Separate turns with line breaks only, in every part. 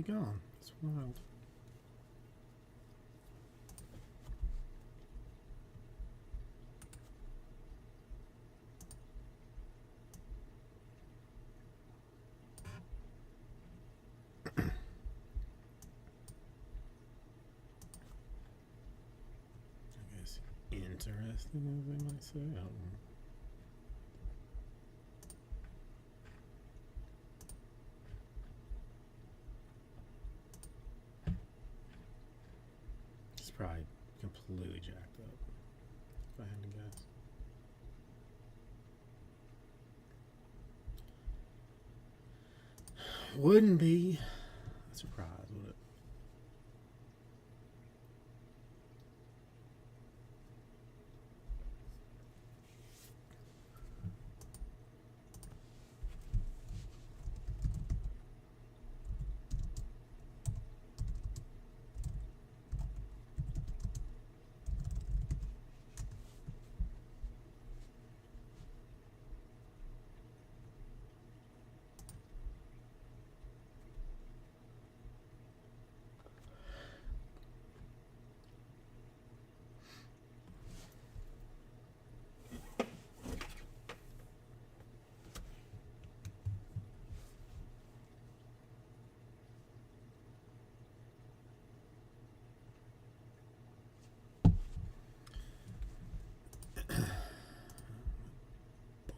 completely gone. It's wild. I guess interesting, as they might say. I don't know. It's probably completely jacked up, if I had to guess. Wouldn't be a surprise, would it?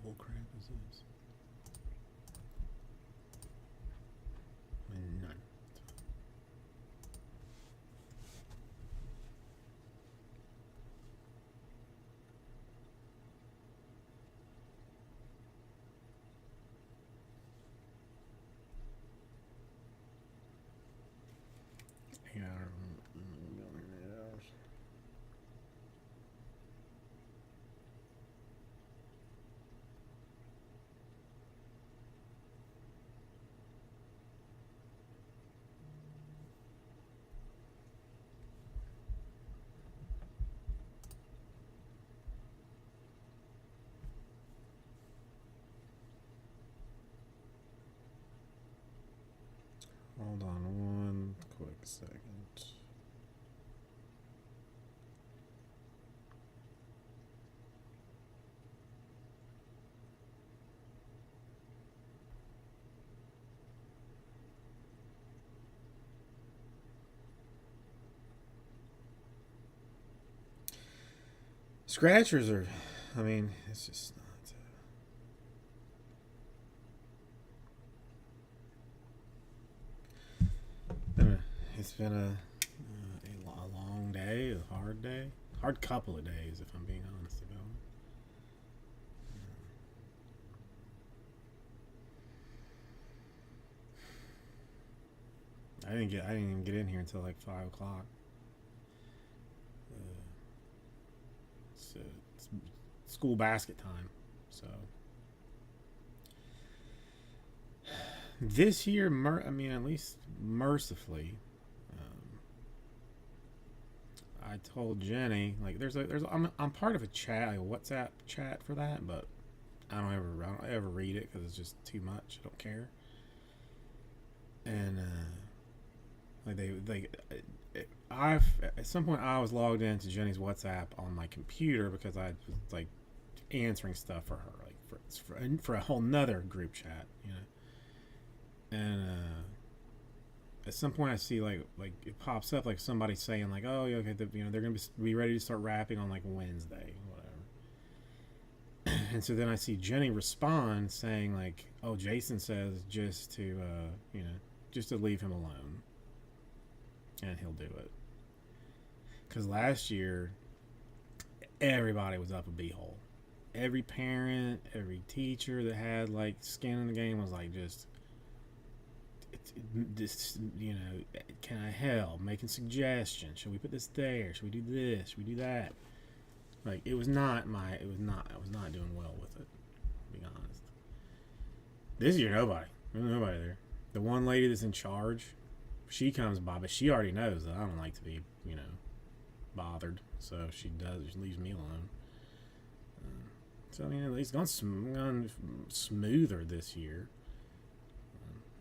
Bull crap is this? None. Yeah, I don't know. Hold on one quick second. Scratchers are, I mean, it's just not. It's been a long day, a hard couple of days, if I'm being honest about it. I didn't even get in here until like 5 o'clock. It's school basket time, so this year, I mean, at least mercifully, I told Jenny like I'm part of a chat, like a WhatsApp chat for that, but I don't ever read it because it's just too much. I don't care. And like I've at some point I was logged into Jenny's WhatsApp on my computer because I was like answering stuff for her, like for a whole nother group chat, you know. And at some point I see like it pops up like somebody saying like, oh yeah, okay, they're gonna be ready to start rapping on like Wednesday, whatever. And so then I see Jenny respond saying like, oh, Jason says just to just to leave him alone, and he'll do it. Because last year everybody was up a beehole. Every parent, every teacher that had like skin in the game was like just this, can I help? Making suggestions. Should we put this there? Should we do this? Should we do that? Like it was not I was not doing well with it, to be honest. This year there's nobody there. The one lady that's in charge, she comes by, but she already knows that I don't like to be, bothered. So she leaves me alone. So I mean, at least gone smoother this year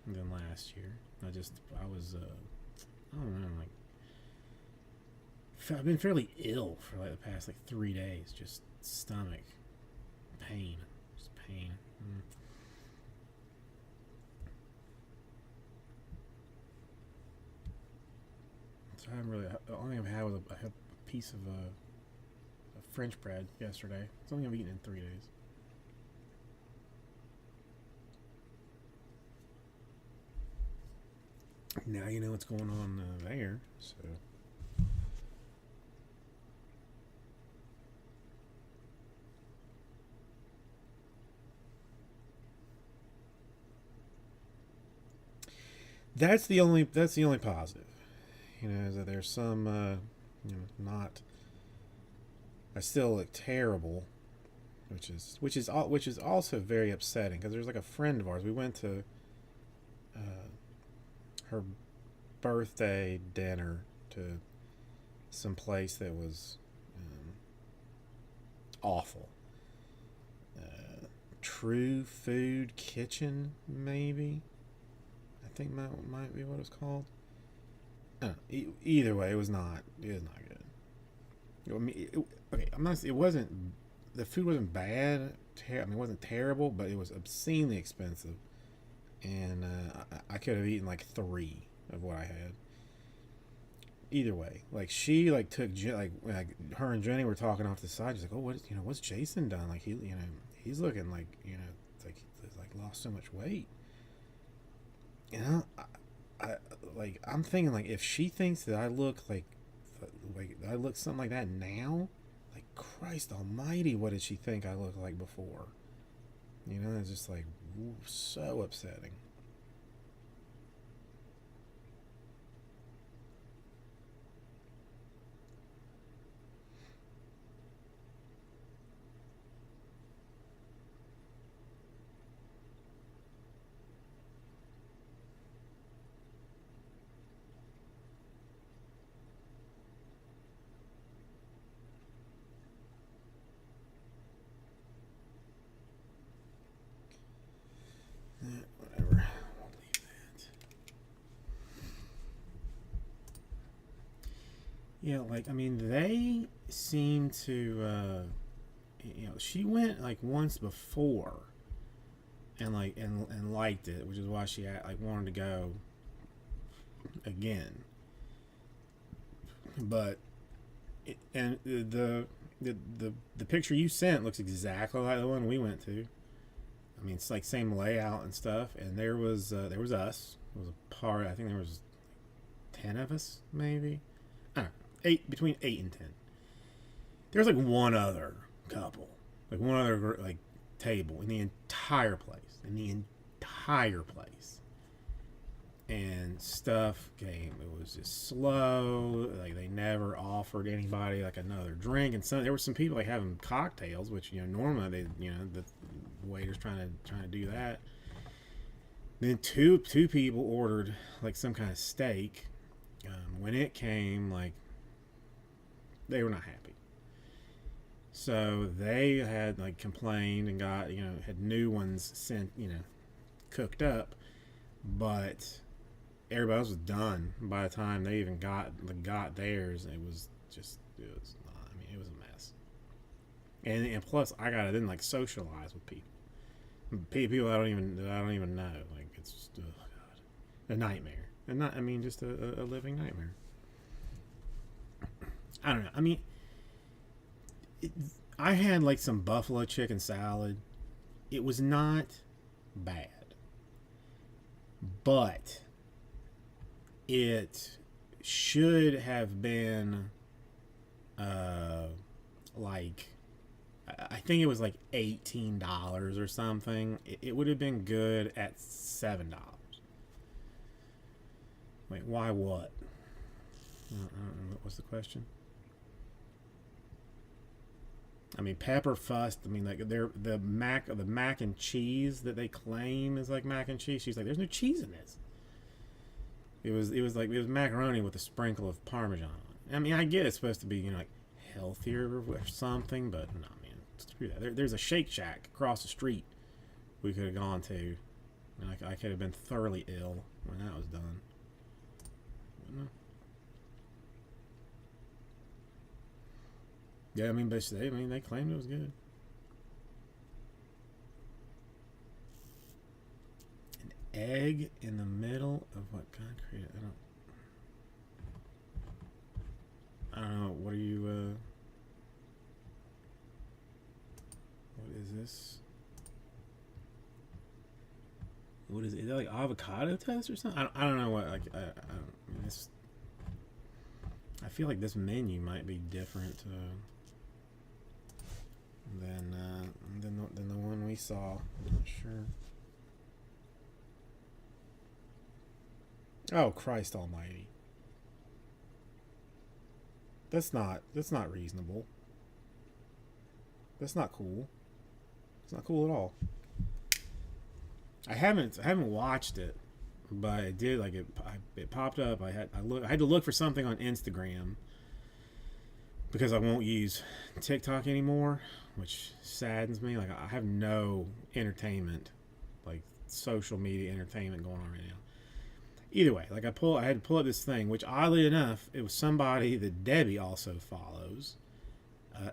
than last year. I was, I don't know, like, I've been fairly ill for like the past like 3 days. Just stomach pain, just pain. So I haven't really. The only thing I've had was I had a piece of French bread yesterday. It's only I've eaten in 3 days. Now you know what's going on there. So that's the only positive. You know, is that there's some not. I still look terrible, which is also very upsetting because there's like a friend of ours. We went to uh, her birthday dinner to some place that was awful. True Food Kitchen, maybe. I think might be what it's called. Either way, it was not. It was not good. I mean, okay, I'm not. It wasn't. The food wasn't bad. I mean, it wasn't terrible, but it was obscenely expensive, and I could have eaten like three of what I had. Either way, like she like took like her and Jenny were talking off the side. She's like, "Oh, what's Jason done? Like he's looking like it's like he's like lost so much weight." I like I'm thinking like if she thinks that I look like I look something like that now, like Christ Almighty, what did she think I looked like before? It's just like so upsetting. Whatever. We'll leave that. Yeah, like I mean, they seem to. She went like once before, and and liked it, which is why she like wanted to go again. But and the picture you sent looks exactly like the one we went to. I mean, it's like same layout and stuff. And there was us. It was a part. I think there was 10 of us, maybe. I don't know, eight between 8 and 10. There was like one other couple, like one other like table in the entire place, and stuff came. It was just slow. Like they never offered anybody like another drink, and there were some people like having cocktails, which normally the waiters trying to do that. Then two people ordered like some kind of steak. When it came, like they were not happy, so they had like complained and got had new ones sent cooked up, but everybody else was done by the time they even got theirs. I mean, it was a mess. And plus, I gotta then like socialize with people that I don't even know. Like it's just oh god, a nightmare. And not I mean just a living nightmare. I don't know. I mean, it, I had like some buffalo chicken salad. It was not bad, but it should have been uh like I think it was like $18 or something. It would have been good at $7. Wait, why what? I don't know. What was the question? I mean, pepper fussed. I mean, like the mac and cheese that they claim is like mac and cheese. She's like, there's no cheese in this. It was macaroni with a sprinkle of parmesan on it. I mean, I get it's supposed to be like healthier or something, but no, man, screw that. There's a Shake Shack across the street we could have gone to And I could have been thoroughly ill when that was done. No. Yeah, I mean, they claimed it was good. An egg in the middle of what concrete? I don't know. What are you? What is this? What is it? Is that like avocado toast or something? I don't know what. Like this. I feel like this menu might be different than the one we saw. I'm not sure. Oh, Christ Almighty! That's not reasonable. That's not cool. It's not cool at all. I haven't watched it, but it did like it popped up. I had to look for something on Instagram because I won't use TikTok anymore, which saddens me. Like I have no entertainment, like social media entertainment going on right now. Either way, like I had to pull up this thing, which oddly enough, it was somebody that Debbie also follows,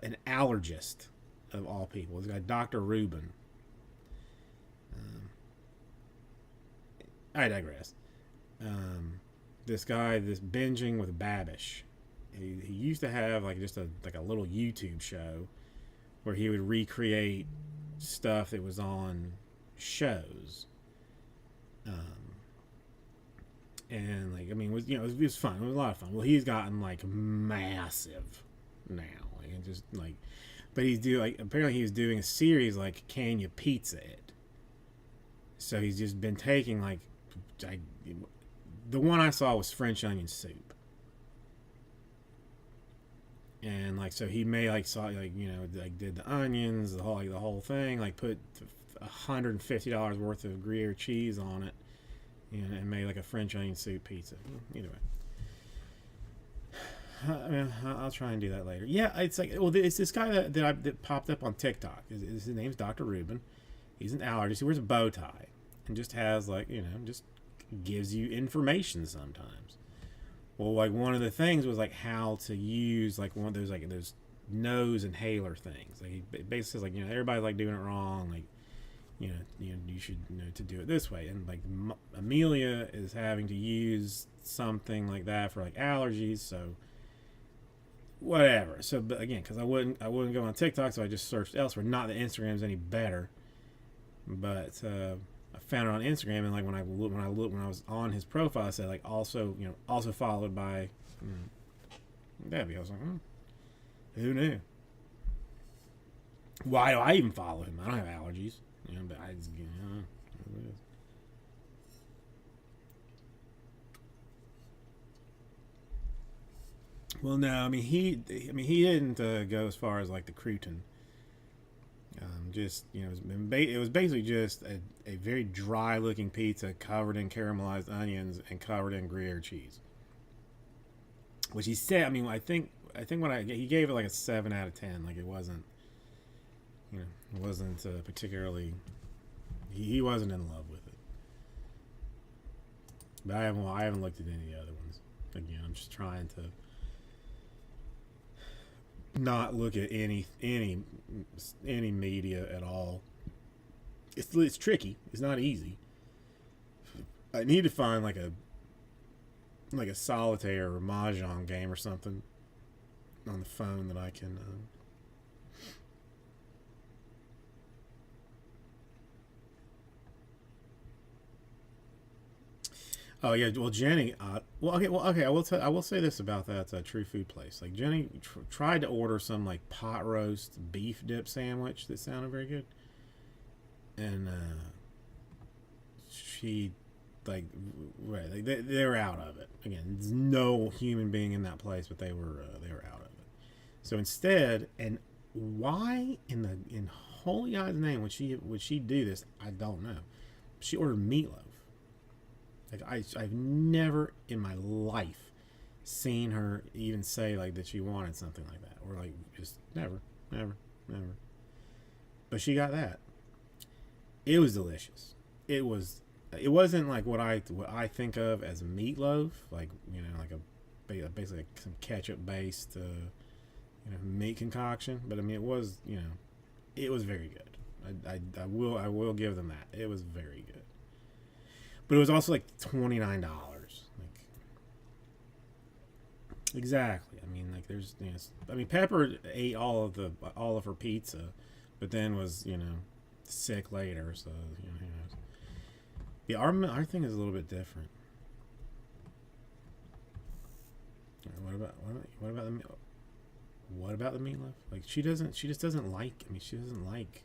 an allergist of all people. This guy, Dr. Rubin. I digress. This guy, this binging with Babish. He used to have like just a little YouTube show where he would recreate stuff that was on shows. And like I mean, it was fun. It was a lot of fun. Well, he's gotten like massive now, and just like, but apparently he was doing a series like Can You Pizza It? So he's just been taking like, the one I saw was French onion soup, and like so he made like saw like did the onions, the whole thing, like put $150 worth of Gruyere cheese on it. And made like a French onion soup pizza. Either way, I'll try and do that later. Yeah, it's like it's this guy that popped up on TikTok. His name's Dr. Rubin. He's an allergist. He wears a bow tie and just has like just gives you information sometimes. Well, like one of the things was like how to use like one of those nose inhaler things. Like he basically says like everybody's like doing it wrong. Like you should to do it this way. And like Amelia is having to use something like that for like allergies, so whatever. So but again, because I wouldn't go on TikTok, so I just searched elsewhere. Not that Instagram's any better, but I found it on Instagram, and like when I was on his profile, I said like also followed by Debbie. I was like, who knew? Why do I even follow him? I don't have allergies. But I just, well, no, I mean he didn't go as far as like the crouton. Just it was basically just a very dry looking pizza covered in caramelized onions and covered in Gruyere cheese. Which he said, I mean, I think he gave it like a 7 out of 10. Like it wasn't, it wasn't particularly. He wasn't in love with it. But I haven't looked at any of the other ones. Again, I'm just trying to not look at any media at all. It's tricky. It's not easy. I need to find like a solitaire or mahjong game or something on the phone that I can. Oh yeah, well Jenny. Okay. I will say this about that True Food place. Like Jenny tried to order some like pot roast beef dip sandwich that sounded very good, and she like they were out of it. Again, there's no human being in that place, but they were out of it. So instead, and why in holy God's name would she do this? I don't know. She ordered meatloaf. Like I've never in my life seen her even say like that she wanted something like that, or like just never. But she got that. It was delicious. It was it wasn't like what I think of as a meatloaf, like like a basically like some ketchup based meat concoction. But I mean, it was it was very good. I will give them that. It was very good. But it was also like $29. Like exactly. I mean, like there's I mean, Pepper ate all of her pizza, but then was sick later. So who knows. Yeah, our thing is a little bit different. What about the meatloaf? Like she just doesn't like. I mean, she doesn't like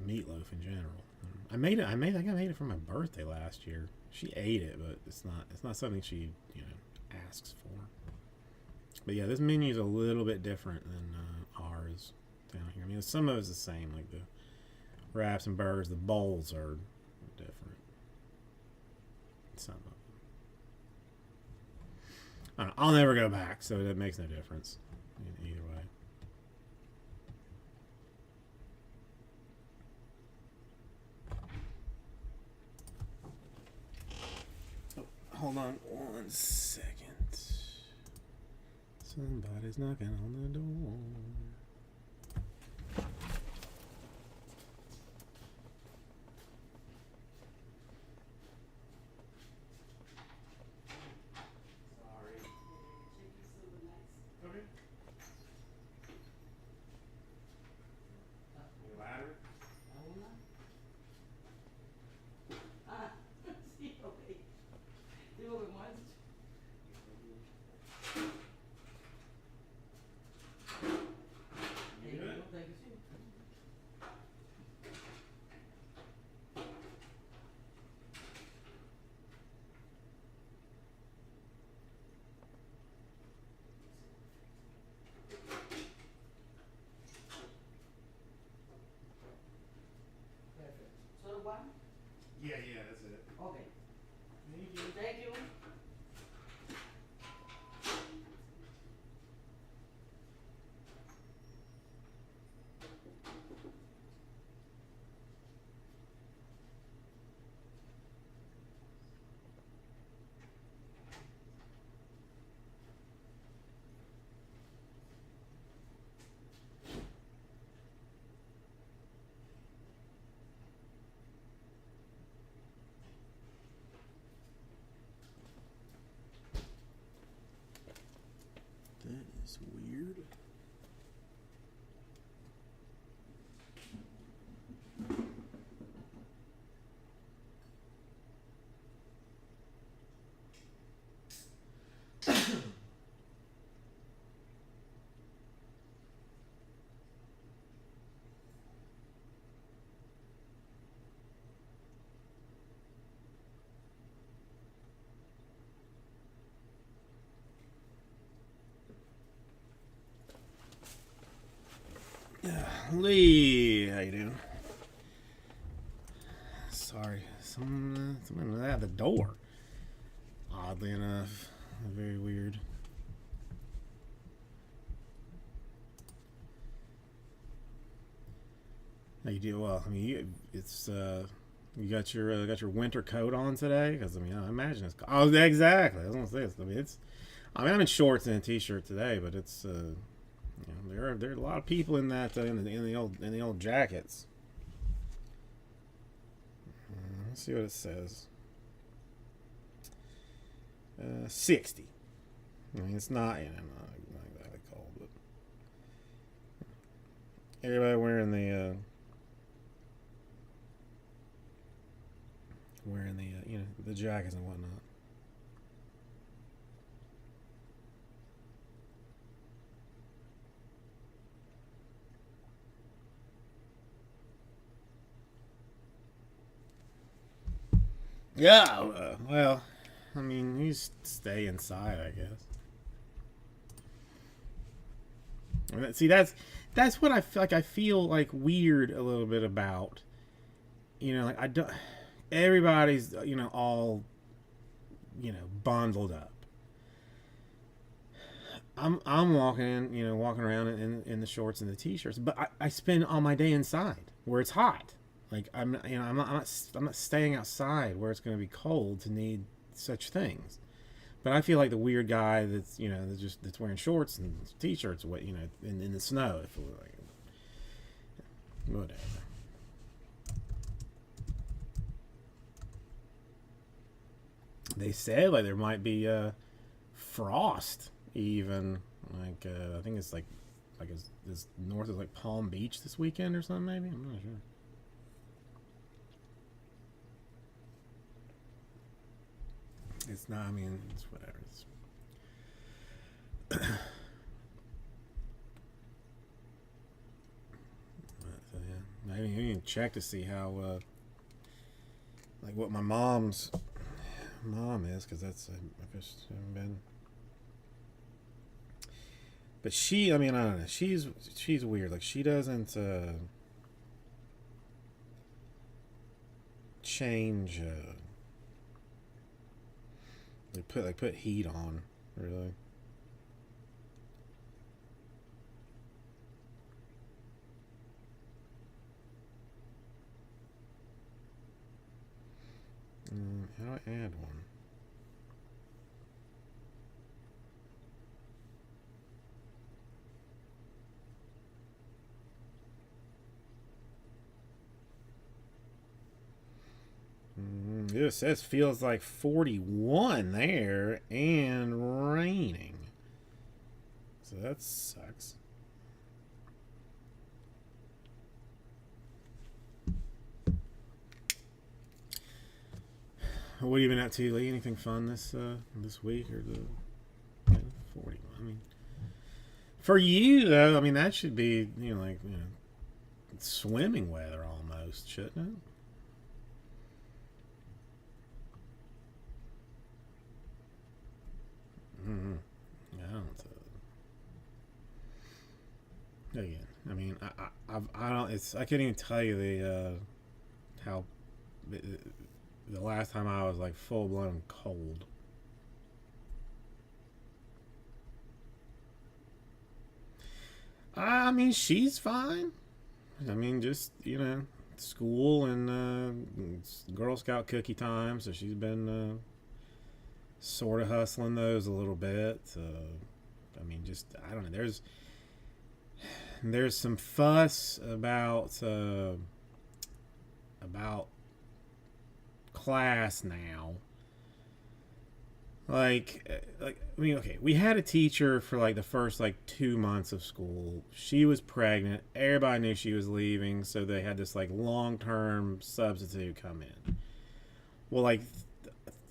meatloaf in general. I think I made it for my birthday last year. She ate it, but it's not something she asks for. But yeah, this menu is a little bit different than ours down here. I mean, some of it's the same, like the wraps and burgers. The bowls are different. Some of them. I don't know, I'll never go back, so that makes no difference in either way. Hold on 1 second. Somebody's knocking on the door. Sorry. Okay. Any ladder? Yeah, that's it.
Okay.
Thank you.
Thank you.
That is weird. Lee, how you doing? Sorry, someone at the door. Oddly enough, very weird. How you do? Well, I mean, it's you got your winter coat on today, because I mean, I imagine it's. Oh, exactly. I was gonna say this. I mean, it's. I mean, I'm in shorts and a t-shirt today, but it's. There are a lot of people in that in the old jackets. Let's see what it says. 60. I mean, it's not not exactly cold, but everybody wearing the the jackets and whatnot. Yeah, well, I mean, you stay inside, I guess. See, that's what I feel like. I feel like weird a little bit about. Like I don't. Everybody's all bundled up. I'm walking around in the shorts and the t-shirts, but I spend all my day inside where it's hot. Like I'm not staying outside where it's going to be cold to need such things. But I feel like the weird guy that's that's wearing shorts and t-shirts, in the snow. If it were like whatever. They said like there might be frost even I think it's like it's north of like Palm Beach this weekend or something maybe. I'm not sure. It's not. I mean, it's whatever. So, yeah, maybe you can check to see how like what my mom's mom is, because I just haven't been. But she, I mean, I don't know. She's weird. Like she doesn't change. They put heat on, really. How do I add one? It says feels like 41 there and raining. So that sucks. What have you been up to, Lee? Anything fun this week or the 40? I mean, for you though, I mean that should be swimming weather almost, shouldn't it? Mm-hmm. I don't. Again, I mean, I don't. I can't even tell you how the last time I was like full blown cold. I mean, she's fine. I mean, just school and Girl Scout cookie time. So she's been sort of hustling those a little bit. I mean, just I don't know. There's some fuss about class now. I mean, okay, we had a teacher for like the first like 2 months of school. She was pregnant. Everybody knew she was leaving, so they had this like long term substitute come in. Well, like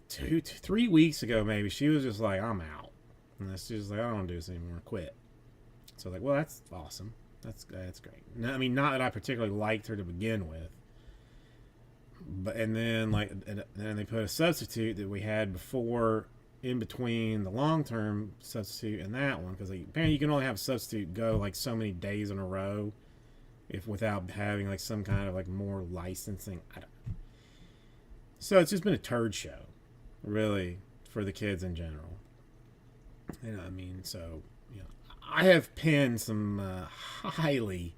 3 weeks ago, maybe she was just like, "I'm out," and she was like, "I don't want to do this anymore. Quit." So like, well, that's awesome. That's great. I mean, not that I particularly liked her to begin with, but and then they put a substitute that we had before in between the long term substitute and that one, because apparently you can only have a substitute go like so many days in a row if without having like some kind of like more licensing. I don't know. So it's just been a turd show, really, for the kids in general. I mean, so I have penned some highly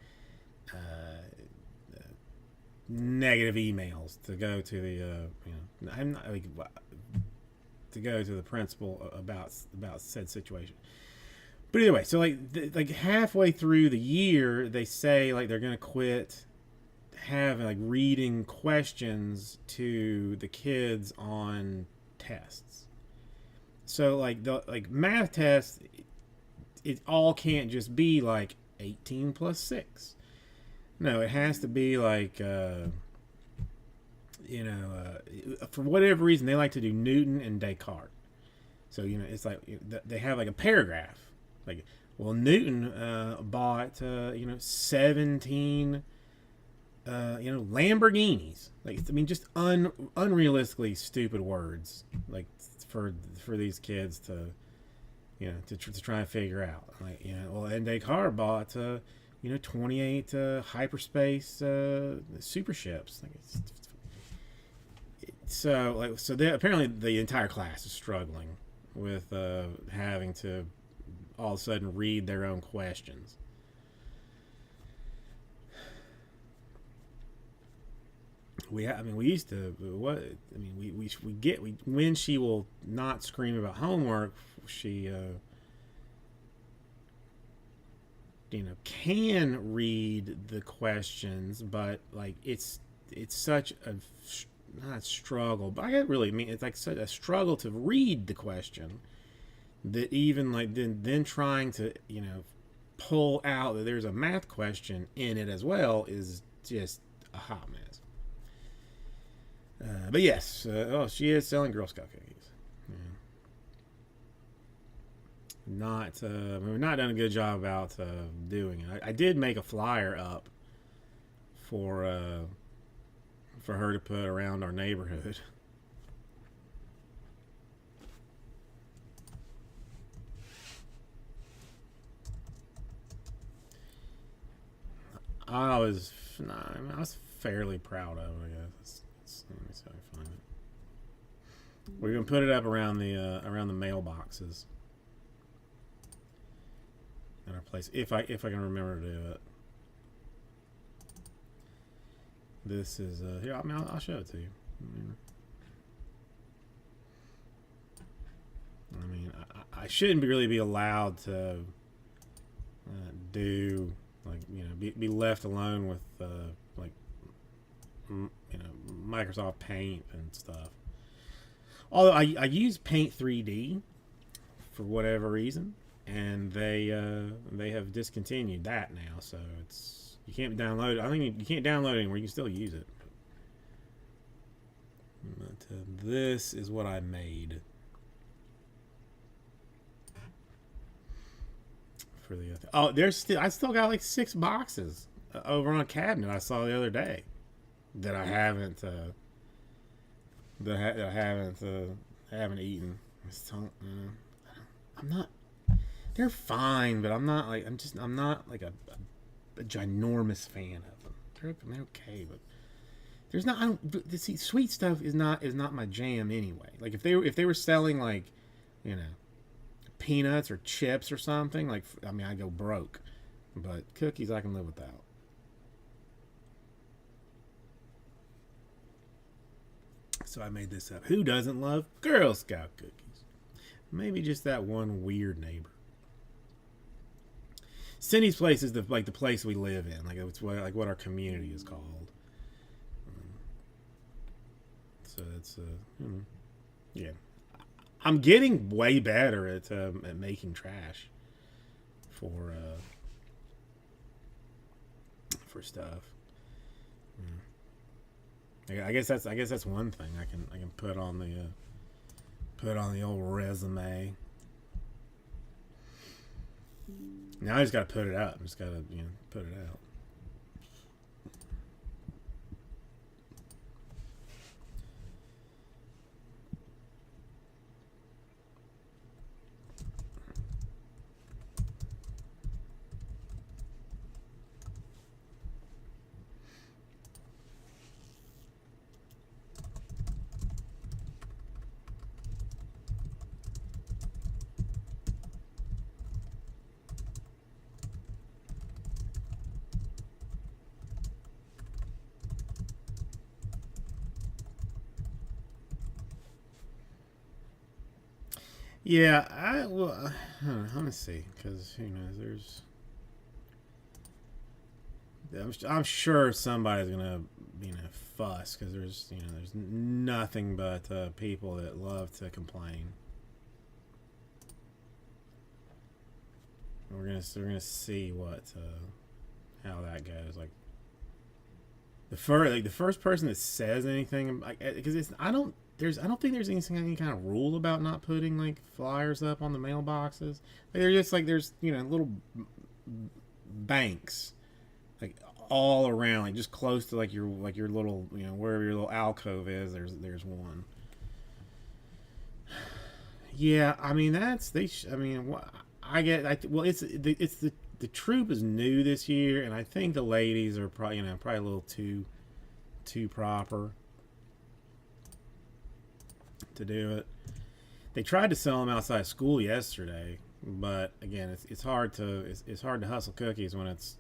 negative emails to go to the I'm not like to go to the principal about said situation. But anyway, so like halfway through the year, they say like they're gonna quit having like reading questions to the kids on tests. So like the math tests, it all can't just be like 18 plus 6. No, it has to be like for whatever reason they like to do Newton and Descartes. So it's like they have like a paragraph, like, well, Newton bought 17 Lamborghinis. Like, I mean, just unrealistically stupid words, like for these kids to to try and figure out. Like, well, and Descartes bought 28 hyperspace super ships. Like, apparently the entire class is struggling with having to all of a sudden read their own questions. I mean, we used to. What I mean, we when she will not scream about homework, she can read the questions, but like it's such a not struggle, but I really mean it's like such a struggle to read the question that even like then trying to pull out that there's a math question in it as well is just a hot mess. But yes, she is selling Girl Scout cookies. Yeah. We've not done a good job about doing it. I did make a flyer up for her to put around our neighborhood. I was fairly proud of it, I guess. Let me see if I can find it. We're gonna put it up around the mailboxes at our place if I can remember to do it. This is here. I mean, I'll show it to you. I mean, I shouldn't really be allowed to do like be left alone with like Microsoft Paint and stuff. Although I use Paint 3D for whatever reason, and they have discontinued that now, so you can't download it. I think you can't download it anymore. You can still use it. But this is what I made for the I still got like 6 boxes over on a cabinet I saw the other day that I haven't I haven't eaten. I'm not. They're fine, but I'm not like I'm not like a ginormous fan of them. They're okay, but there's not. I don't see sweet stuff is not my jam anyway. Like if they were selling like peanuts or chips or something, like I mean I go broke, but cookies I can live without. So I made this up. Who doesn't love Girl Scout cookies? Maybe just that one weird neighbor. Cindy's place is the place we live in. Like it's what our community is called. So it's yeah. I'm getting way better at making trash for stuff. I guess that's one thing I can put on the old resume. Now I just gotta put it out. I just gotta put it out. Yeah, let me see, because I'm sure somebody's gonna fuss because there's nothing but people that love to complain. We're gonna see what how that goes. Like the first person that says anything, because I don't think there's any kind of rule about not putting like flyers up on the mailboxes. Like, they're just like there's little banks like all around, like just close to like your little wherever your little alcove is. There's one. Yeah, I mean it's the troop is new this year, and I think the ladies are probably a little too proper to do it. They tried to sell them outside of school yesterday, but again, it's hard to hustle cookies when it's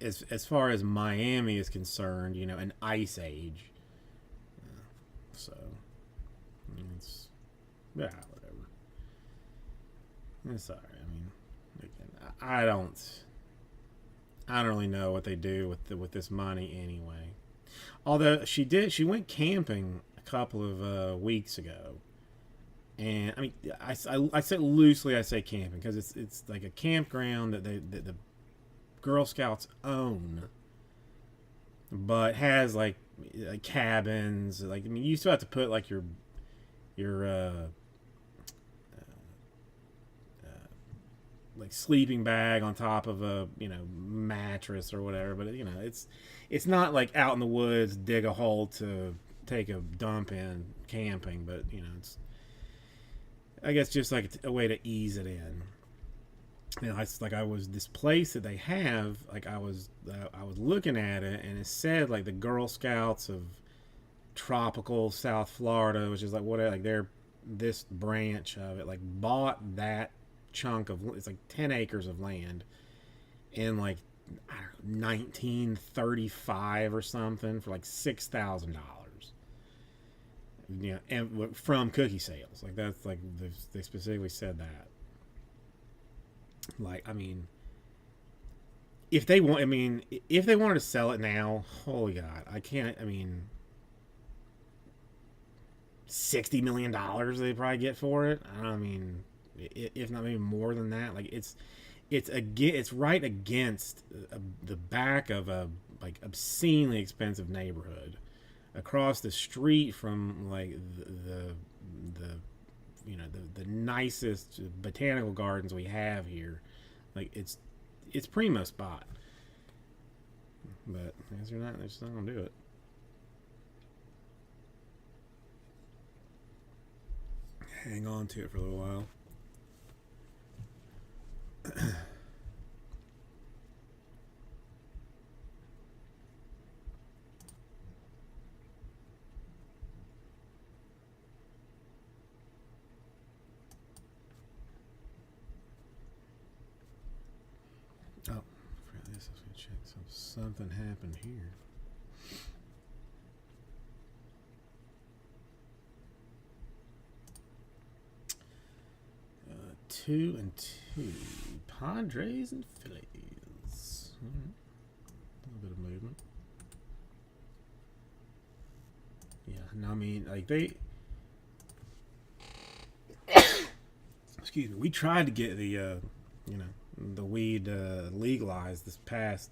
as far as Miami is concerned, an ice age. So it's whatever. It's alright. I mean, again, I don't really know what they do with this money anyway. Although she went camping a couple of weeks ago, and I mean, I say loosely, I say camping because it's like a campground that the Girl Scouts own, but has like cabins. Like, I mean, you still have to put like your like sleeping bag on top of a mattress or whatever. But it's not like out in the woods, dig a hole to take a dump in camping. But it's, I guess, just like a way to ease it in. It's like I was this place that they have. Like I was looking at it, and it said like the Girl Scouts of tropical South Florida, which is like whatever, like they're this branch of it, like bought that chunk of, it's like 10 acres of land in like, I don't know, 1935 or something for like $6,000. And from cookie sales, like that's like they specifically said that. Like, I mean, if they wanted to sell it now, holy God, I can't. I mean, $60 million they probably get for it. I mean, if not maybe more than that. Like it's right against the back of a like obscenely expensive neighborhood across the street from like the the nicest botanical gardens we have here. Like it's primo spot, but as they're just not gonna do it. Hang on to it for a little while. Oh, for this, I was gonna check something happened here. 2-2. Padres and Phillies. A little bit of movement. Yeah, no, I mean, like they. Excuse me. We tried to get the weed legalized this past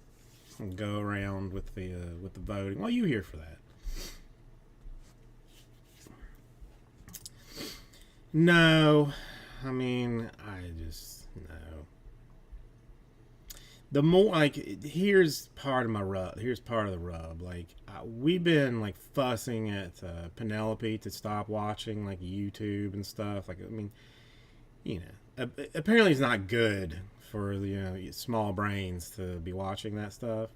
go around with the voting. Well, you here for that? No, I mean, I just no. The more like here's part of my rub. Here's part of the rub. Like we've been like fussing at Penelope to stop watching like YouTube and stuff. Like, I mean, apparently it's not good for small brains to be watching that stuff,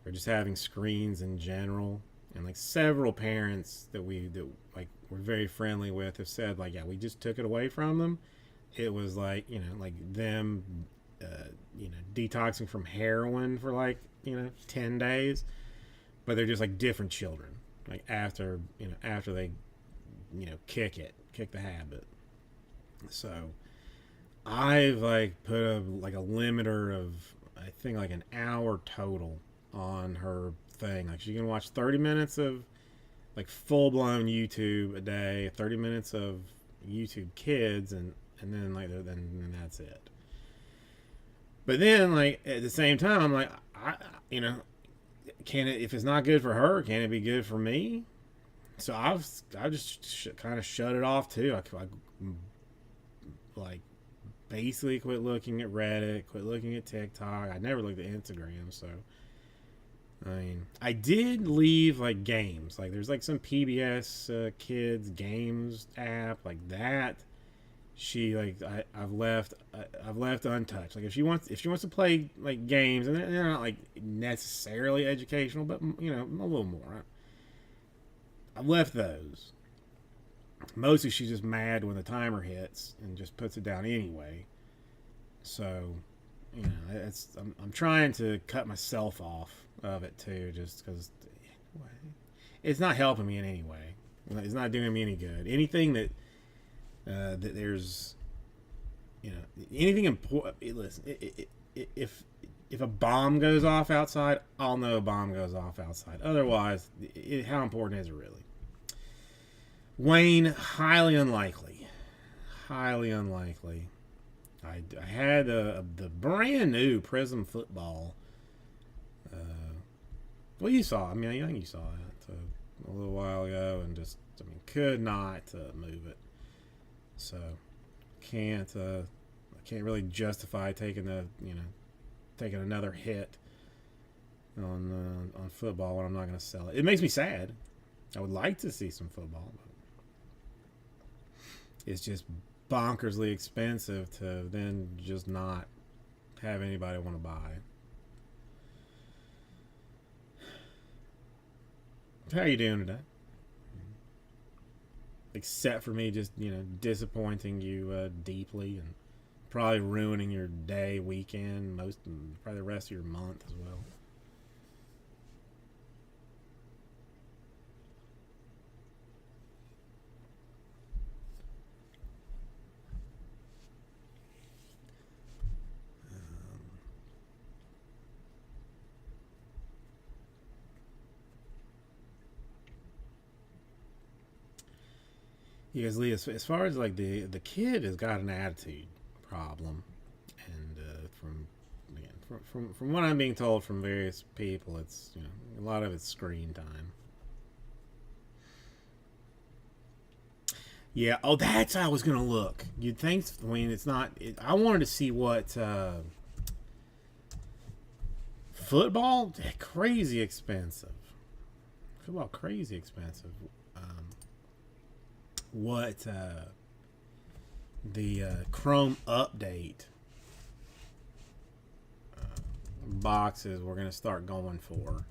or just having screens in general. And like several parents that like we're very friendly with have said like, yeah, we just took it away from them. It was like like them detoxing from heroin for like 10 days, but they're just like different children, like after they kick the habit. So I've like put a limiter of, I think, like an hour total on her thing. Like she can watch 30 minutes of like full-blown YouTube a day, 30 minutes of YouTube Kids, and then then that's it. But then like at the same time, I'm like, can it, if it's not good for her, can it be good for me? So I just kind of shut it off too. I like basically quit looking at Reddit, quit looking at TikTok. I never looked at Instagram. So I mean, I did leave like games. Like there's like some PBS kids games app like that. I've left untouched. Like if she wants to play like games, and they're not like necessarily educational, but a little more. I've left those. Mostly she's just mad when the timer hits and just puts it down anyway. So you know, I'm trying to cut myself off of it too, just because it's not helping me in any way. It's not doing me any good. Anything that there's, you know, anything important. Listen, if a bomb goes off outside, I'll know a bomb goes off outside. Otherwise, how important is it really? Wayne, highly unlikely. Highly unlikely. I had the brand new Prism football. Well, you saw. I mean, I think you saw it a little while ago, and just could not move it. So I can't really justify taking another hit on football when I'm not going to sell it. It makes me sad. I would like to see some football, but it's just bonkersly expensive to then just not have anybody want to buy. How are you doing today? Except for me just, disappointing you deeply and probably ruining your day, weekend, probably the rest of your month as well. Yes, Lee. As far as like the kid has got an attitude problem, and from what I'm being told from various people, it's a lot of it's screen time. Yeah. Oh, that's how I was gonna look. You'd think when it's not. I wanted to see what football crazy expensive. Football crazy expensive. Um, what the Chrome update boxes we're going to start going for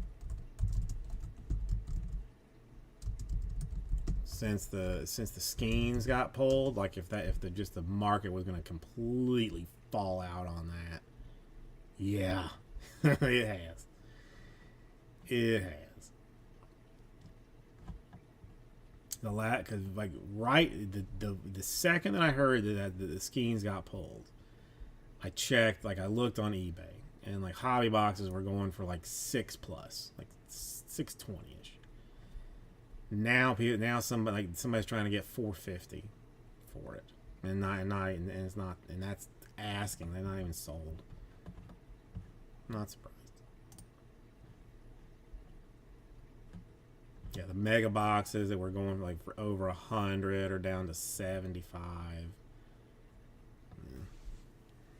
since the schemes got pulled. Like if the market was going to completely fall out on that. Yeah, it has. It has. Because like right the second that I heard that the schemes got pulled, I checked. Like I looked on eBay, and like hobby boxes were going for like 6+, like 620 ish. Now somebody's trying to get 450 for it, and it's not, and that's asking. They're not even sold. I'm not surprised. Yeah, the mega boxes that were going like for over 100 are down to 75. Yeah,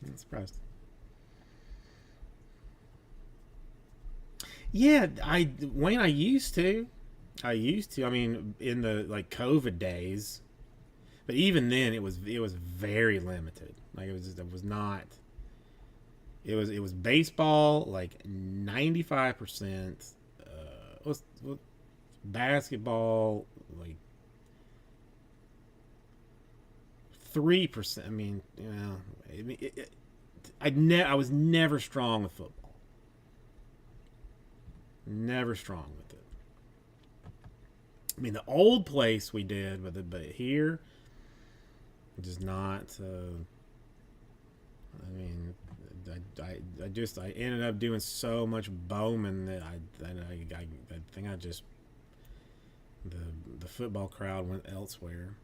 I'm surprised. Yeah, Wayne, I used to. I mean, in the like COVID days, but even then, it was very limited. Like it was not. It was baseball like 95%. Basketball like 3%. I mean, I was never strong with football. Never strong with it. I mean, the old place we did with it, but here, just not. I mean, I ended up doing so much Bowman that I think I just the football crowd went elsewhere.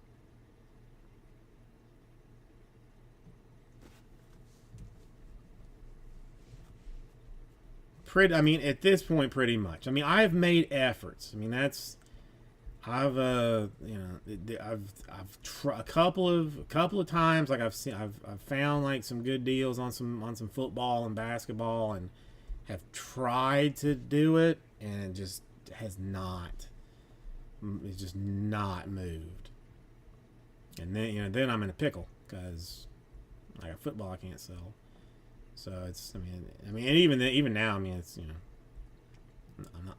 I mean, at this point, pretty much. I mean, I've made efforts. I mean, I've a couple of times, like I've found like some good deals on some football and basketball, and have tried to do it, and it just has not. It's just not moved. And then I'm in a pickle because I got football I can't sell. So it's and even now, I mean, it's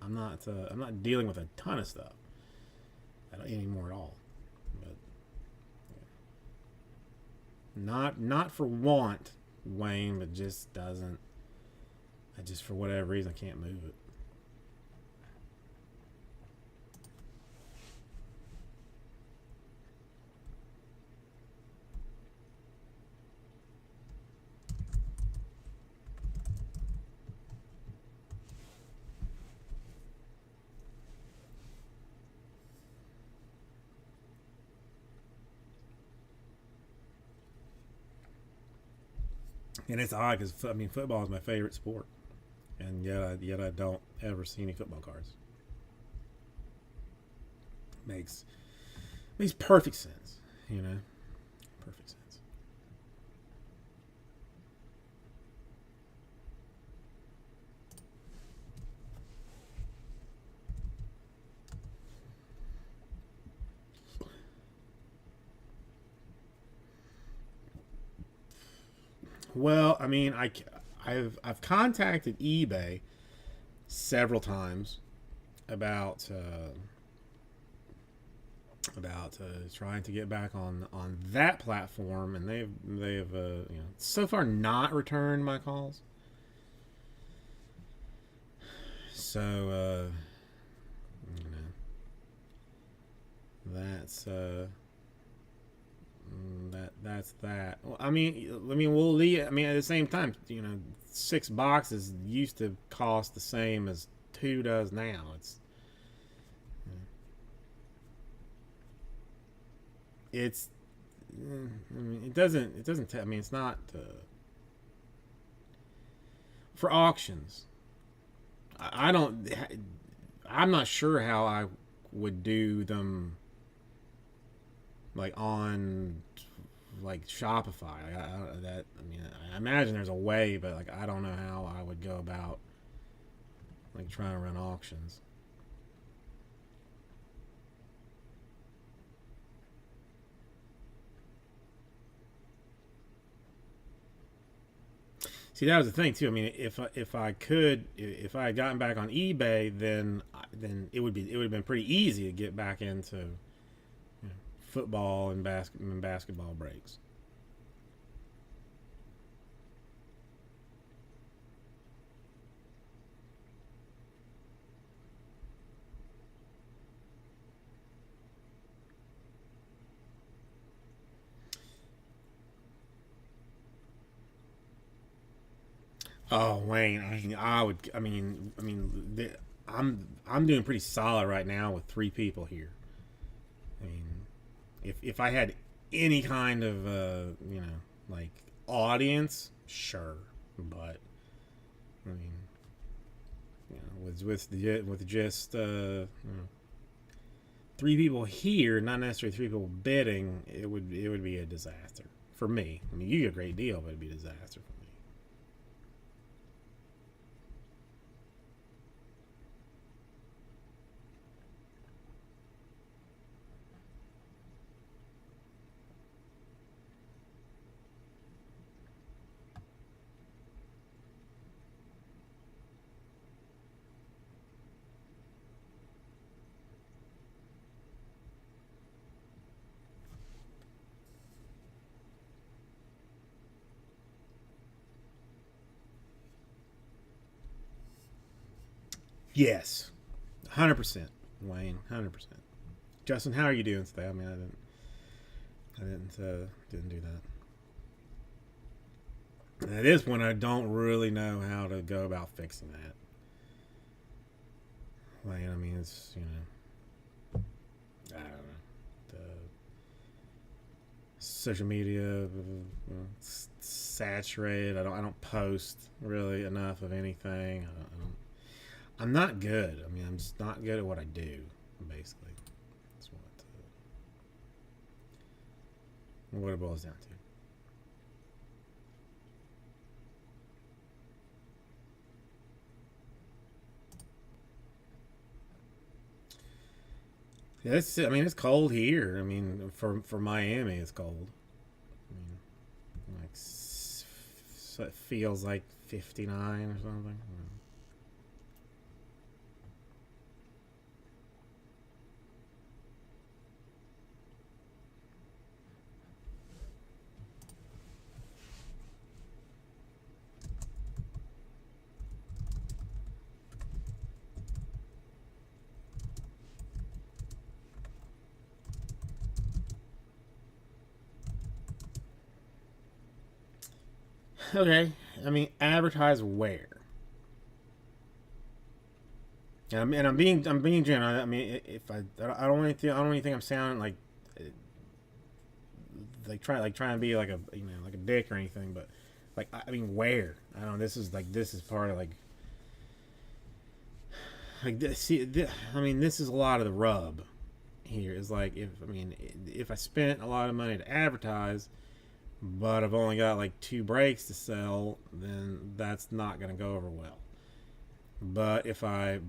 I'm not dealing with a ton of stuff anymore at all. But not for want, Wayne, but just doesn't. I just, for whatever reason, I can't move it. And it's odd because I mean, football is my favorite sport, and yet I don't ever see any football cards. Makes makes perfect sense, you know, perfect sense. Well, I mean, I've contacted eBay several times about trying to get back on that platform, and they've so far not returned my calls. So you know that's that's that. Well, we'll leave. I mean, at the same time, 6 boxes used to cost the same as two does now. It's I mean, it doesn't. I mean, it's not for auctions. I don't. I'm not sure how I would do them like on like Shopify. I imagine there's a way, but like I don't know how I would go about like trying to run auctions. See, that was the thing too. I mean, if I had gotten back on eBay, then it would have been pretty easy to get back into football and basketball breaks. Oh, Wayne, I would. I'm doing pretty solid right now with 3 people here. I mean, if I had any kind of like audience, sure, but I mean, with just 3 people here, not necessarily 3 people bidding, it would be a disaster for me. I mean, you get a great deal, but it'd be a disaster for me. Yes, 100%, Wayne, 100%. Justin, how are you doing today? I mean, I didn't do that. At this point, I don't really know how to go about fixing that. Wayne, I mean, it's I don't know. The social media saturated. I don't post really enough of anything. I'm not good. I mean, I'm just not good at what I do. Basically, that's what it boils down to. Yeah, I mean, it's cold here. I mean, for Miami, it's cold. I mean, like so it feels like 59 or something. Okay, I mean, advertise where? And I'm being general. I mean, if I don't want to, I don't really think I'm sounding like trying to be like a like a dick or anything, but like I mean, where? I don't know. This is part of like this. See, I mean, this is a lot of the rub here. Is like if I spent a lot of money to advertise, but I've only got like two breaks to sell, then that's not going to go over well. But if I,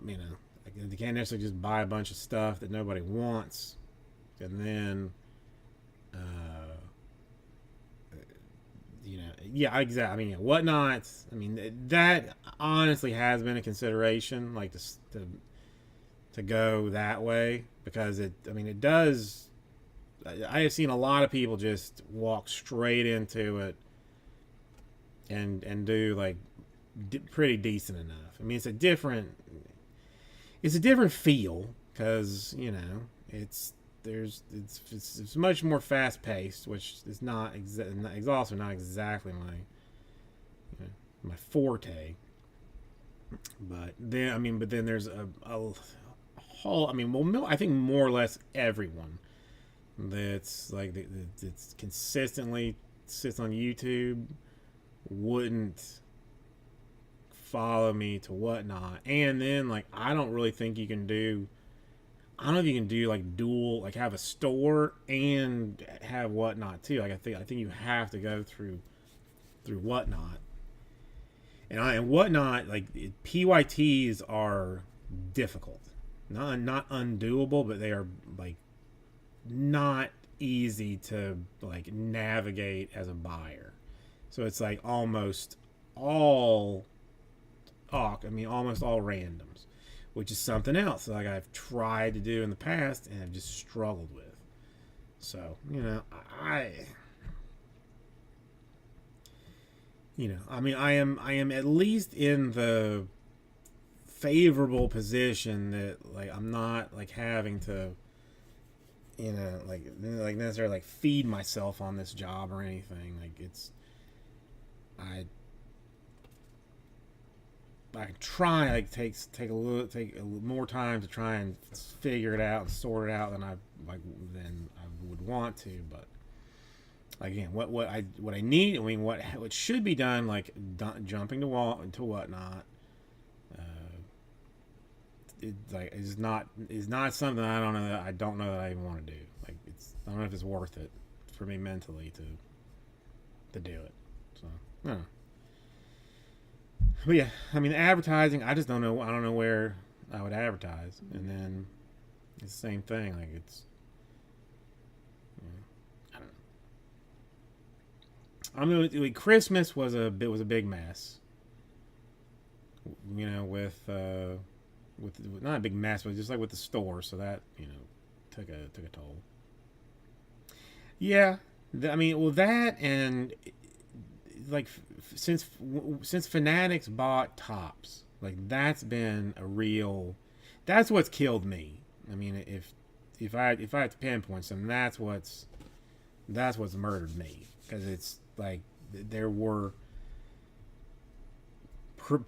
you know, I can't necessarily just buy a bunch of stuff that nobody wants, and then, uh, yeah, exactly. I mean, whatnots. I mean, that honestly has been a consideration, like to go that way because it. I mean, it does. I have seen a lot of people just walk straight into it and do like pretty decent enough. I mean, it's a different feel because it's much more fast paced, which is is also not exactly my forte. But then but then there's a whole. I mean, well, I think more or less everyone that's that's consistently sits on YouTube wouldn't follow me to whatnot. And then like I don't really think you can do. I don't know if you can do like dual, like have a store and have whatnot too. Like I think you have to go through whatnot, and whatnot like PYTs are difficult, not undoable, but they are like not easy to like navigate as a buyer. So it's like almost all randoms, which is something else like I've tried to do in the past and have just struggled with. So I I mean I am at least in the favorable position that like I'm not like having to like necessarily like feed myself on this job or anything. Like it's I I try like take a little more time to try and figure it out and sort it out than I would want to. But again, what I need, I mean, what should be done, like jumping to whatnot, uh, is not something I don't know that I even want to do. Like I don't know if it's worth it for me mentally to do it. So I don't know. But yeah, I mean, advertising. I just don't know. I don't know where I would advertise, and then it's the same thing. Like I don't know. I mean, Christmas was a big mess. With not a big mess, but just like with the store. So that took a toll. Yeah, I mean, well, that and like since Fanatics bought Tops, like that's been a real. That's what's killed me. I mean, if I had to pinpoint something, that's what's murdered me because it's like there were pr-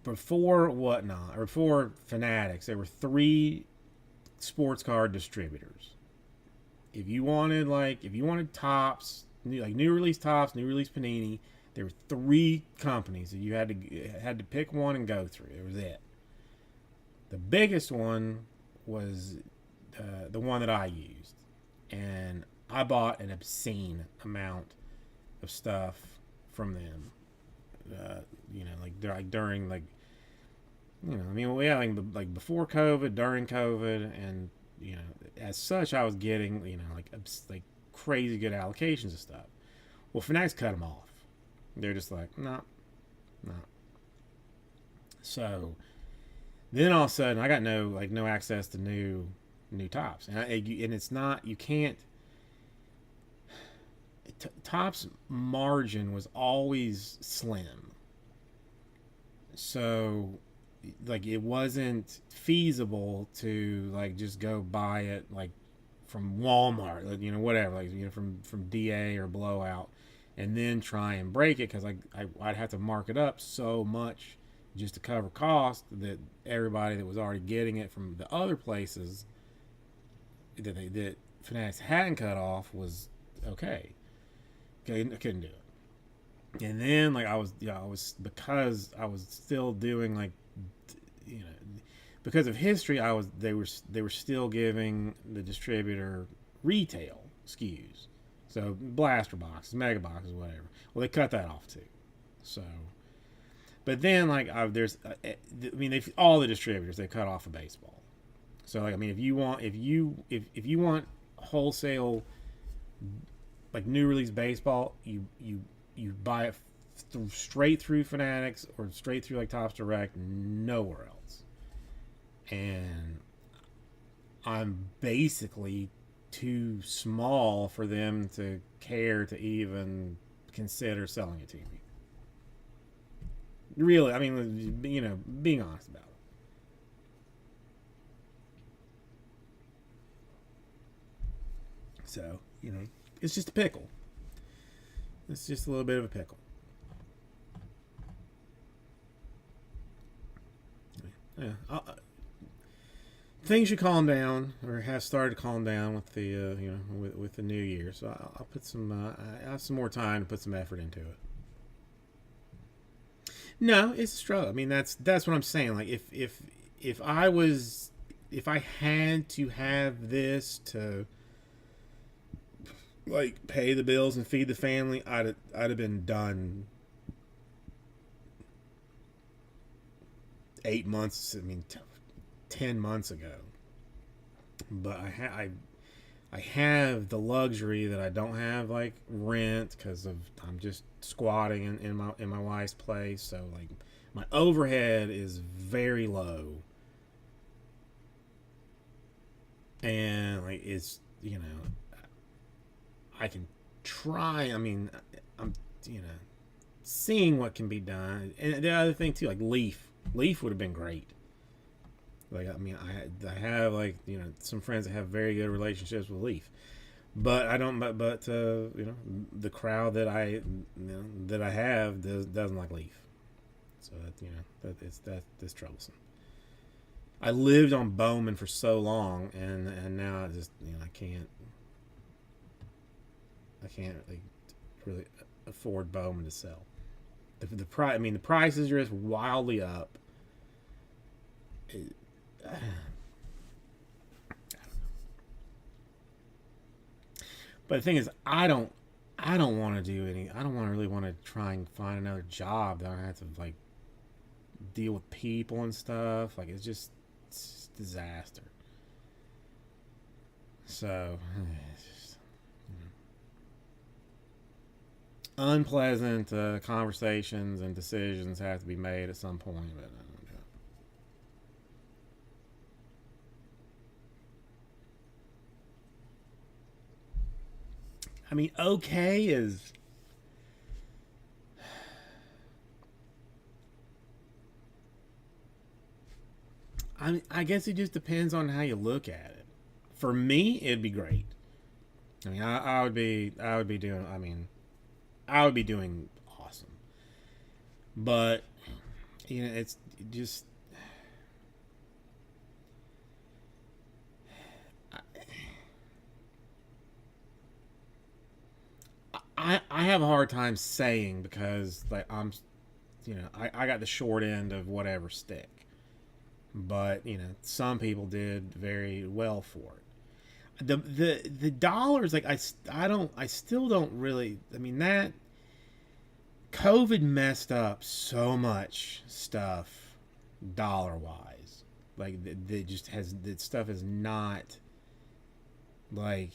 before whatnot or before Fanatics, there were three sports card distributors. If you wanted Tops, new release Tops, new release Panini, there were three companies that you had to pick one and go through. It was it. The biggest one was the one that I used, and I bought an obscene amount of stuff from them. During I mean, well, yeah, like before COVID, during COVID, and as such, I was getting like crazy good allocations of stuff. Well, Fanatics cut them off. They're just like, no, no. So then all of a sudden, I got no access to new Tops, and it's not you can't. Top's margin was always slim, so like it wasn't feasible to like just go buy it like from Walmart, like, whatever, like from DA or Blowout, and then try and break it, because I'd have to mark it up so much just to cover cost, that everybody that was already getting it from the other places that Fanatics hadn't cut off was okay. I couldn't do it. And then like I was because I was still doing like, you know, because of history, they were still giving the distributor retail SKUs, so blaster boxes, mega boxes, whatever. Well, they cut that off too. So, but then like I mean, all the distributors, they cut off of baseball. So like, I mean, if you want wholesale like new release baseball, you buy it straight through Fanatics or straight through like Topps Direct, nowhere else. And I'm basically too small for them to care to even consider selling it to me. Really, I mean, you know, being honest about it. So, you know, it's just a pickle. It's just a little bit of a pickle. Yeah, things should calm down, or have started to calm down with the you know, with the new year. So I'll put some I have some more time to put some effort into it. No, it's a struggle. I mean, that's what I'm saying. Like if I was, if I had to have this to like pay the bills and feed the family, I'd have been done 8 months. I mean, 10 months ago. But I have the luxury that I don't have like rent, because of I'm just squatting in my wife's place. So like my overhead is very low, and like it's, you know, I can try. I mean, I'm, you know, seeing what can be done. And the other thing too, like Leaf would have been great. Like, I mean, I have like, you know, some friends that have very good relationships with Leaf, but I don't. But you know, the crowd that I have doesn't like Leaf. So that, you know, that's troublesome. I lived on Bowman for so long, and now I just, you know, I can't like really afford Bowman to sell. The price, I mean, the prices are just wildly up. It, but the thing is, I don't want to do any. I don't want to really want to try and find another job that I have to like deal with people and stuff. Like it's disaster. So it's just, unpleasant conversations and decisions have to be made at some point. But I mean, okay is. I guess it just depends on how you look at it. For me, it'd be great. I mean, I would be doing. I mean, I would be doing awesome. But you know, it's just I have a hard time saying, because like I'm, you know, I got the short end of whatever stick. But you know, some people did very well for it. The dollars, like I still don't really. I mean, that COVID messed up so much stuff dollar wise. Like that just has, that stuff is not like,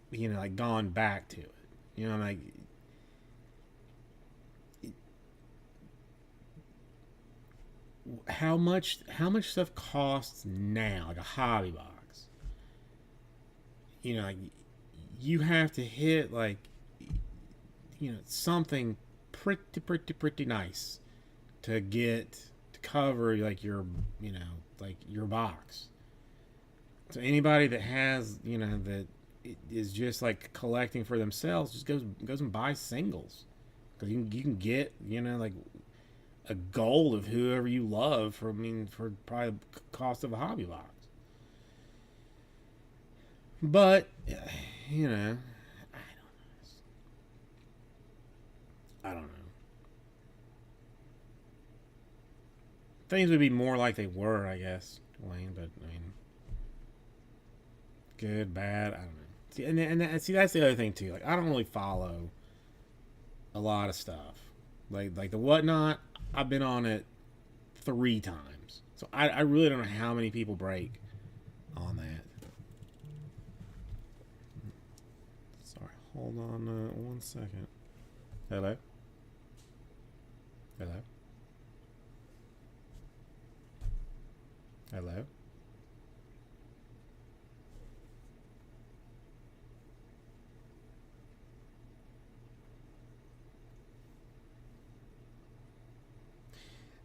you know, like gone back to it. You know, like how much stuff costs now, like a hobby box. You know, like you have to hit like, you know, something pretty nice to get to cover like your, you know, like your box. So anybody that has, you know, that is just like collecting for themselves, just goes and buys singles because you can get like a gold of whoever you love for for probably the cost of a hobby box. But you know, I don't know. Things would be more like they were, I guess, Wayne. But I mean, good, bad, I don't know. See, see, that's the other thing too. Like, I don't really follow a lot of stuff. Like the whatnot, I've been on it 3 times, so I really don't know how many people break on that. Sorry, hold on 1 second. Hello, hello, hello.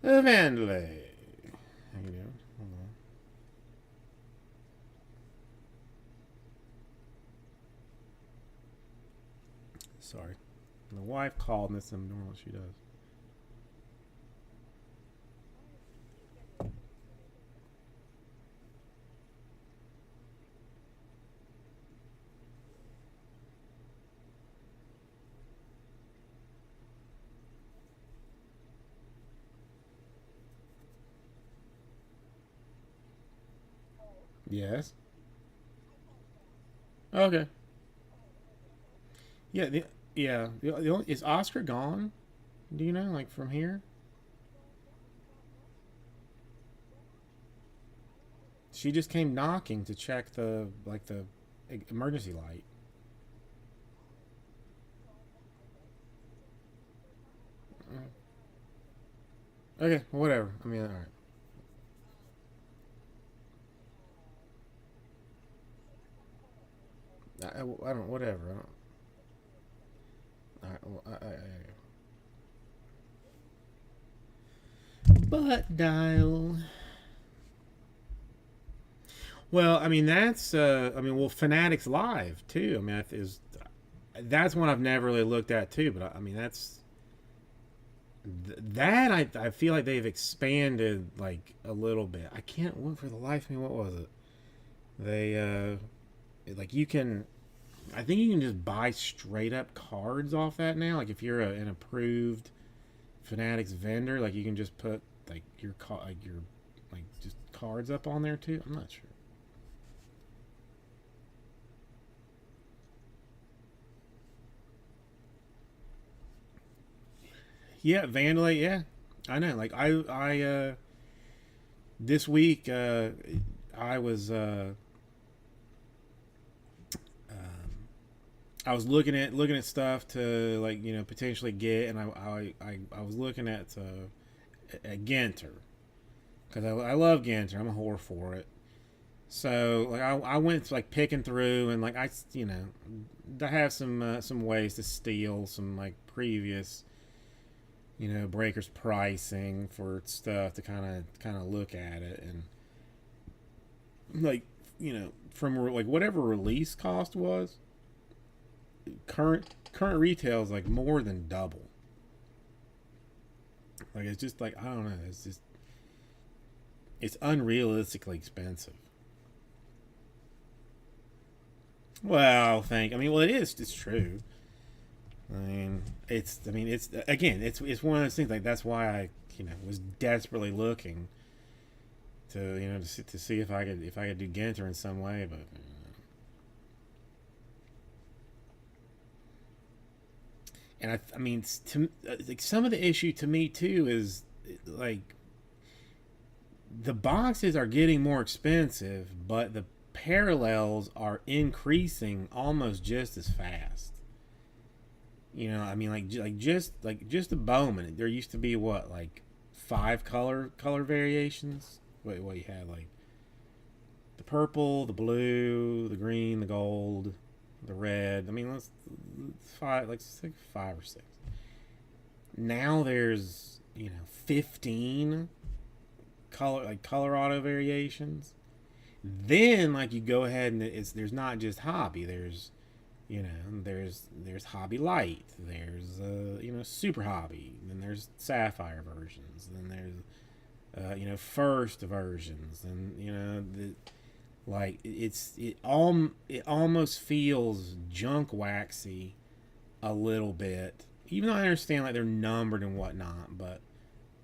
Vandalay. How you doing? Hold on. Sorry. The wife called and it's normal she does. Yes. Okay. Yeah. Is Oscar gone? Do you know, like from here? She just came knocking to check the emergency light. Okay, whatever. I mean, all right. I don't. Whatever. I don't. All right. Well, but dial. Well, I mean that's. Well, Fanatics Live too. I mean, that's one I've never really looked at too. But I mean, that I feel like they've expanded like a little bit. I can't. What for the life of me? What was it? They like you can. I think you can just buy straight up cards off that now. Like if you're an approved Fanatics vendor, like you can just put like your like just cards up on there too. I'm not sure. Yeah, Vandalay. Yeah, I know. Like I this week I was I was looking at stuff to like potentially get, and I was looking at Ganter because I love Ganter. I'm a whore for it. So like I went like picking through and like I have some ways to steal some like previous breakers pricing for stuff to kind of look at it and like from like whatever release cost was current retail is like more than double. Like it's just like I don't know. It's unrealistically expensive. Well, thank. I mean, well, it is. It's true. I mean, it's. I mean, it's again. It's one of those things. Like that's why I was desperately looking to to see if I could do Ginter in some way, but. And I mean, like some of the issue to me too is like the boxes are getting more expensive, but the parallels are increasing almost just as fast. I mean, just the Bowman. There used to be what like 5 color variations. What you had like the purple, the blue, the green, the gold, the red. I mean, let's 5 or 6. Now there's 15 color auto variations, Then like you go ahead and there's not just hobby. There's there's hobby light. There's super hobby. Then there's sapphire versions. Then there's first versions. And it almost feels junk waxy a little bit. Even though I understand like they're numbered and whatnot, but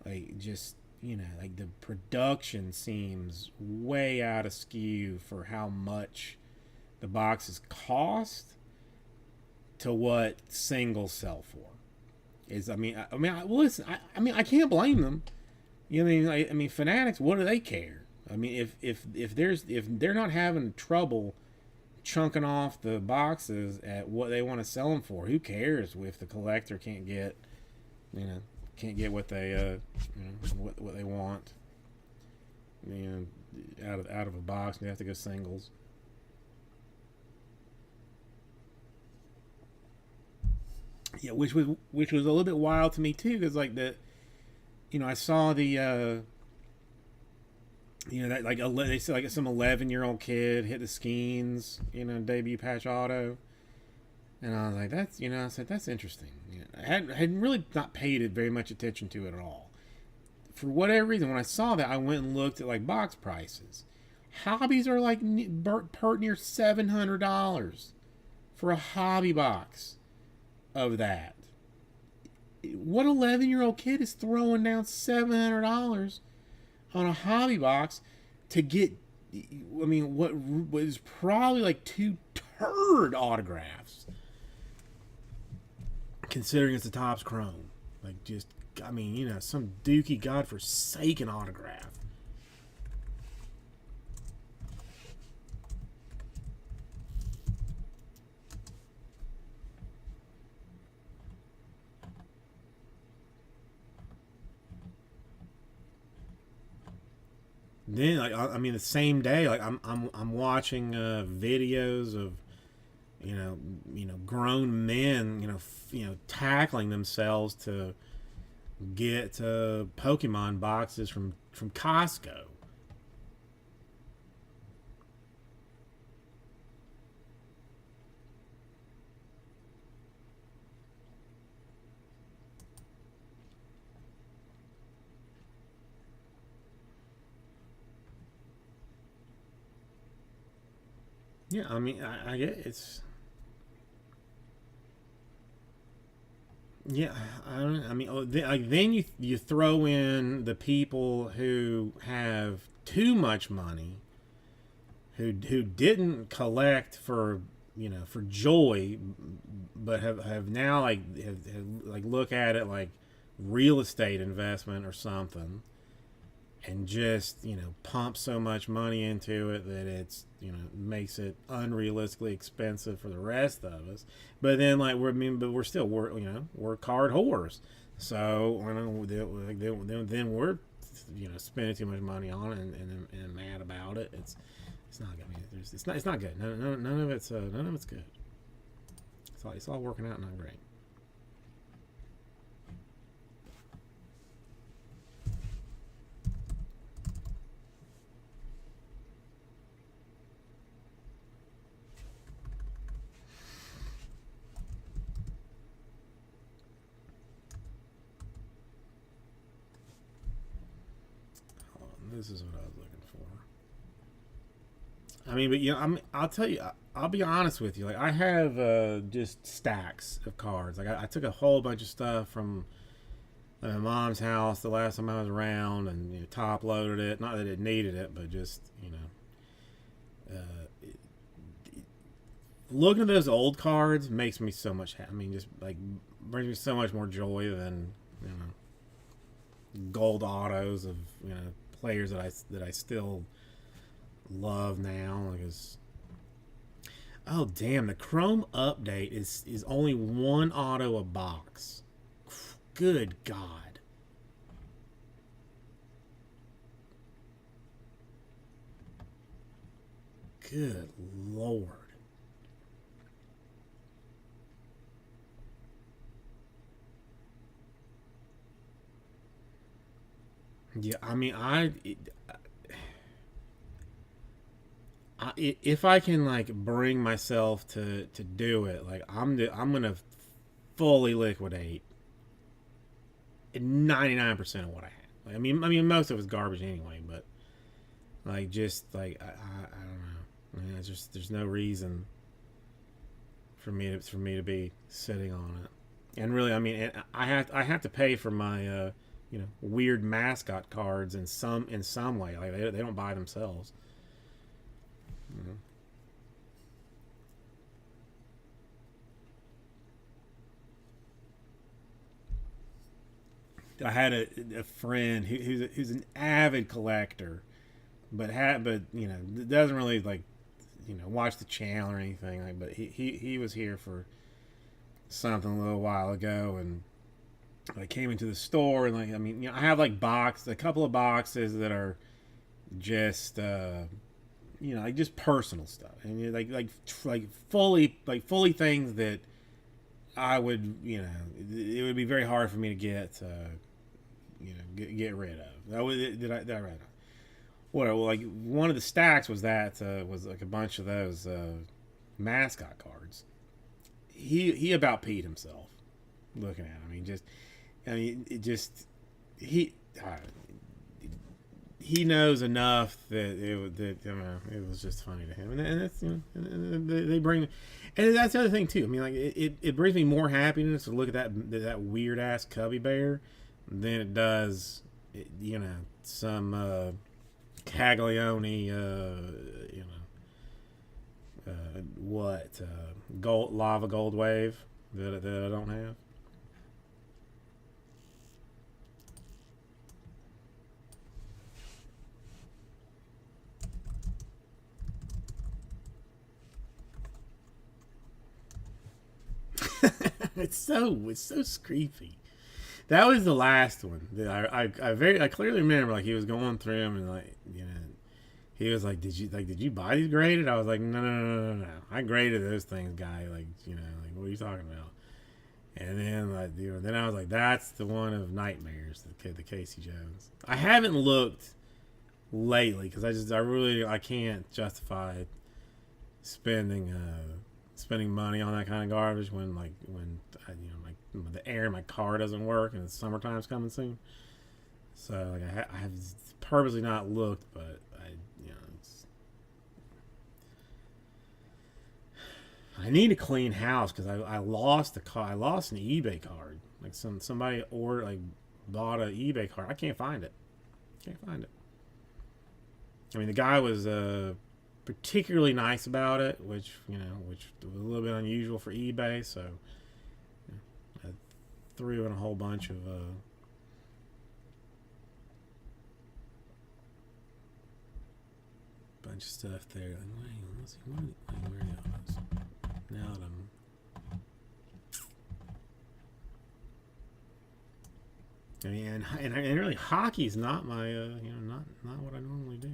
like just like the production seems way out of skew for how much the boxes cost to what singles sell for. Well, listen, I can't blame them. Fanatics, what do they care? If they're not having trouble chunking off the boxes at what they want to sell them for, who cares if the collector can't get, what they, what they want, out of a box, and they have to go singles. Yeah, which was a little bit wild to me too, because like I saw the that like they said like some 11-year-old kid hit the Skeens debut patch auto, and I was like I said that's interesting. I had really not paid it very much attention to it at all. For whatever reason, when I saw that, I went and looked at like box prices. Hobbies are like pert near $700 for a hobby box of that. What 11-year-old kid is throwing down $700 on a hobby box to get? What was probably like two turd autographs, considering it's the Topps Chrome. Like just, some dookie godforsaken autograph. Then the same day, like I'm watching videos of grown men tackling themselves to get Pokemon boxes from Costco. Yeah, I get it's. Yeah, I don't know. Then you throw in the people who have too much money, who didn't collect for for joy, but have now have like look at it like real estate investment or something, and just pump so much money into it that it's makes it unrealistically expensive for the rest of us. But then like we're still we're card whores, so then we're spending too much money on it and mad about it. It's not. It's not good. None of it's good. It's all working out not great. This is what I was looking for. But I'll tell you. I'll be honest with you. Like I have just stacks of cards. Like I took a whole bunch of stuff from my mom's house the last time I was around, and top loaded it. Not that it needed it, but just looking at those old cards makes me so much. Just like brings me so much more joy than gold autos of players that I still love now. Oh damn! The Chrome update is only one auto a box. Good God! Good Lord! Yeah, if I can like bring myself to do it, like I'm gonna fully liquidate 99% of what I have. Like, I mean, most of it's garbage anyway, but like just like I don't know. I mean, it's just there's no reason for me to be sitting on it. And really, I mean, I have to pay for my weird mascot cards in some way. Like they don't buy themselves. You I had a friend who's an avid collector, but doesn't really like watch the channel or anything. Like, but he was here for something a little while ago, and I came into the store, and like, I mean, I have like a couple of boxes that are just like just personal stuff, and fully things that I would, it would be very hard for me to get rid of. Did I read? Well, like one of the stacks was like a bunch of those mascot cards. He about peed himself looking at him. I mean, it just he he knows enough it was just funny to him, and that's they bring, and that's the other thing too. I mean, like it brings me more happiness to look at that weird ass Cubby Bear than it does, some Caglione, what gold lava gold wave that I don't have. It's so creepy. That was the last one that I clearly remember. Like he was going through them, and like he was like, did you buy these graded? I was like, no. I graded those things, guy. Like like what are you talking about? And then like then I was like, that's the one of Nightmares, the Casey Jones. I haven't looked lately because I can't justify spending spending money on that kind of garbage when the air in my car doesn't work and the summertime's coming soon. So like I have purposely not looked, but I need a clean house because I lost the car. I lost an eBay card. Like somebody bought an eBay card. I can't find it. Can't find it. I mean, the guy was particularly nice about it, which was a little bit unusual for eBay. So I threw in a whole bunch of stuff there. Like, wait, let's see, where are those? Now that I mean, and really, hockey's not my not what I normally do.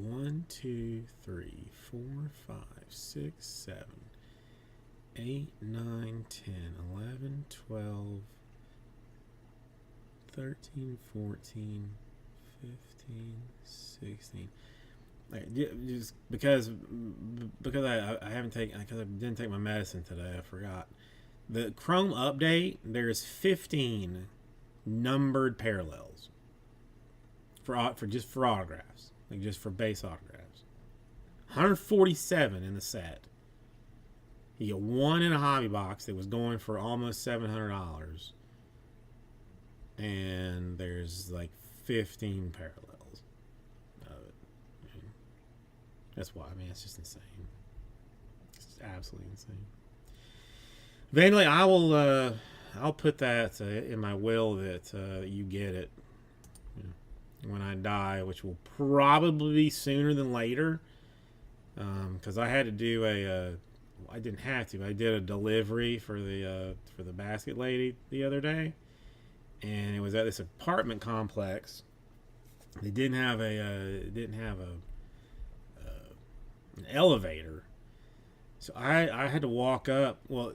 One, two, three, four, five, six, seven, 8, 9, 10, 11, 12, 13, 14, 15, 16. Like, just because I haven't taken because I didn't take my medicine today, I forgot. The Chrome update, there's 15 numbered parallels for autographs, like just for base autographs. 147 in the set. You get one in a hobby box that was going for almost $700, and there's like 15 parallels of it. That's why. I mean, it's just insane. It's just absolutely insane. Eventually, I'll put that in my will that you get it when I die, which will probably be sooner than later. Because I had to do I didn't have to. I did a delivery for the basket lady the other day, and it was at this apartment complex They didn't have an elevator, so I had to walk up. Well,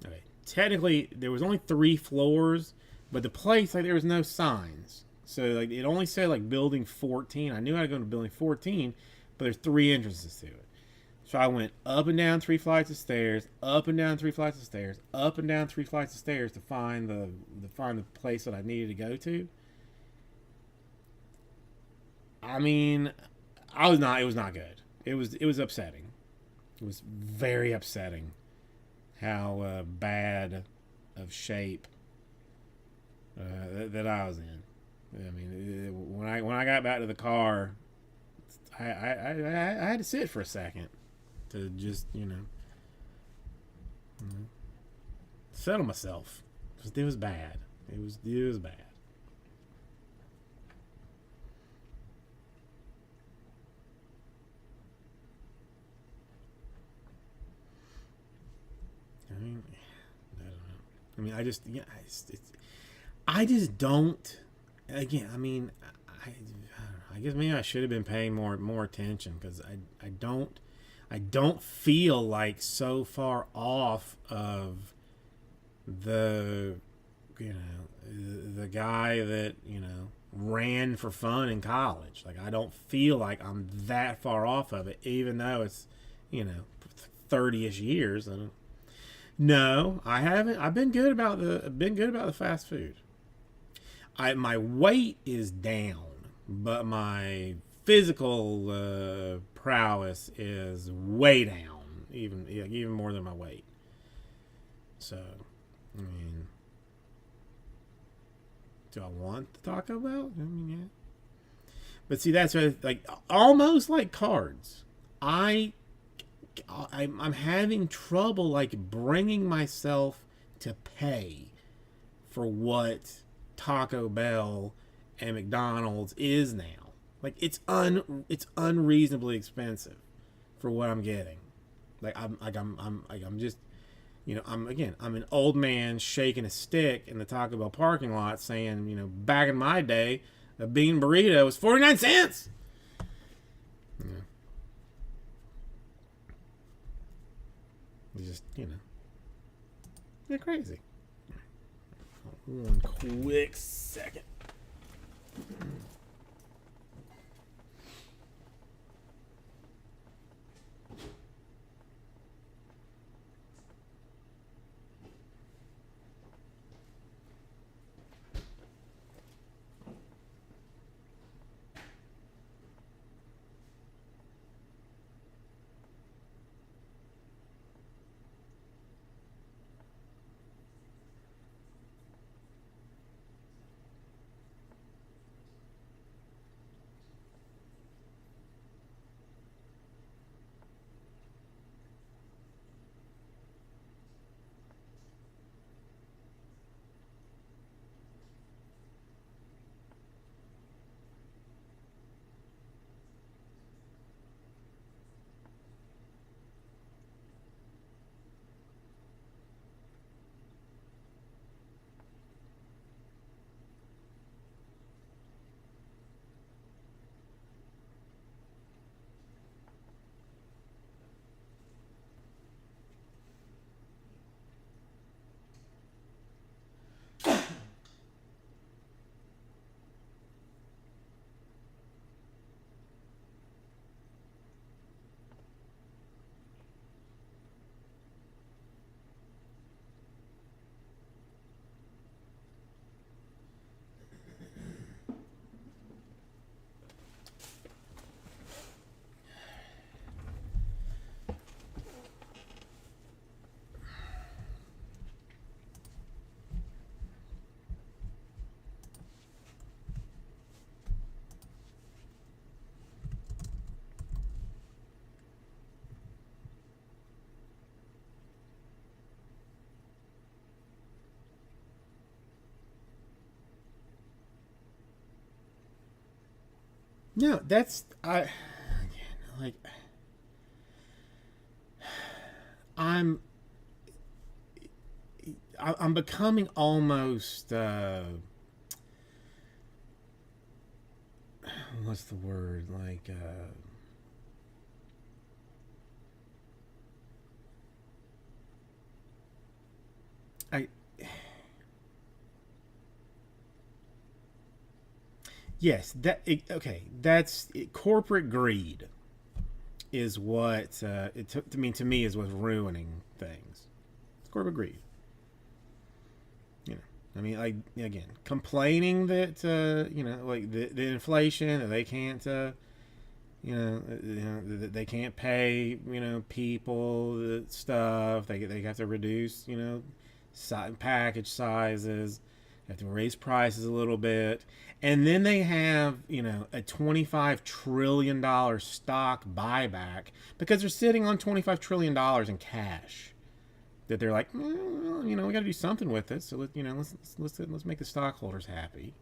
okay, technically there was only 3 floors, but the place, like, there was no signs, so like it only said like building 14. I knew I had to go to building 14, but there's 3 entrances to it. So I went up and down 3 flights of stairs, up and down 3 flights of stairs, up and down 3 flights of stairs to find the place that I needed to go to. I mean, I was not. It was not good. It was upsetting. It was very upsetting how bad of shape that I was in. I mean, when I got back to the car, I had to sit for a second to just settle myself. It was bad. It was bad. I mean, I don't know. I mean, I just yeah, I just don't. Again, I mean, I guess maybe I should have been paying more attention because I don't feel like so far off of the the guy that ran for fun in college. Like, I don't feel like I'm that far off of it, even though it's you know 30ish years. And no, I haven't. I've been good about the fast food. My weight is down, but my physical prowess is way down, even more than my weight. So, I mean, do I want the Taco Bell? I mean, yeah. But see, that's what, like, almost like cards. I I'm having trouble like bringing myself to pay for what Taco Bell and McDonald's is now. Like, it's unreasonably expensive for what I'm getting. Like, I'm just I'm an old man shaking a stick in the Taco Bell parking lot saying, back in my day, a bean burrito was 49 cents. Yeah. It's just, they're crazy. One quick second. No, that's like I'm I'm becoming almost what's the word, I yes, okay, that's it, corporate greed is what to me is what's ruining things. It's corporate greed. You know, I mean, like, again, complaining that like the inflation, that they can't that they can't pay people stuff. They have to reduce package sizes. They have to raise prices a little bit, and then they have a $25 trillion stock buyback because they're sitting on $25 trillion in cash. That they're like, well, we got to do something with it. So let's make the stockholders happy.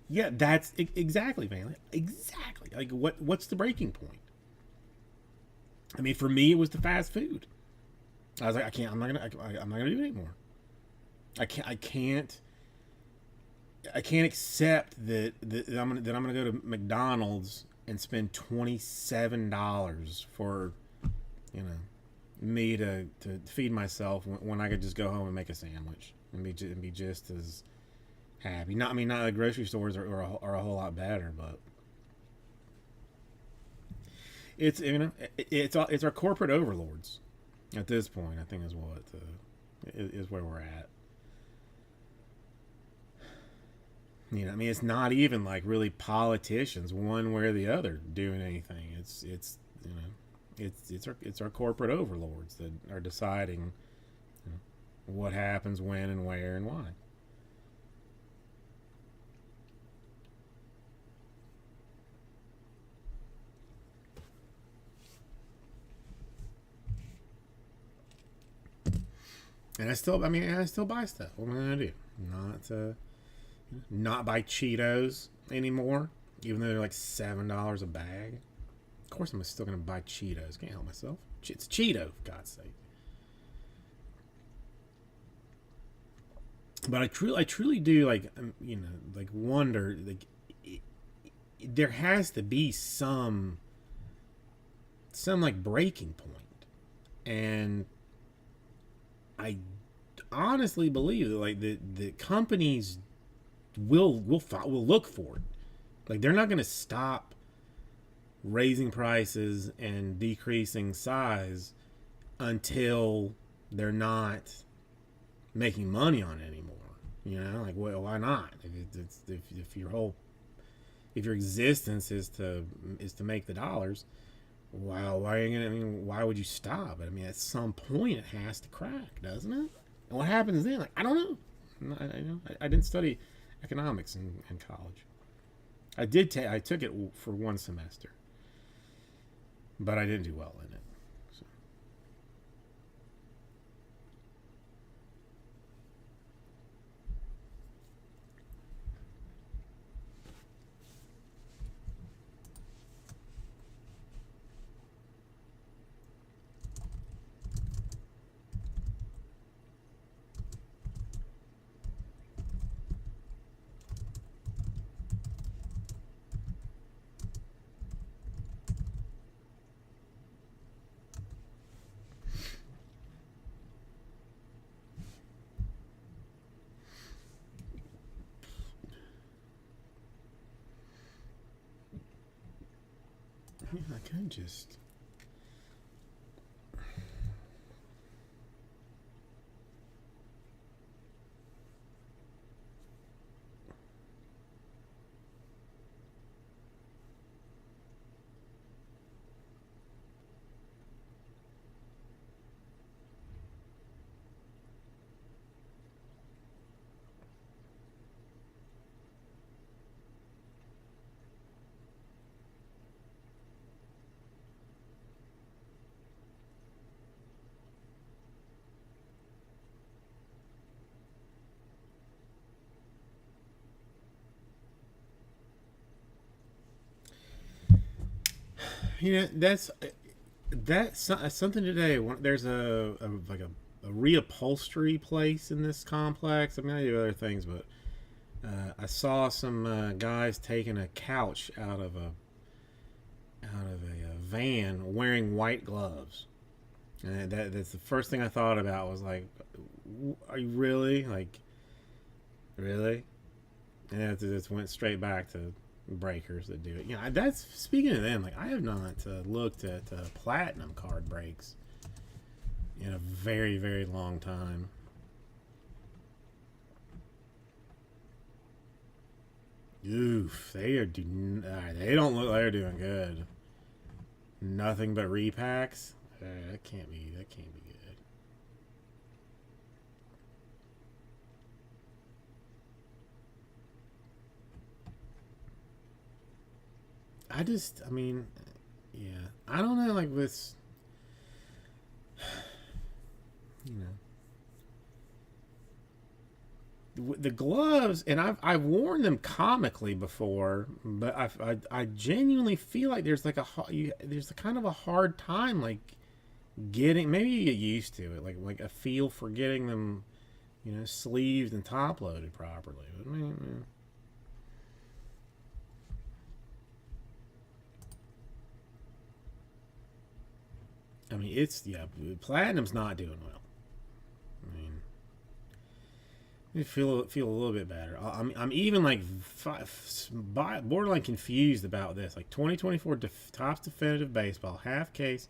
Yeah, that's exactly, man. Exactly. Like, what's the breaking point? I mean, for me, it was the fast food. I was like, I can't. I'm not gonna do it anymore. I can't. I can't. I can't accept that I'm gonna go to McDonald's and spend $27 for you know me to feed myself when I could just go home and make a sandwich and be just as happy. Not I mean not the grocery stores are a whole lot better, but it's our corporate overlords at this point. I think is what is where we're at. I mean, it's not even like really politicians one way or the other doing anything. It's our corporate overlords that are deciding what happens when and where and why. And I still buy stuff. What am I gonna do? Not not buy Cheetos anymore, even though they're like $7 a bag. Of course, I'm still gonna buy Cheetos. Can't help myself. It's Cheeto, for God's sake. But I truly do like wonder like there has to be some like breaking point, and I honestly believe that like the companies will look for it. Like they're not going to stop raising prices and decreasing size until they're not making money on it anymore. Like why not? If if your existence is to make the dollars, why are you gonna? I mean, why would you stop? I mean, at some point it has to crack, doesn't it? And what happens then? Like I don't know. I didn't study economics in college. I took it for one semester, but I didn't do well in it. So. Yeah, I can just. That's something today. There's a a reupholstery place in this complex. I mean, I do other things, but I saw some guys taking a couch out of a van wearing white gloves, and that's the first thing I thought about was like, are you really like really? And it just went straight back to breakers that do it. You know, that's speaking of them. Like I have not looked at platinum card breaks in a very very long time. Oof, they don't look like they're doing good. Nothing but repacks. That can't be good. I mean, yeah, I don't know. Like with you know the gloves, and I've worn them comically before, but I genuinely feel like there's like there's a kind of a hard time like getting, maybe you get used to it, like a feel for getting them, sleeved and top loaded properly. I mean, it's yeah, platinum's not doing well. I mean, I feel a little bit better. I'm even like borderline confused about this. Like 2024 Topps Definitive Baseball half case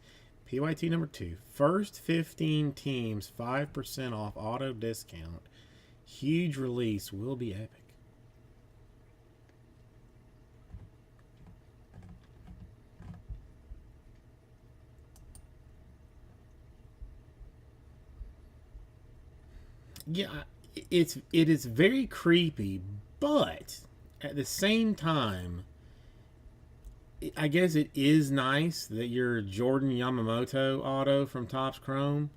PYT number 2. First 15 teams 5% off auto discount. Huge release will be epic. Yeah, it is very creepy, but at the same time, I guess it is nice that your Jordan Yamamoto auto from Topps Chrome,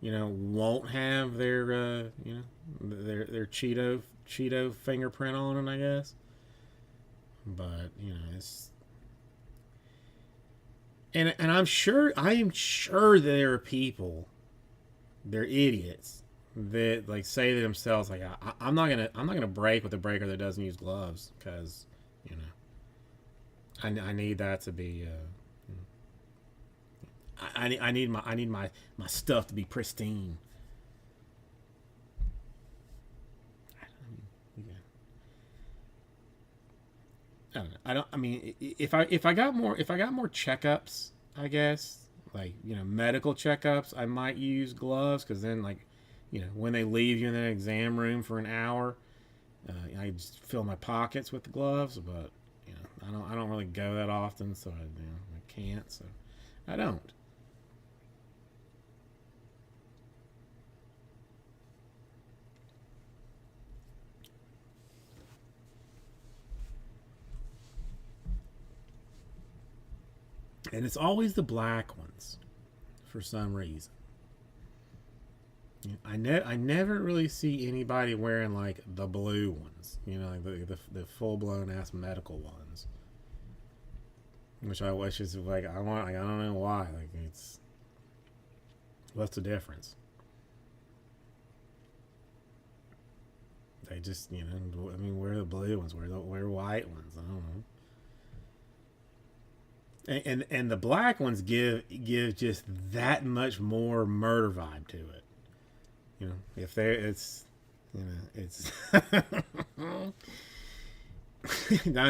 won't have their their Cheeto fingerprint on it. I guess, but it's and I am sure that there are people, they're idiots that like say to themselves like I'm not gonna break with a breaker that doesn't use gloves because you know I need that to be I need my stuff to be pristine. I don't know. I don't. I mean, if I got more checkups, I guess like medical checkups, I might use gloves because then like when they leave you in an exam room for an hour, I just fill my pockets with the gloves. But I don't really go that often, so I can't. So I don't. And it's always the black ones for some reason. I never really see anybody wearing like the blue ones, like the full blown ass medical ones, which I wish is like I want. Like, I don't know why. Like it's what's the difference? They just I mean, wear the blue ones, wear white ones. I don't know. And the black ones give just that much more murder vibe to it. If they it's I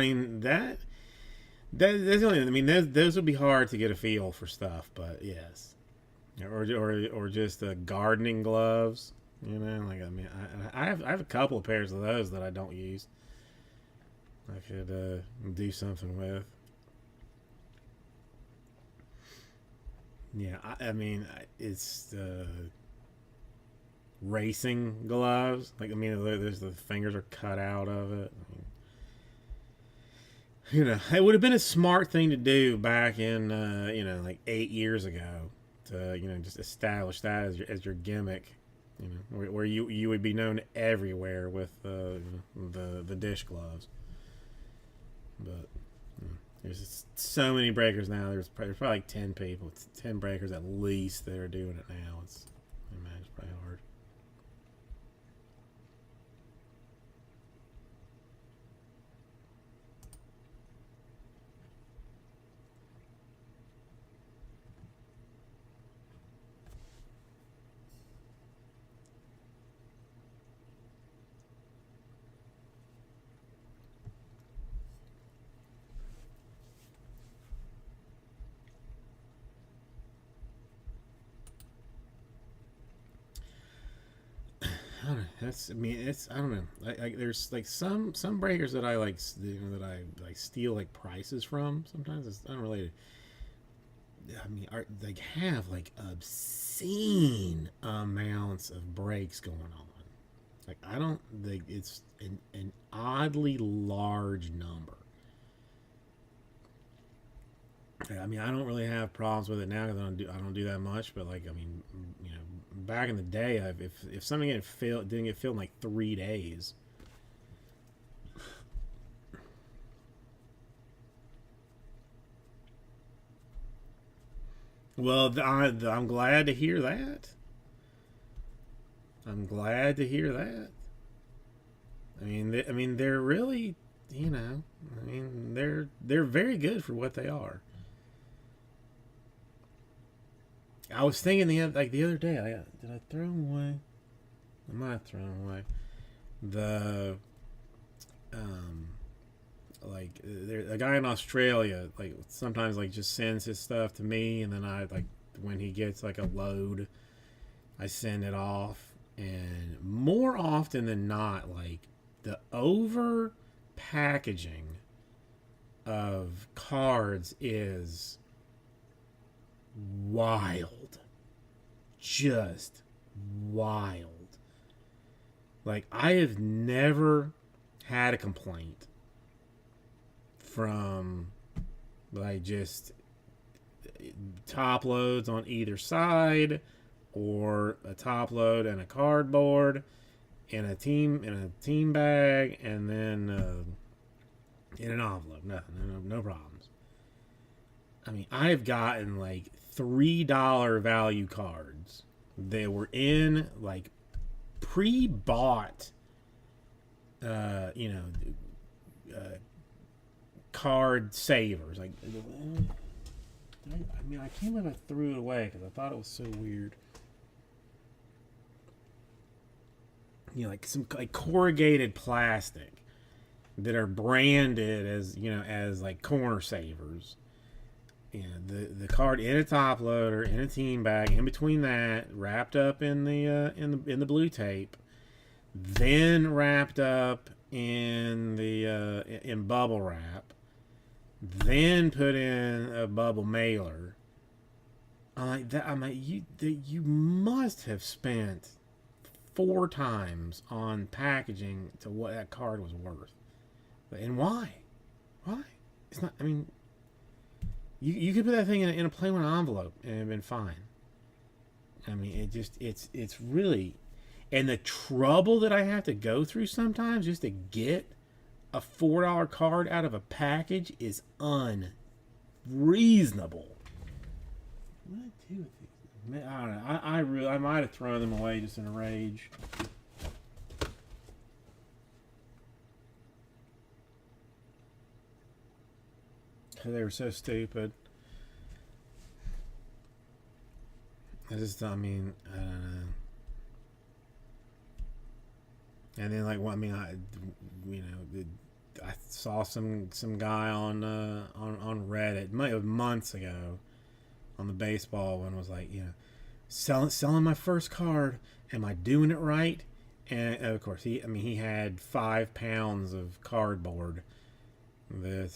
mean that's only, I mean those would be hard to get a feel for stuff, but yes, or just gardening gloves. Like I mean I have a couple of pairs of those that I don't use. I could do something with. Yeah, I mean it's racing gloves. Like I mean, there's the fingers are cut out of it. I mean, it would have been a smart thing to do back in like 8 years ago to just establish that as your gimmick. Where you would be known everywhere with the dish gloves. But there's just so many breakers now. There's probably like 10 people, 10 breakers at least that are doing it now. It's unimaginable. probably hard. I don't know. That's. I mean, it's. I don't know. There's like some breakers that I like. That I like steal like prices from. Sometimes it's unrelated. I mean, they have like obscene amounts of breaks going on. Like I don't. Like it's an oddly large number. I mean, I don't really have problems with it now because I don't do that much. But like, I mean, back in the day, if something didn't get filled in like 3 days. Well, I'm glad to hear that. I'm glad to hear that. I mean, they're really, I mean, they're very good for what they are. I was thinking the other day, did I throw them away? I might have thrown them away. The um, like there a guy in Australia like sometimes like just sends his stuff to me, and then I like when he gets like a load, I send it off, and more often than not, like the over packaging of cards is wild, just wild. Like I have never had a complaint from like just top loads on either side, or a top load and a cardboard in a team bag, and then in an envelope. Nothing, no problems. I mean, I've gotten like $3 value cards. They were in like pre-bought, uh, you know, uh, card savers. Like, I mean, I can't believe I threw it away because I thought it was so weird. Like some like corrugated plastic that are branded as as like corner savers. The card in a top loader, in a team bag, in between that, wrapped up in the blue tape, then wrapped up in the in bubble wrap, then put in a bubble mailer. I'm like that. I'm like you must have spent 4 times on packaging to what that card was worth, and why? Why? It's not. I mean, you could put that thing in a plain one envelope and it'd been fine. I mean, it's really, and the trouble that I have to go through sometimes just to get a $4 card out of a package is unreasonable. What did I do with these? I don't know. I might have thrown them away just in a rage. Because they were so stupid. I mean, I don't know. And then, like, well, I mean, I saw some guy on Reddit, months ago, on the baseball one, was like, selling my first card. Am I doing it right? And of course, he had 5 pounds of cardboard that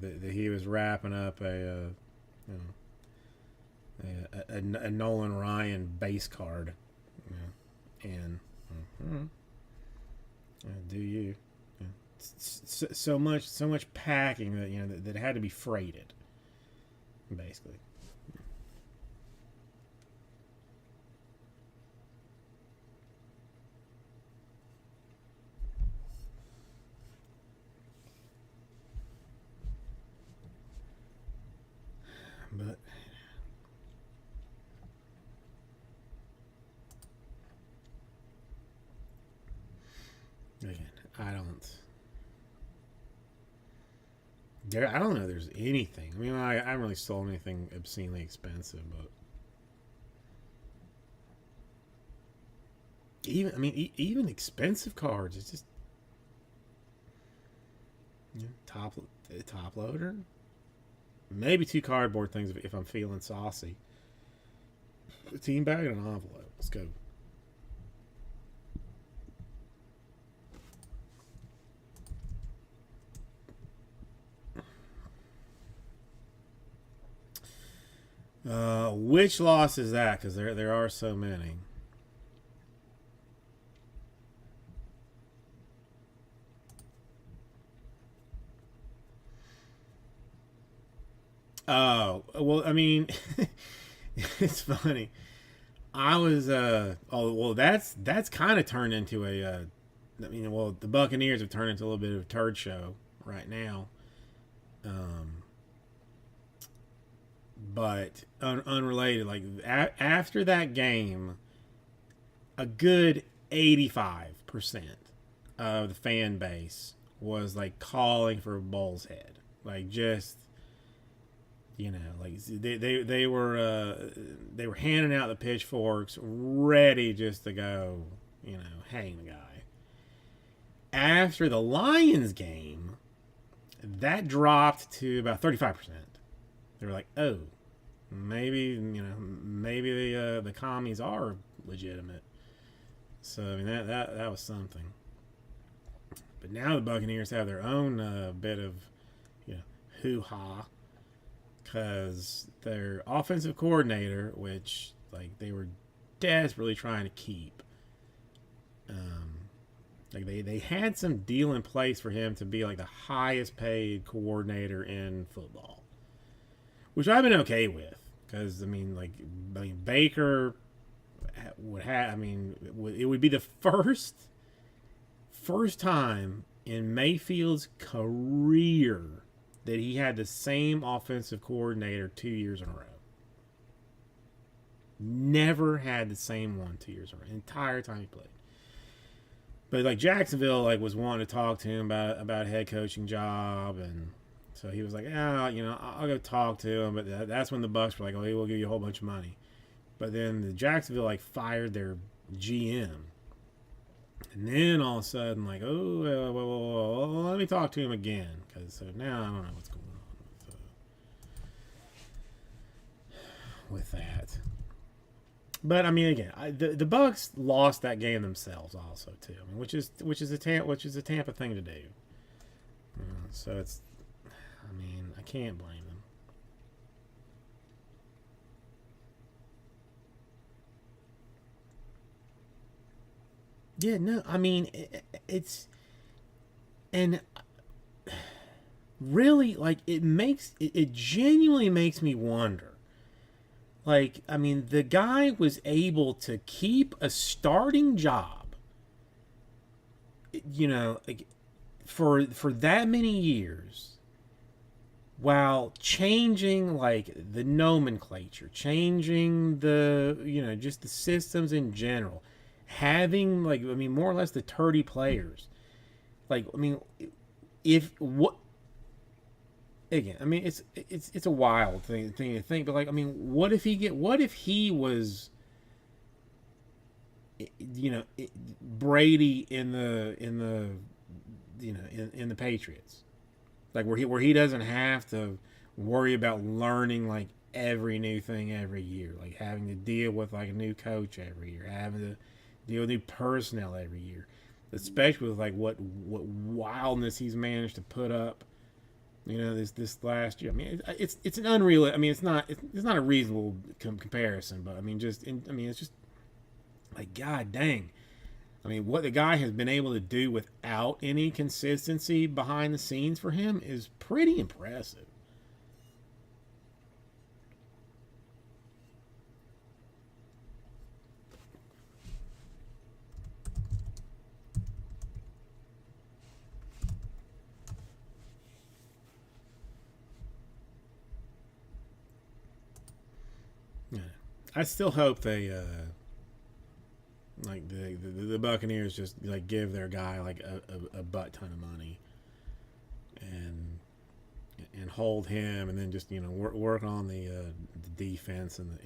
that he was wrapping up a Nolan Ryan base card, and mm-hmm, do you? So much packing that had to be freighted, basically. But Again, I don't. I don't know. There's anything. I mean, I haven't really sold anything obscenely expensive, but even I mean, even expensive cards. It's just top loader. Maybe two cardboard things if I'm feeling saucy. A team bag and an envelope. Let's go. Which loss is that? Because there are so many. Oh well, I mean, it's funny. I was oh well, that's kind of turned into a I mean, well, the Buccaneers have turned into a little bit of a turd show right now. Um, but unrelated, like after that game, a good 85% of the fan base was like calling for a Bull's head, like just like they were handing out the pitchforks, ready just to go, hang the guy. After the Lions game, that dropped to about 35%. They were like, oh, maybe the commies are legitimate. So I mean that was something. But now the Buccaneers have their own bit of hoo ha because their offensive coordinator, which like they were desperately trying to keep, like they had some deal in place for him to be like the highest paid coordinator in football, which I've been okay with because Baker would have. I mean, it would be the first time in Mayfield's career that he had the same offensive coordinator 2 years in a row. Never had the same one 2 years in a row. The entire time he played. But like Jacksonville, like was wanting to talk to him about a head coaching job, and so he was like, I'll go talk to him. But that's when the Bucks were like, oh, we'll give you a whole bunch of money. But then the Jacksonville like fired their GM, and then all of a sudden like, oh, well, let me talk to him again because so now I don't know what's going on with that. But I mean, again, the Bucks lost that game themselves, also too. I mean, which is a Tampa thing to do. So it's, I mean, I can't blame them. Yeah, no, I mean, it's and really like it genuinely makes me wonder. Like, I mean, the guy was able to keep a starting job, like, for that many years while changing like the nomenclature, changing the just the systems in general, having like I mean more or less the 30 players. Like I mean, if what again? I mean, it's a wild thing to think, but like I mean, what if he was Brady in the Patriots, like where he doesn't have to worry about learning like every new thing every year, like having to deal with like a new coach every year, having to deal with new personnel every year, especially with like what wildness he's managed to put up. This last year. I mean, it's an unreal. I mean, it's not a reasonable comparison, but I mean, it's just like God dang. I mean, what the guy has been able to do without any consistency behind the scenes for him is pretty impressive. Yeah. I still hope they Like the Buccaneers just like give their guy like a butt ton of money and hold him, and then just work on the defense and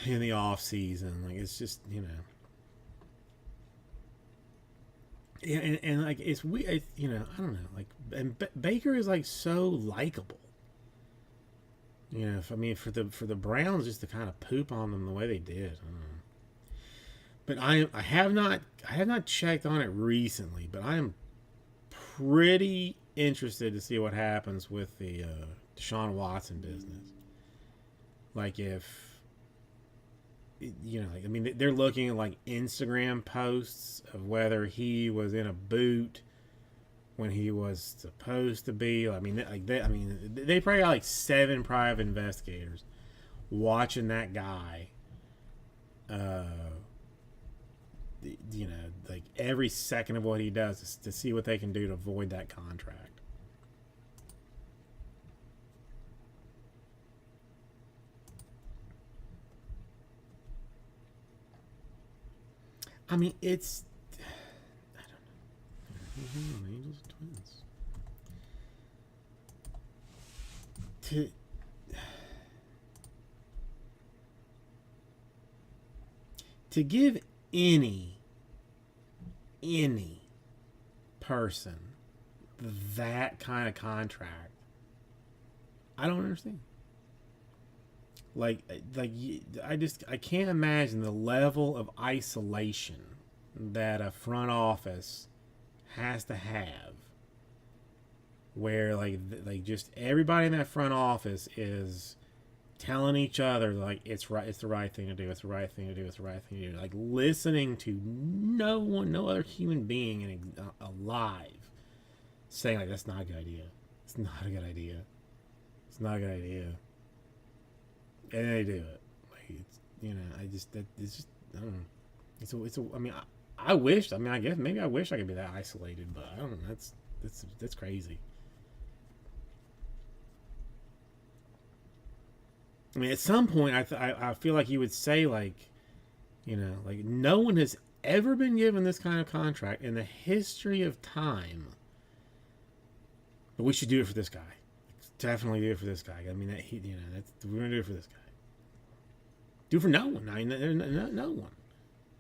in the off season. Like it's just yeah, and like it's we I don't know, like, and Baker is like so likable. If, I mean, for the Browns just to kind of poop on them the way they did. I don't know. But I have not checked on it recently, but I am pretty interested to see what happens with the Deshaun Watson business. Like if like, I mean, they're looking at like Instagram posts of whether he was in a boot when he was supposed to be. I mean, they probably got like 7 private investigators watching that guy. Like every second of what he does to see what they can do to avoid that contract. I mean, it's I don't know. Angels and Twins. To give any person that kind of contract, I don't understand. Like I can't imagine the level of isolation that a front office has to have, where like just everybody in that front office is telling each other like it's right, it's the right thing to do, it's the right thing to do, it's the right thing to do, like listening to no other human being alive saying like that's not a good idea, it's not a good idea, it's not a good idea, and they do it. Like it's it's just I don't know. I mean, I wish. I mean, I guess maybe I wish I could be that isolated, but I don't know. That's crazy. I mean, at some point, I feel like you would say like, like no one has ever been given this kind of contract in the history of time. But we should do it for this guy. Definitely do it for this guy. I mean, we're gonna do it for this guy. Do it for no one. I mean, no one,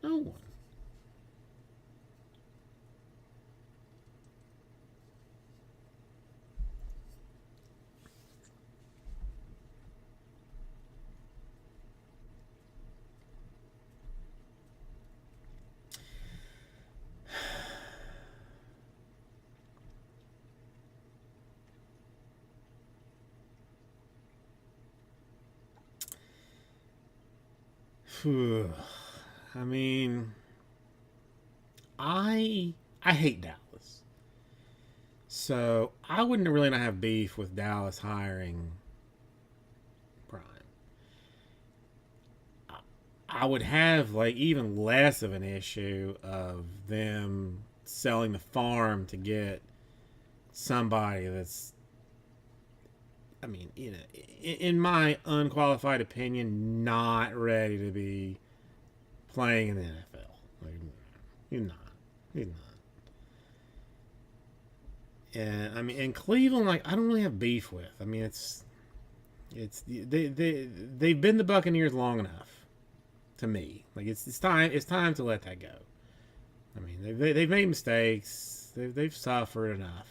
no one. I mean, I hate Dallas, so I wouldn't really not have beef with Dallas hiring Prime. I would have like even less of an issue of them selling the farm to get somebody that's, I mean, in my unqualified opinion, not ready to be playing in the NFL. Like, he's not. He's not. And I mean, in Cleveland, like I don't really have beef with. I mean, they've been the Buccaneers long enough to me. Like it's time to let that go. I mean, they've made mistakes. They've suffered enough,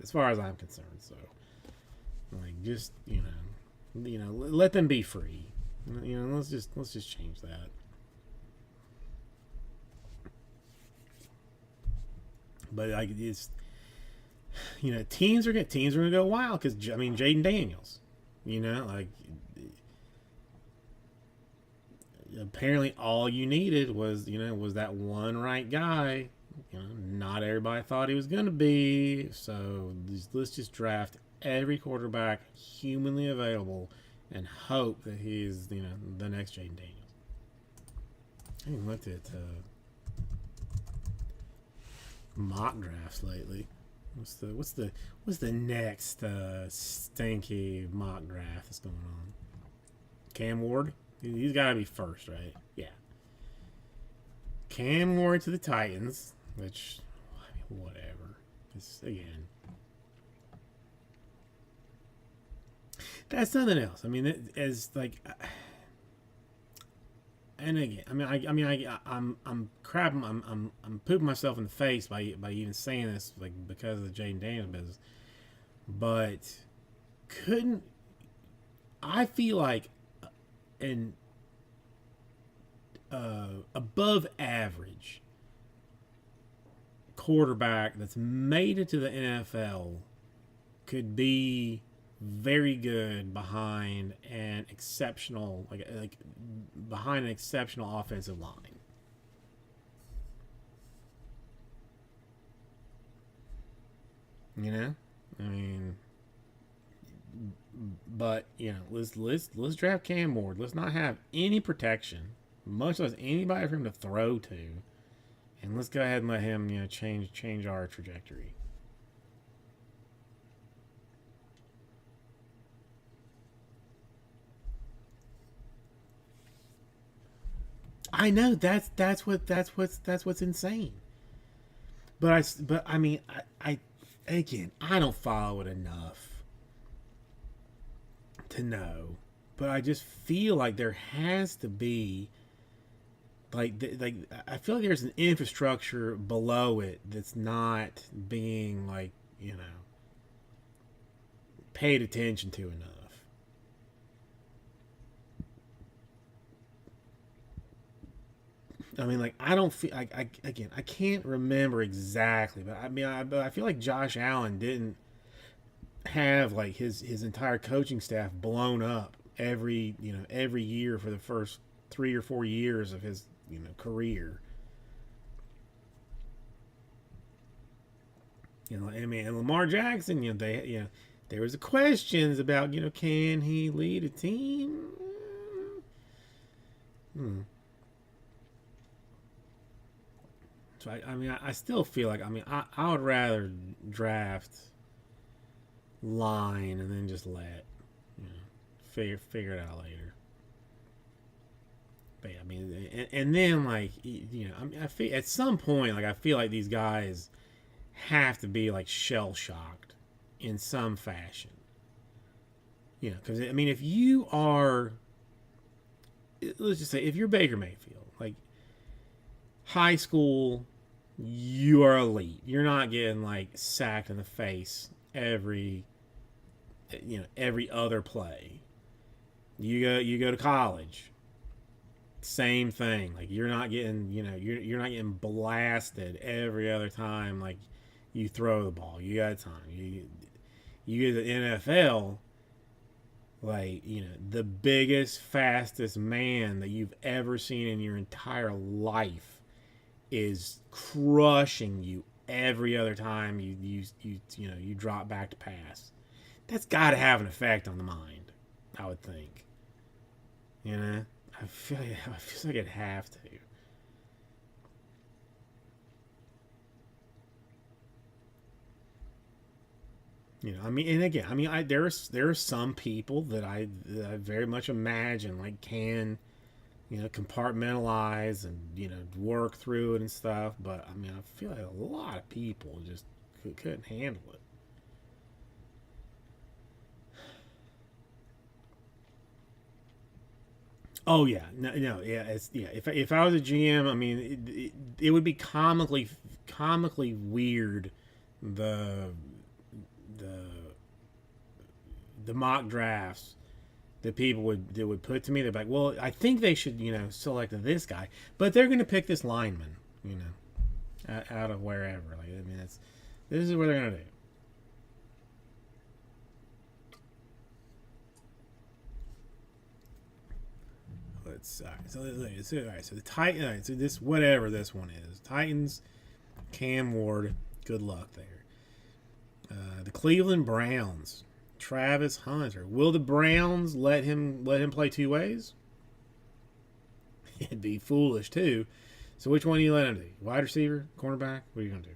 as far as I'm concerned. So, like, just let them be free. Let's just change that. But like it's, teams are gonna go wild because I mean Jaden Daniels, like apparently all you needed was that one right guy. Not everybody thought he was gonna be, so let's just draft every quarterback humanly available and hope that he's the next Jaden Daniels. I haven't looked at mock drafts lately. What's the next stinky mock draft that's going on? Cam Ward, he's got to be first, right? Yeah. Cam Ward to the Titans, which, I mean, whatever. It's, again, that's nothing else. I mean, as like, and again, I'm crapping, I'm pooping myself in the face by even saying this, like because of the Jaden Daniels business. But couldn't I feel like an above average quarterback that's made it to the NFL could be very good behind an exceptional like behind an exceptional offensive line. You know, I mean, but you know, let's draft Cam Ward. Let's not have any protection, much less anybody for him to throw to, and let's go ahead and let him change our trajectory. I know that's what's insane. But I mean I again I don't follow it enough to know, but I just feel like there has to be like I feel like there's an infrastructure below it that's not being paid attention to enough. I mean, like I don't feel again I can't remember exactly, but but I feel like Josh Allen didn't have like his entire coaching staff blown up every year for the first 3 or 4 years of his career. I mean, and Lamar Jackson, there was questions about can he lead a team. Hmm. So I mean, I still feel like I would rather draft line and then just let you know figure it out later. But yeah, I mean, and then I mean, I feel at some point I feel like these guys have to be like shell shocked in some fashion. Because I mean, if you are, let's just say, if you're Baker Mayfield, like high school, you are elite. You're not getting like sacked in the face every other play. You go to college, same thing. Like you're not getting you're not getting blasted every other time like you throw the ball. You got time. You get the NFL, like the biggest fastest man that you've ever seen in your entire life is crushing you every other time you drop back to pass. That's got to have an effect on the mind, I would think. You know, I feel like it'd have to. I mean, and again, I mean, there are some people that I very much imagine like can compartmentalize and work through it and stuff. But I mean, I feel like a lot of people just couldn't handle it. Oh yeah, no, no, yeah, yeah. If I was a GM, I mean, it would be comically weird the the the mock drafts that people would put to me. They're like, well, I think they should select this guy, but they're going to pick this lineman, out of wherever. Like I mean, this is what they're going to do. Let's all right. So the Titan. All right, so this whatever this one is, Titans, Cam Ward. Good luck there. The Cleveland Browns, Travis Hunter. Will the Browns let him play two ways? It'd be foolish too. So which one do you let him do? Wide receiver, cornerback? What are you gonna do?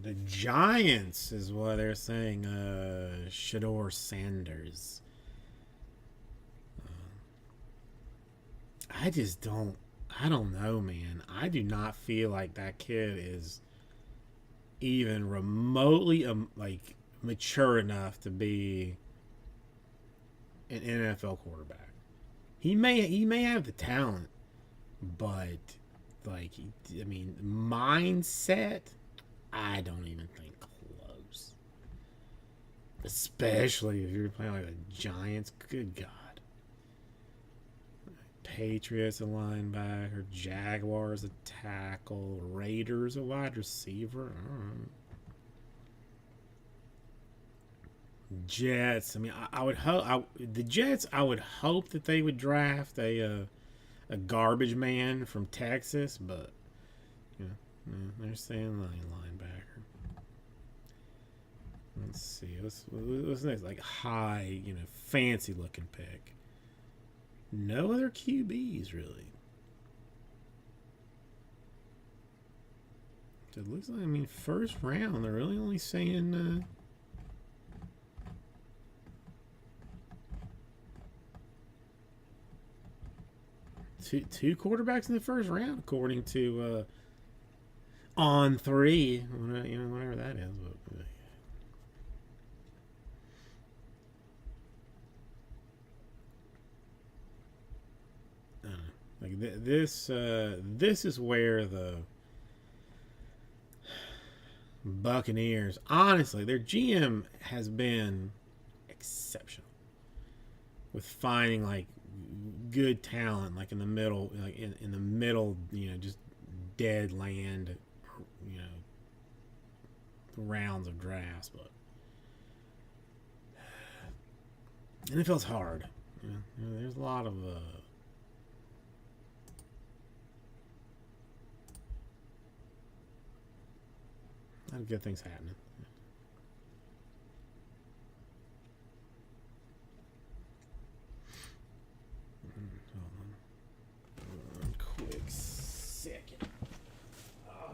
The Giants is what they're saying. Shador Sanders. I just don't. I don't know, man. I do not feel like that kid is even remotely like mature enough to be an NFL quarterback. He may have the talent, but like I mean, mindset. I don't even think close. Especially if you're playing like the Giants. Good God. Patriots a linebacker, Jaguars a tackle, Raiders a wide receiver. Jets. I mean, I would hope the Jets. I would hope that they would draft a garbage man from Texas, but you know, they're saying linebacker. Let's see. What's next? Like high, fancy looking pick. No other QBs really. It looks like, I mean, first round. They're really only saying two quarterbacks in the first round, according to On Three, whatever that is. Like this is where the Buccaneers, honestly, their GM has been exceptional with finding like good talent, like in the middle, like in the middle, just dead land, you know, rounds of drafts. But NFL's hard. There's a lot of good things happening. Hold on. Quick second. Oh.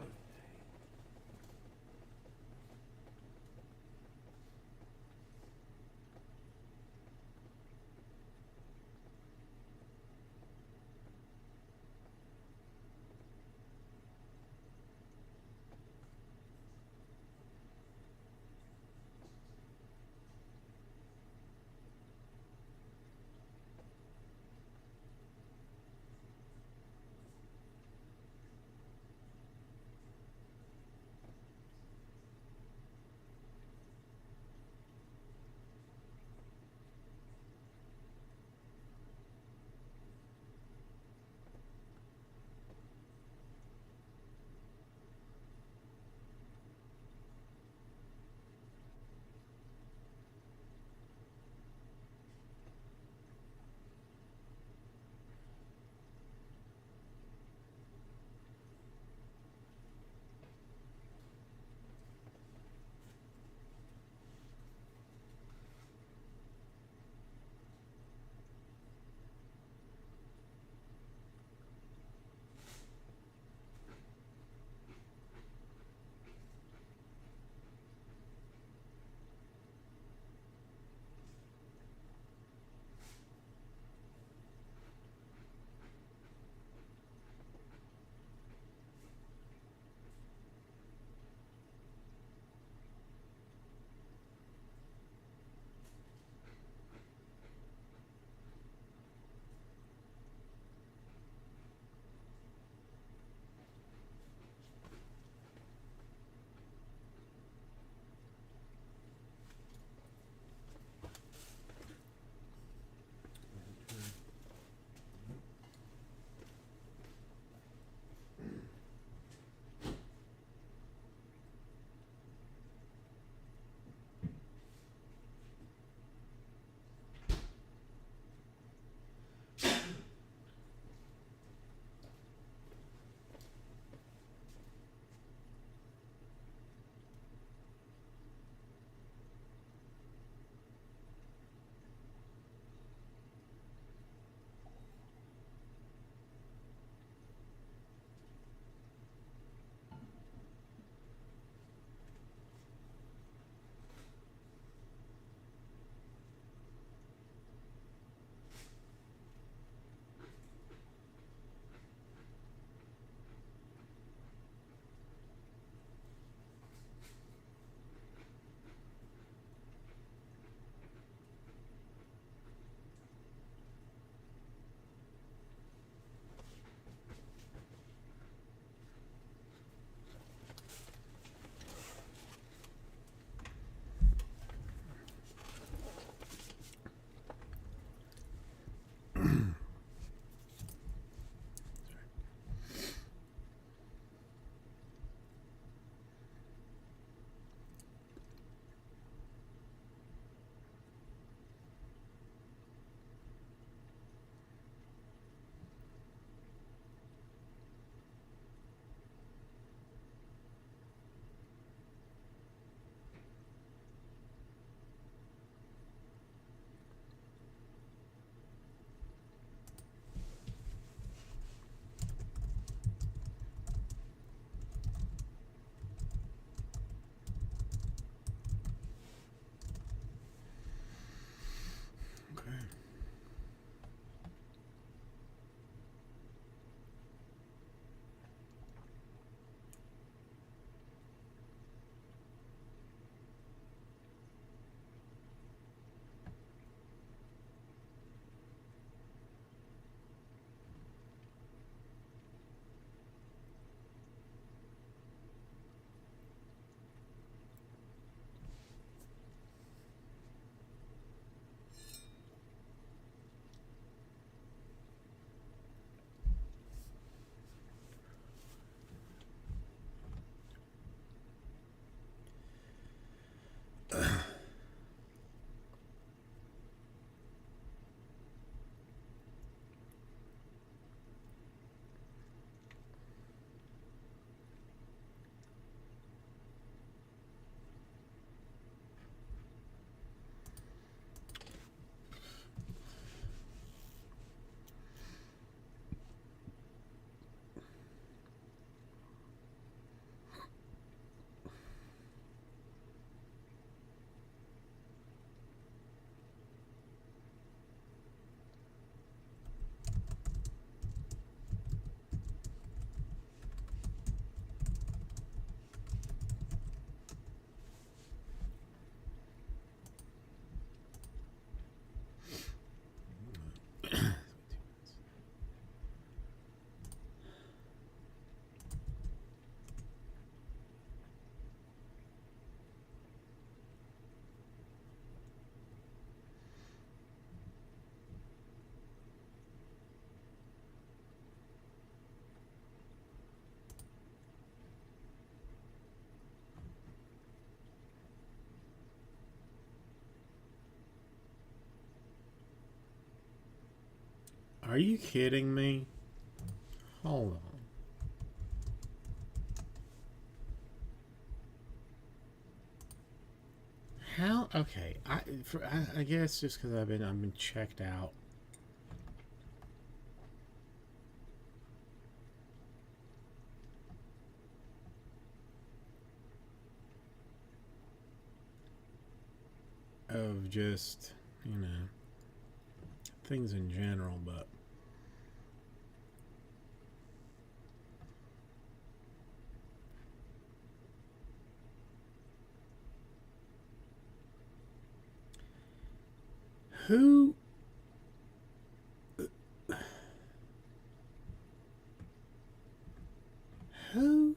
Are you kidding me? Hold on. How? Okay, I guess just because I've been checked out. Of just, you know, things in general, but who who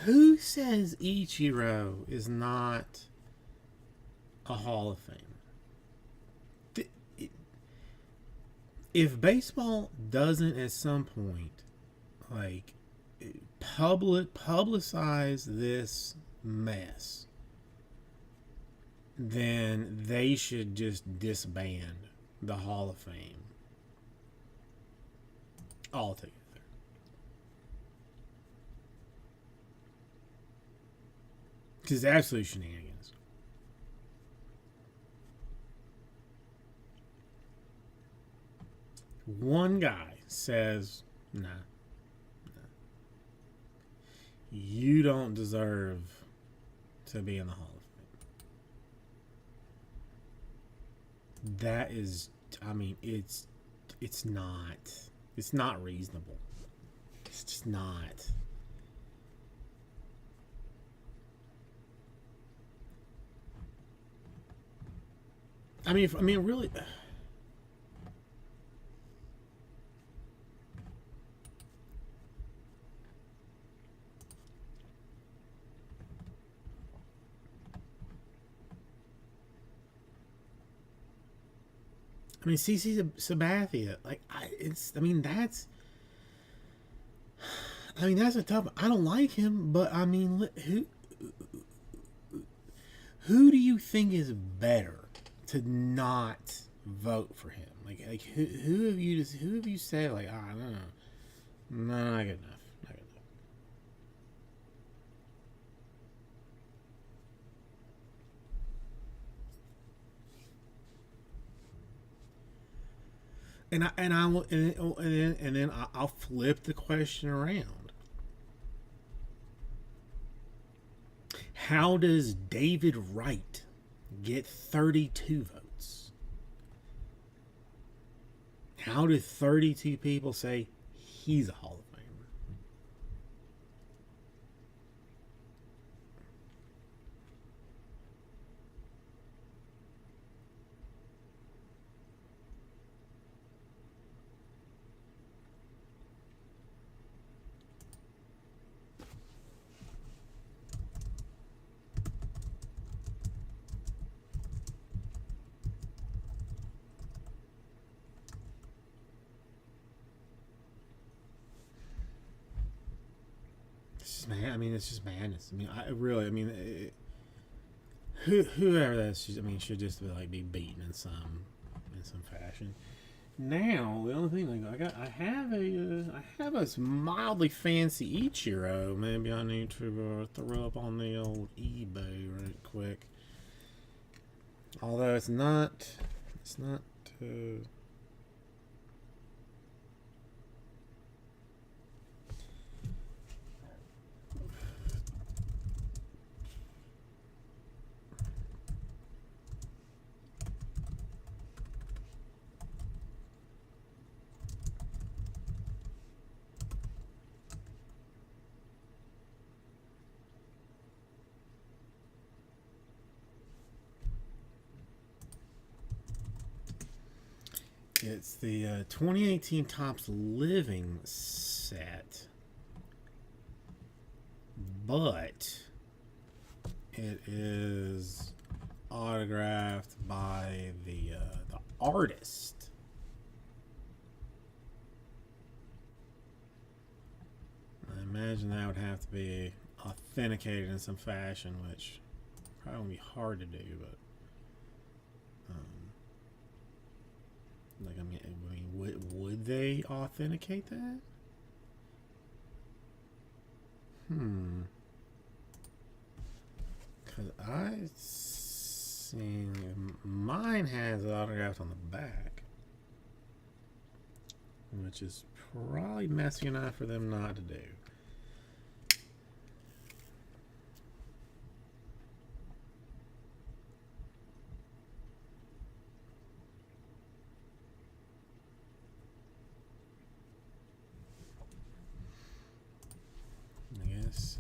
who says Ichiro is not a Hall of Famer? If baseball doesn't at some point like publicize this mess, then they should just disband the Hall of Fame altogether. Because it's absolute shenanigans. One guy says, nah, you don't deserve to be in the Hall of Fame. That is, I mean, it's not reasonable. It's just not. I mean, really. I mean, CC Sabathia, like, I mean, that's a tough. I don't like him, but I mean, who do you think is better to not vote for him? Like who have you said like, I don't know, no, not good enough. And I will and then I'll flip the question around. How does David Wright get 32 votes? How did 32 people say he's a Hall of Famer? It's just madness. I mean, whoever that is, I mean, should just be beaten in some fashion. Now the only thing I have a mildly fancy Ichiro. Maybe I need to throw up on the old eBay right quick. Although it's not. It's the 2018 Topps Living set, but it is autographed by the artist. I imagine that would have to be authenticated in some fashion, which probably would be hard to do, but like I mean, would they authenticate that? Because I seen mine has it autographed on the back, which is probably messy enough for them not to do. I guess.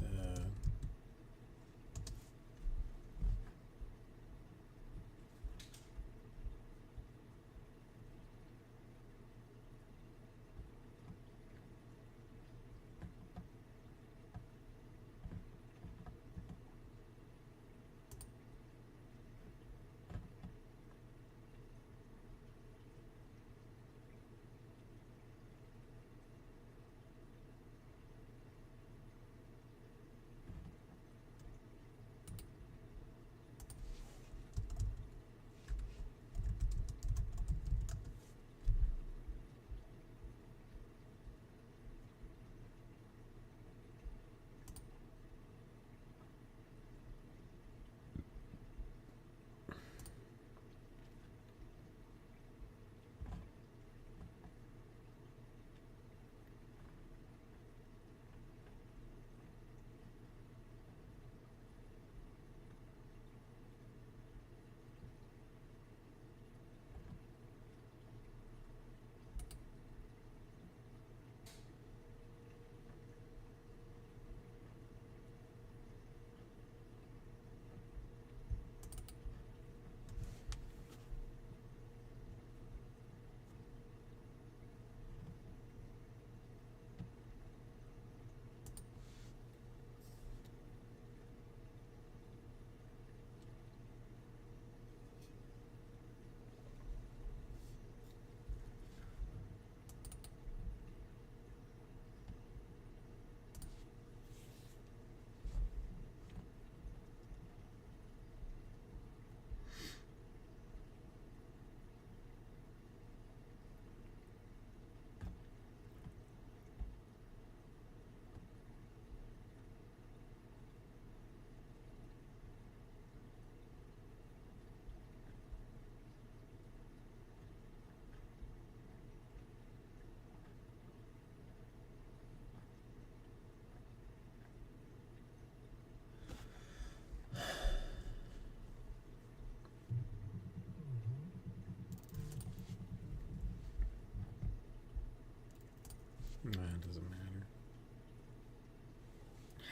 Nah, it doesn't matter.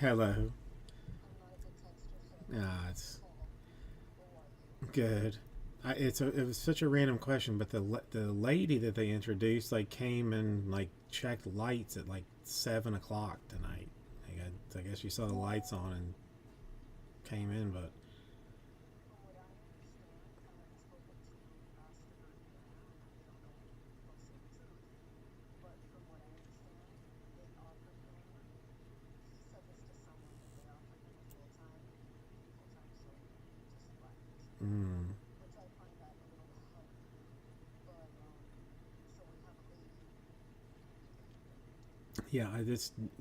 Hello. Ah, it's good. It was such a random question, but the lady that they introduced like came and like checked lights at like 7 o'clock tonight. I guess you saw the lights on and came in, but mm, yeah,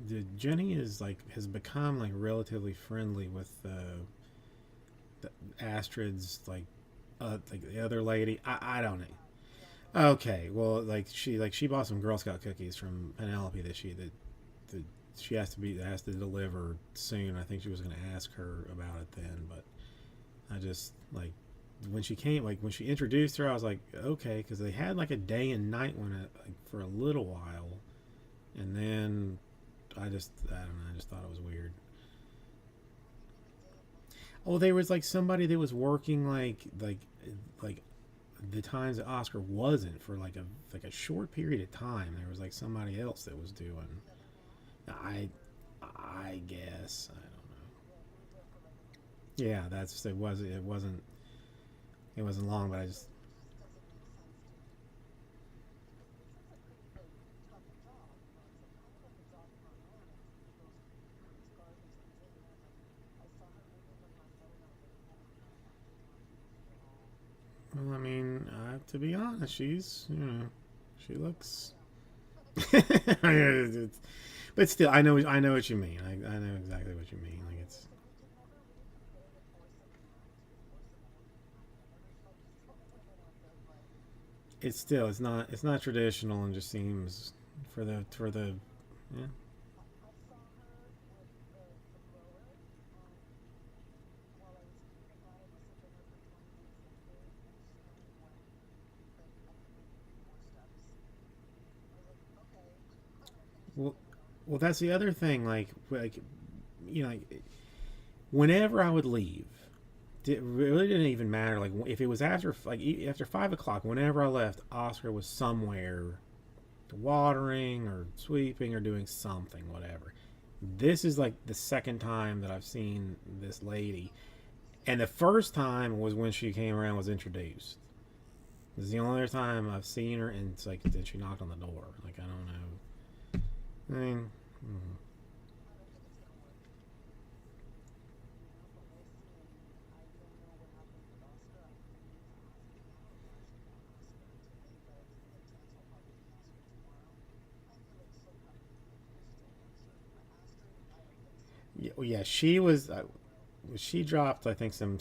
the Jenny is like has become like relatively friendly with the Astrid's like the other lady. I don't know. Okay, well, she bought some Girl Scout cookies from Penelope that she has to deliver soon. I think she was going to ask her about it then, but I just when she introduced her, I was like, okay, because they had like a day and night one like for a little while, and then I don't know, I just thought it was weird. Oh, there was like somebody that was working like the times that Oscar wasn't for like a short period of time. There was like somebody else that was doing. I I guess I don't know. Yeah, that's it wasn't. It wasn't long, but I just. Well, I mean, to be honest, she looks. But still, I know what you mean. I know exactly what you mean. Like it's still it's not traditional and just seems for the yeah. Well, well, that's the other thing. Like you know, like, whenever I would leave, it really didn't even matter. Like if it was after 5 o'clock, whenever I left, Oscar was somewhere watering or sweeping or doing something, whatever. This is like the second time that I've seen this lady, and the first time was when she came around, was introduced. This is the only other time I've seen her, and it's like then she knocked on the door. Like I don't know. I mean, mm, yeah, well, yeah, she was. She dropped, I think, some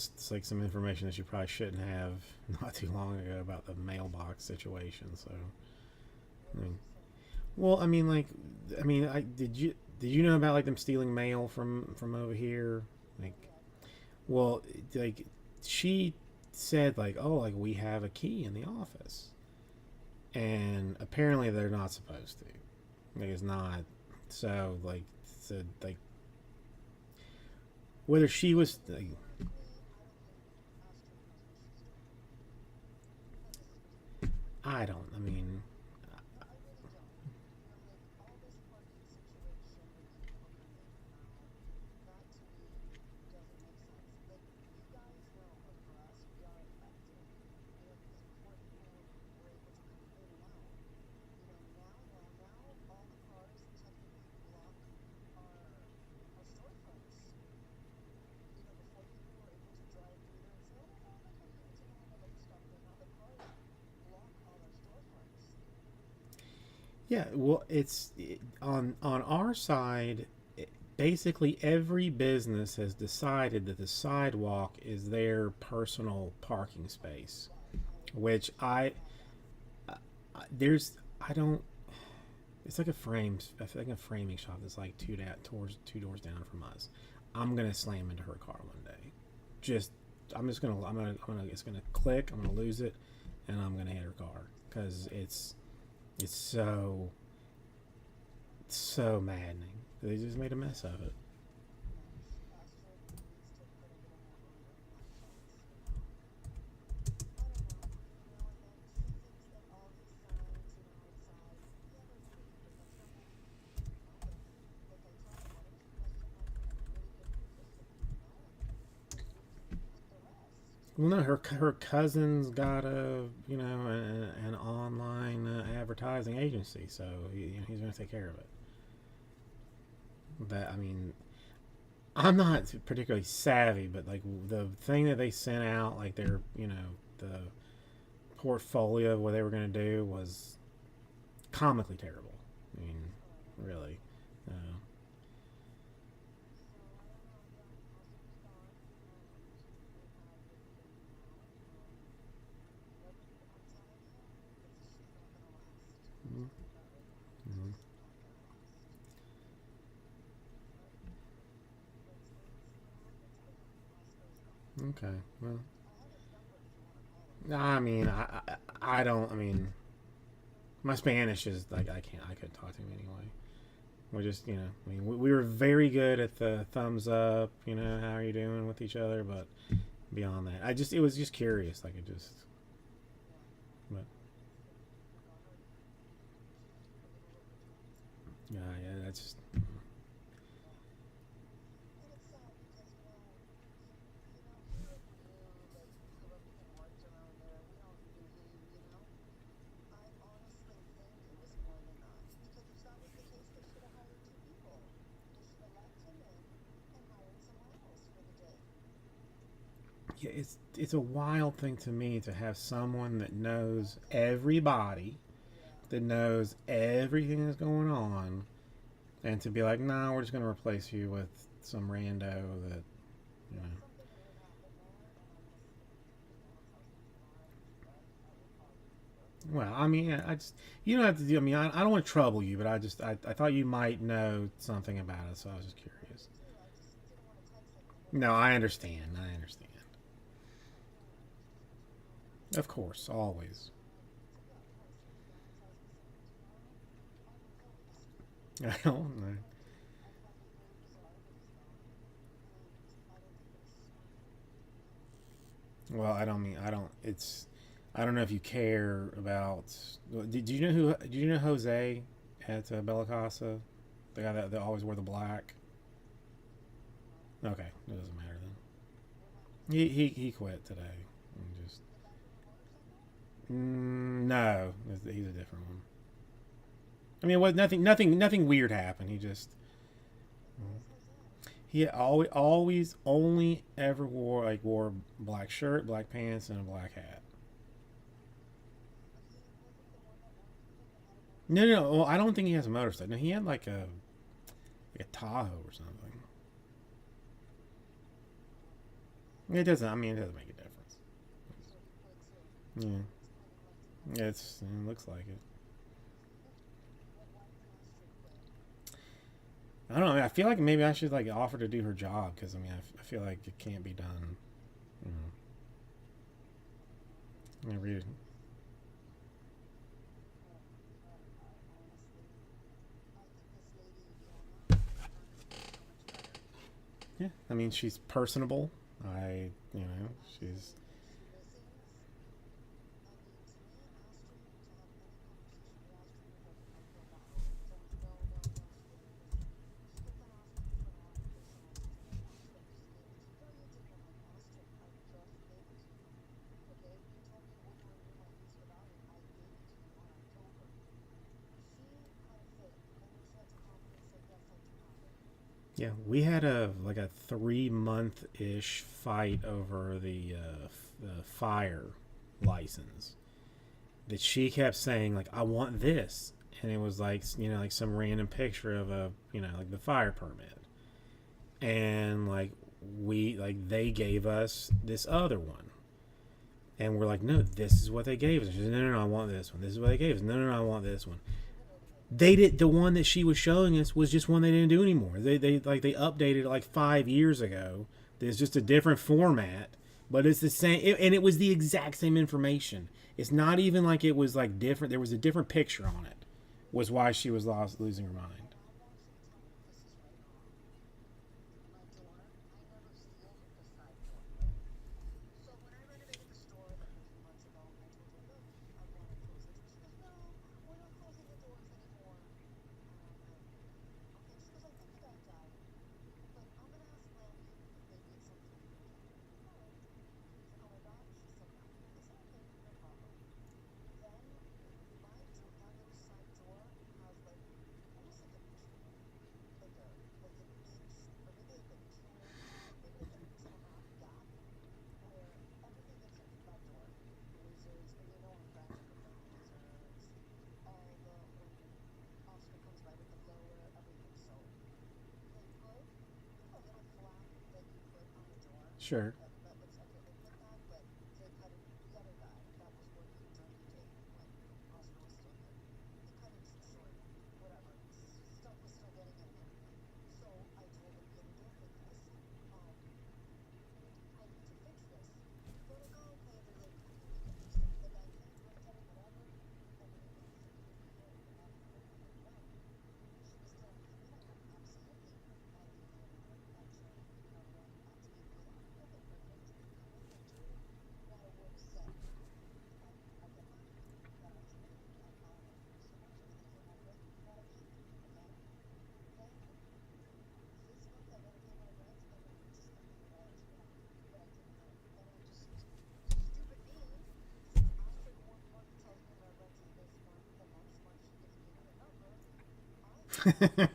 information that she probably shouldn't have not too long ago about the mailbox situation. So, I mean, well, I mean, like, I mean, I did you know about like them stealing mail from over here? Like, well, like she said like, oh, like we have a key in the office, and apparently they're not supposed to. Like, it's not. So like, like whether she was like, I don't. I mean, yeah. Well, on our side. Basically, every business has decided that the sidewalk is their personal parking space. Which there's I don't. It's like a frame. I feel like a framing shop that's like two doors down from us. I'm gonna slam into her car one day. Just it's gonna click. I'm gonna lose it, and I'm gonna hit her car because it's so maddening. They just made a mess of it. Well, no, her cousin's got an online advertising agency, so he's going to take care of it. But I mean, I'm not particularly savvy, but like the thing that they sent out, like their the portfolio of what they were going to do was comically terrible. I mean, really. Mm-hmm. Okay. Well, I mean, I don't. I mean, my Spanish is like I couldn't talk to him anyway. We just I mean we were very good at the thumbs up. How are you doing with each other, but beyond that, it was just curious. Like it just, but yeah, yeah, that's just. Yeah, it's a wild thing to me to have someone that knows everybody, that knows everything that's going on, and to be like, nah, we're just gonna replace you with some rando that you know. Well, I mean, I just you don't have to do. I mean, I don't want to trouble you, but I thought you might know something about it, so I was just curious. No, I understand. I understand. Of course, always. I don't know. Well, I don't mean I don't. It's I don't know if you care about. Did you know who? Did you know Jose at Bella Casa? The guy that always wore the black. Okay, it doesn't matter then. He quit today. Just no, he's a different one. I mean, it was nothing weird happened. He just he always only ever wore black shirt, black pants, and a black hat. No. Well, I don't think he has a motorcycle. No, he had like a Tahoe or something. It doesn't. I mean, it doesn't make a difference. Yeah, it looks like it. I don't know. I feel like maybe I should like offer to do her job because I mean I feel like it can't be done. You know, I read. Yeah, I mean she's personable. She's yeah. We had a like a 3 month ish fight over the fire license that she kept saying like I want this, and it was like like some random picture of a like the fire permit, and like we like they gave us this other one, and we're like no, this is what they gave us. She said, no, I want this one. This is what they gave us. No, I want this one. They did the one that she was showing us was just one they didn't do anymore. They updated it like 5 years ago. There's just a different format, but it's the same, and it was the exact same information. It's not even like it was like different. There was a different picture on it. Was why she was losing her mind. Sure.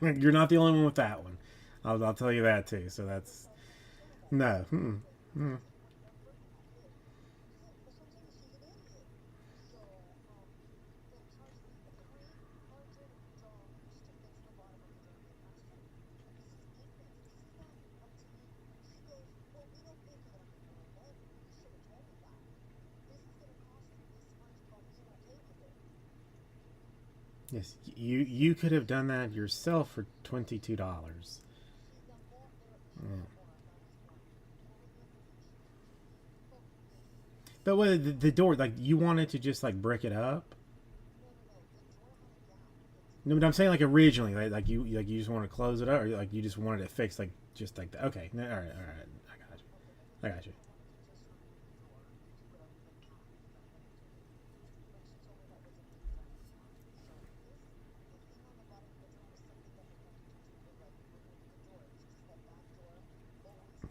You're not the only one with that one. I'll tell you that too. So that's no. Yes, you could have done that yourself for $22. Yeah. But what the door, like you wanted to just like brick it up? No, but I'm saying like originally, like you just want to close it up, or like you just wanted it fixed, like just like that. Okay, no, all right, all right, I got you, I got you.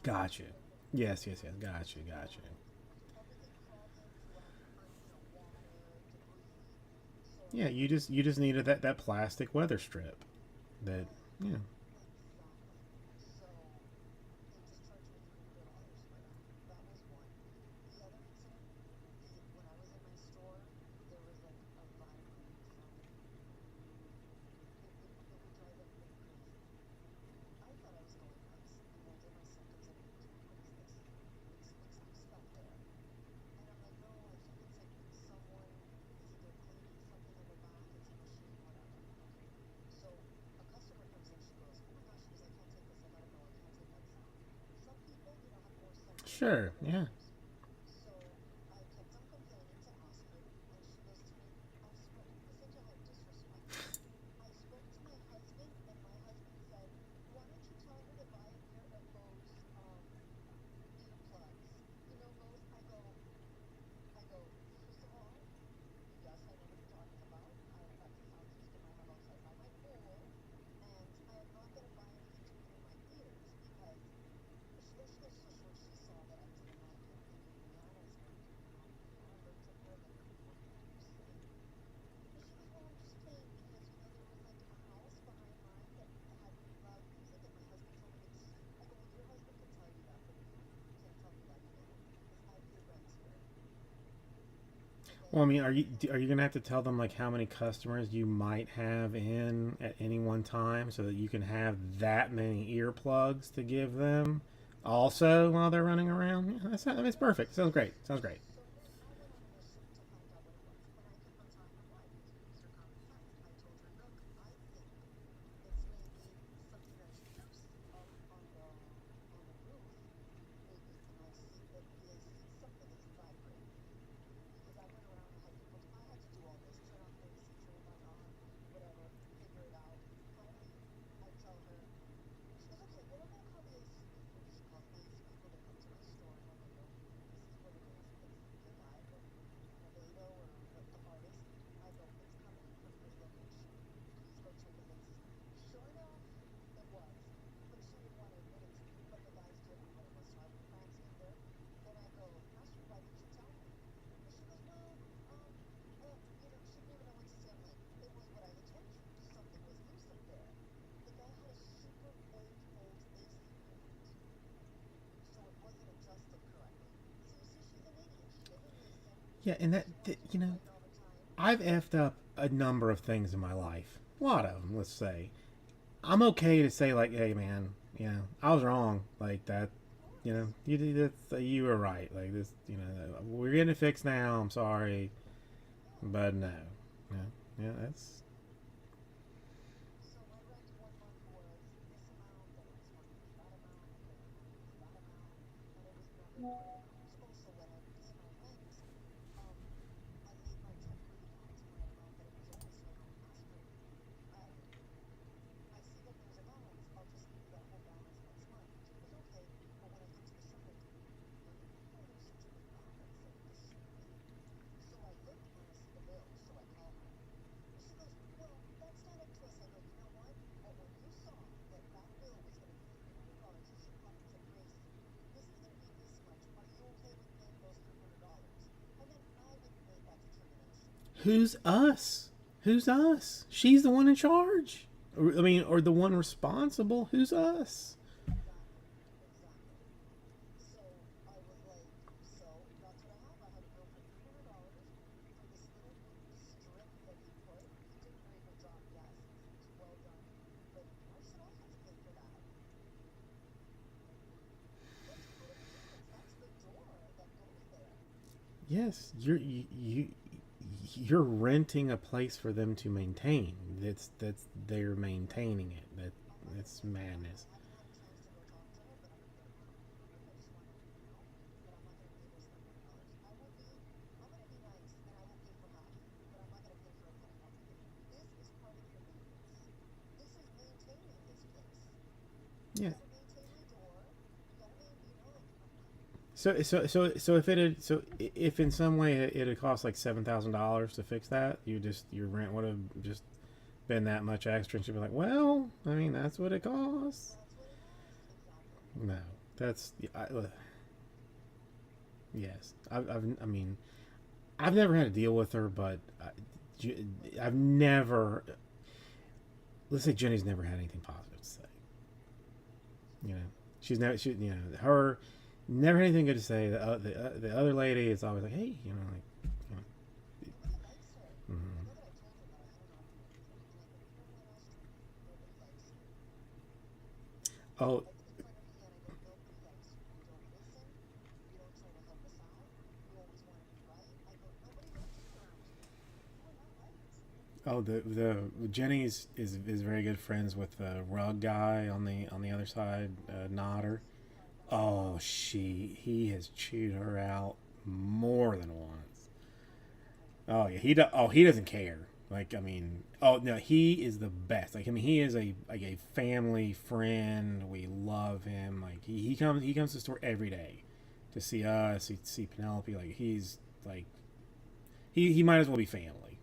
Got you. Yes, yes, yes. Got you, got you. Yeah, you just needed that plastic weather strip. That yeah. Sure, yeah. Well, I mean, are you gonna have to tell them like how many customers you might have in at any one time, so that you can have that many earplugs to give them, also while they're running around? Yeah, that's perfect. Sounds great. Sounds great. Yeah, and I've effed up a number of things in my life. A lot of them, let's say. I'm okay to say like, hey man, I was wrong. Like that, you did it. You were right. Like this, we're getting it fixed now. I'm sorry, but no, no, yeah, that's who's us? Who's us? She's the one in charge. I mean, or the one responsible. Who's us? Yes, you're renting a place for them to maintain. That's they're maintaining it. That's madness. Yeah. So if it had if in some way it had cost like $7,000 to fix that, your rent would have just been that much extra, and she'd be like, well, I mean that's what it costs. No, that's yes. I mean I've never had to deal with her, but I've never. Let's say Jenny's never had anything positive to say. You know, she's never. Her never had anything good to say. The other lady is always like, hey, you know. Mhm. Oh, oh, the Jenny's is very good friends with the rug guy on the other side, Nodder. Oh, he has chewed her out more than once. Oh yeah, he doesn't care. Like I mean, oh no, he is the best. Like I mean, he is a family friend. We love him. Like he comes to the store every day to see us, see Penelope. Like he's like he might as well be family.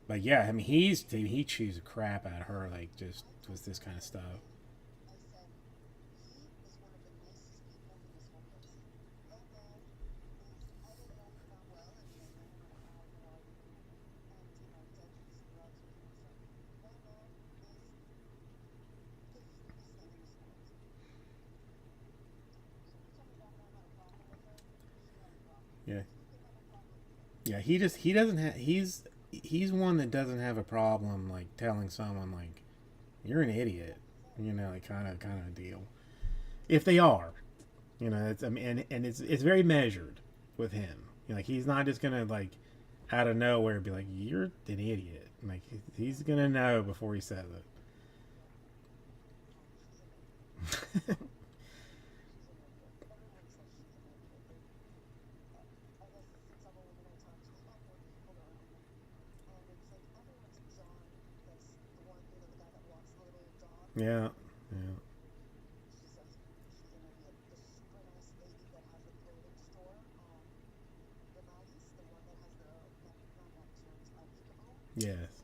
But yeah, I mean he chews the crap out of her like just with this kind of stuff. Yeah, yeah. He doesn't have he's one that doesn't have a problem like telling someone like you're an idiot. Like kind of deal. If they are, it's I mean, and it's very measured with him. Like he's not just gonna like out of nowhere be like you're an idiot. Like he's gonna know before he says it. Yeah, yeah, yes,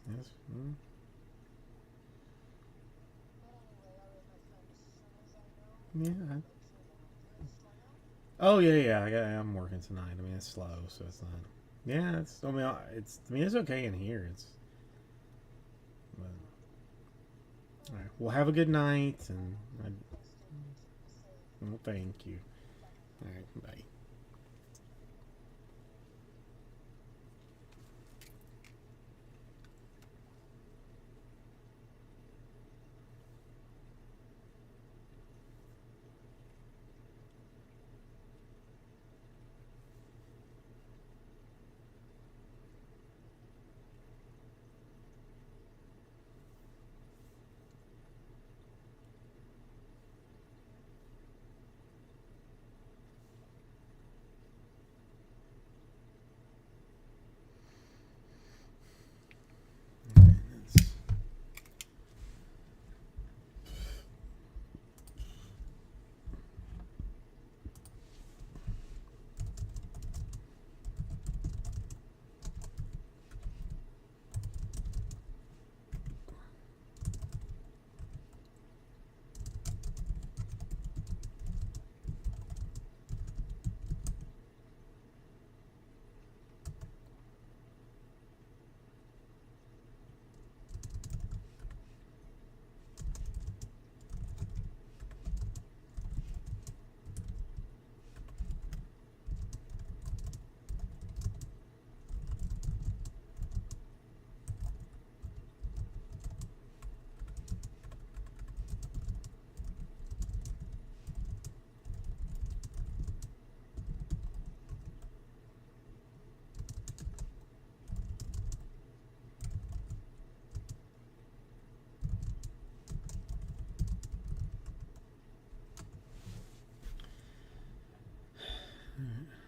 yes. Mm. Yeah. Oh yeah, yeah. I'm working tonight. I mean, it's slow, so it's not. Yeah, it's. I mean, it's. I mean, it's okay in here. It's. But, all right. Well, have a good night, and well, thank you. All right. Bye.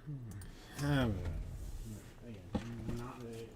Not it.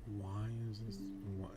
Why is this? What?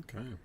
Okay.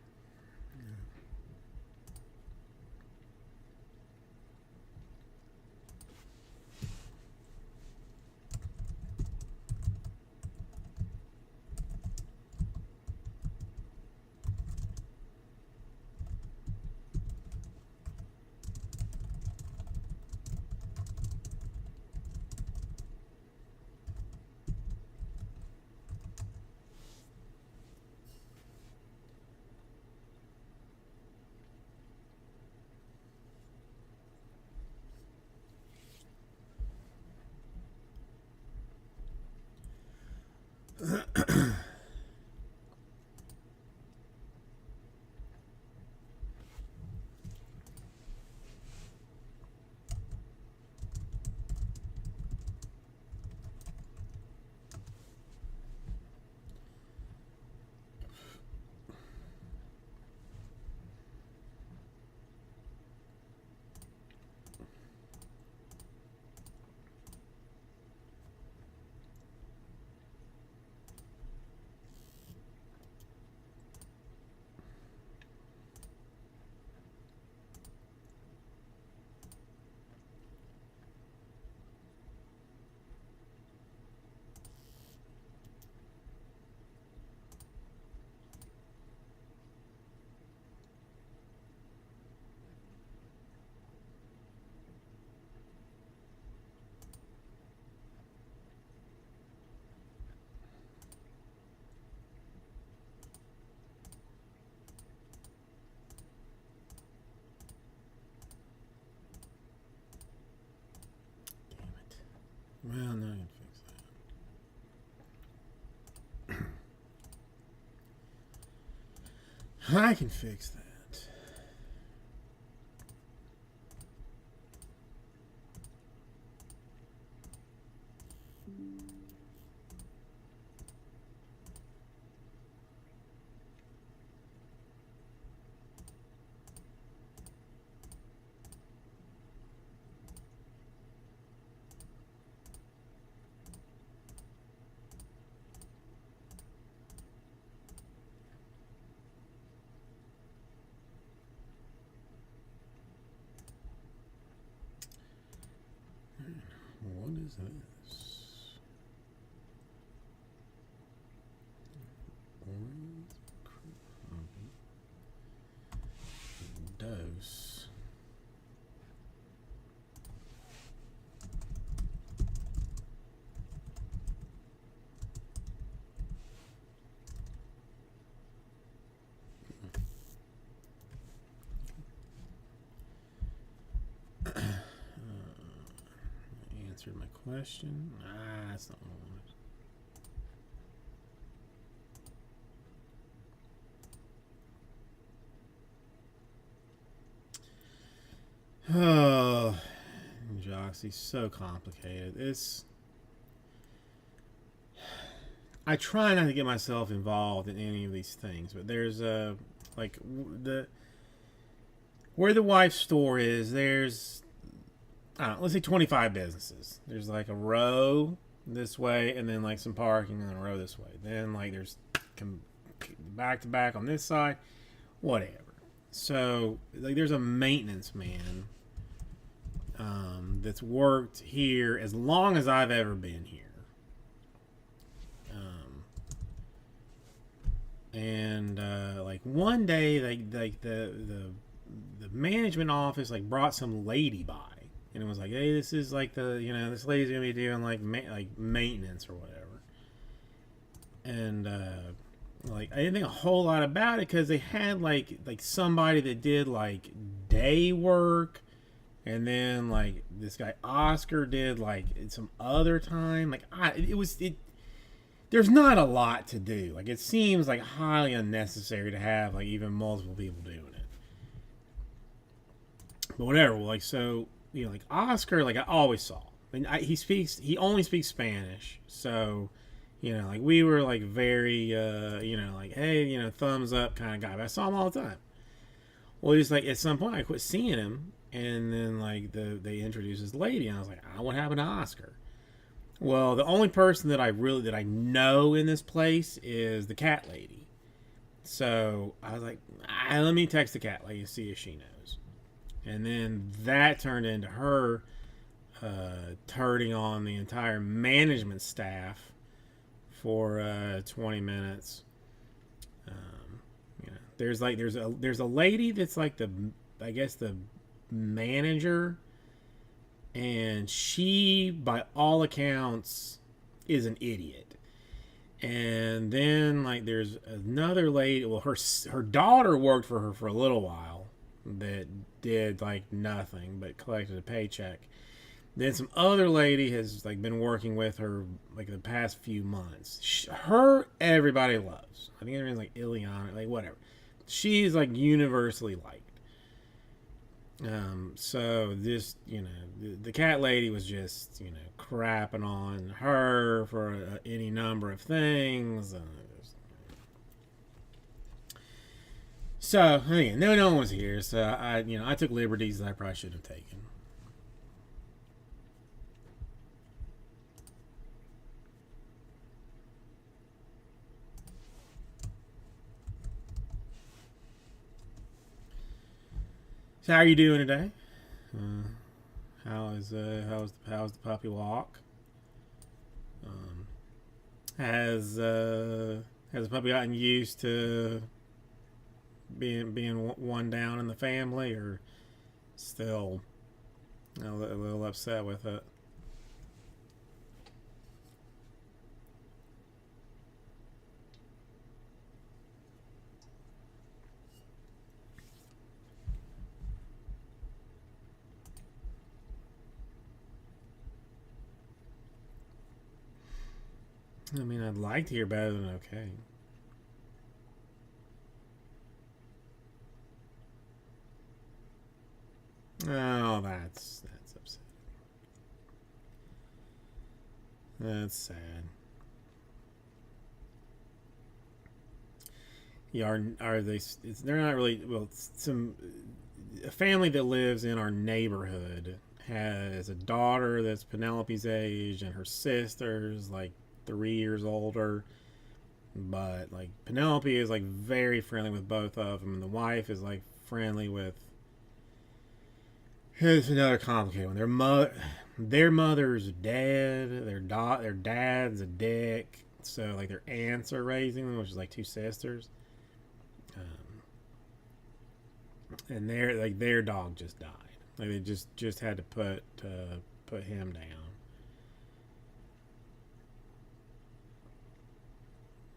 Well, no, I can fix that. I can fix that. What is this? Dose. Answered my question. That's not what I wanted. Oh, Joxy's so complicated. I try not to get myself involved in any of these things, but there's like where the wife's store is. There's, I don't know, let's say 25 businesses. There's like a row this way, and then like some parking, and a row this way. Then like there's back to back on this side, whatever. So like there's a maintenance man that's worked here as long as I've ever been here. And like one day, like the management office like brought some lady by, and it was like, hey, this is like this lady's gonna be doing like maintenance or whatever. And like I didn't think a whole lot about it because they had like somebody that did like day work, and then like this guy Oscar did like some other time. Like there's not a lot to do. Like it seems like highly unnecessary to have like even multiple people doing it. But whatever. Like so, like Oscar, like I always saw. I mean, he only speaks Spanish, so like we were like very like hey thumbs up kind of guy. But I saw him all the time. Well, just like at some point I quit seeing him, and then like they introduced this lady, and I was like, what happened to Oscar? Well, the only person that I know in this place is the cat lady. So I was like, let me text the cat lady and see if she knows. And then that turned into her turning on the entire management staff for 20 minutes. There's a lady that's like the manager, and she, by all accounts, is an idiot. And then like there's another lady. Well, her daughter worked for her for a little while, that did like nothing but collected a paycheck. Then some other lady has like been working with her like the past few months. Her everybody loves. I think her name's like Ileana, like whatever. She's like universally liked. So this, the cat lady was just, crapping on her for any number of things. So again, no one was here. So I took liberties that I probably should have taken. So how are you doing today? How's the puppy walk? Has the puppy gotten used to being one down in the family, or still a little upset with it? I mean, I'd like to hear better than okay. Oh, that's upsetting. That's sad. Yeah, are they? They're not really. Well, some a family that lives in our neighborhood has a daughter that's Penelope's age, and her sister's like 3 years older. But like Penelope is like very friendly with both of them, and the wife is like friendly with. Here's another complicated one. Their mother's dead. Their dad's a dick. So like their aunts are raising them, which is like two sisters. Um, and their dog just died. Like they just had to put him down.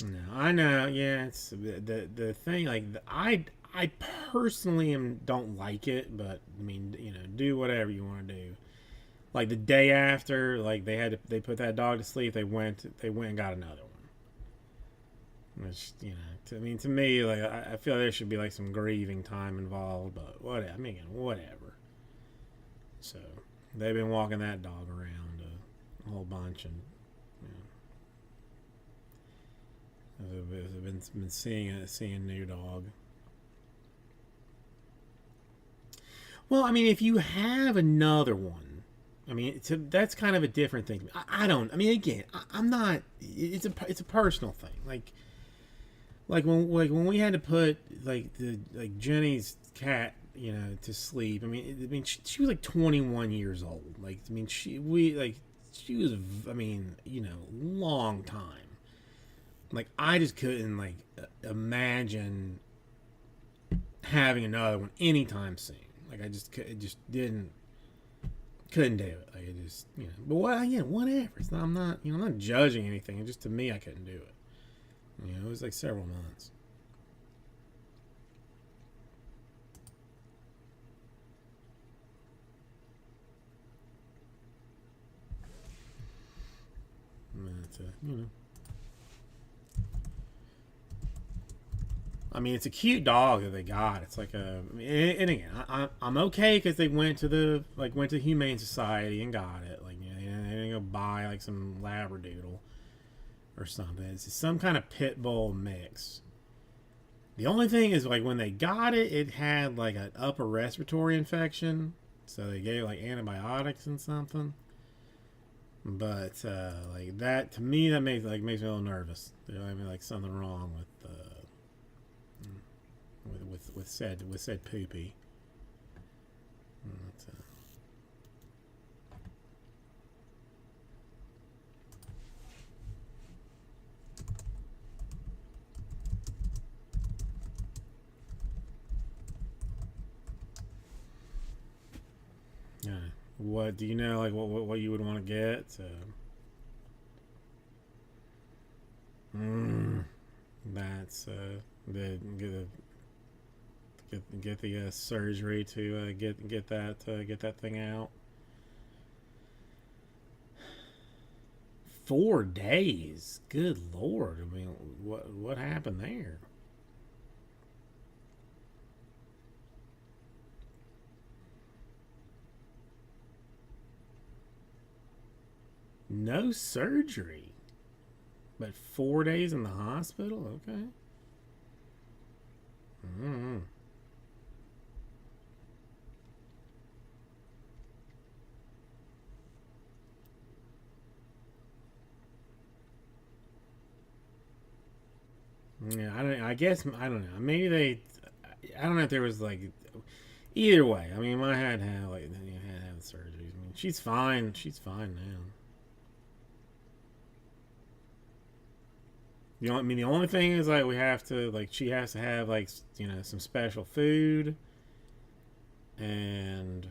No, I know. Yeah, it's the thing. Like I personally don't like it, but I mean, do whatever you want to do. Like the day after, like they put that dog to sleep. They went and got another one. Which I mean, to me, like I feel there should be like some grieving time involved, but whatever. I mean, whatever. So they've been walking that dog around a whole bunch, and I've been seeing a new dog. Well, I mean, if you have another one, I mean, that's kind of a different thing. I don't. I mean, again, I'm not. It's a personal thing. Like when we had to put like Jenny's cat, to sleep. I mean, she was like 21 years old. Like, I mean, she was. I mean, long time. Like, I just couldn't like imagine having another one anytime soon. Like, it just couldn't do it. Like, it just But whatever. I'm not judging anything. It just, to me, I couldn't do it. It was like several months. But, I mean, it's a cute dog that they got. It's like and again, I'm okay because they went to Humane Society and got it. Like, they didn't go buy like some Labradoodle or something. It's some kind of pit bull mix. The only thing is, like, when they got it, it had like an upper respiratory infection, so they gave like antibiotics and something. But like that, to me, that makes me a little nervous. I mean, like something wrong with said poopy. But, yeah. What do you know? Like what you would want to get? Mm, that's the get the surgery to get that thing out. 4 days. Good lord. I mean, what happened there? No surgery, but 4 days in the hospital. Okay. Mm-hmm. Yeah, I don't. I guess I don't know. Maybe they. I don't know if there was like. Either way, I mean, my had like had to have the surgeries. I mean, she's fine. She's fine now. The only thing is like we have to like she has to have like some special food, and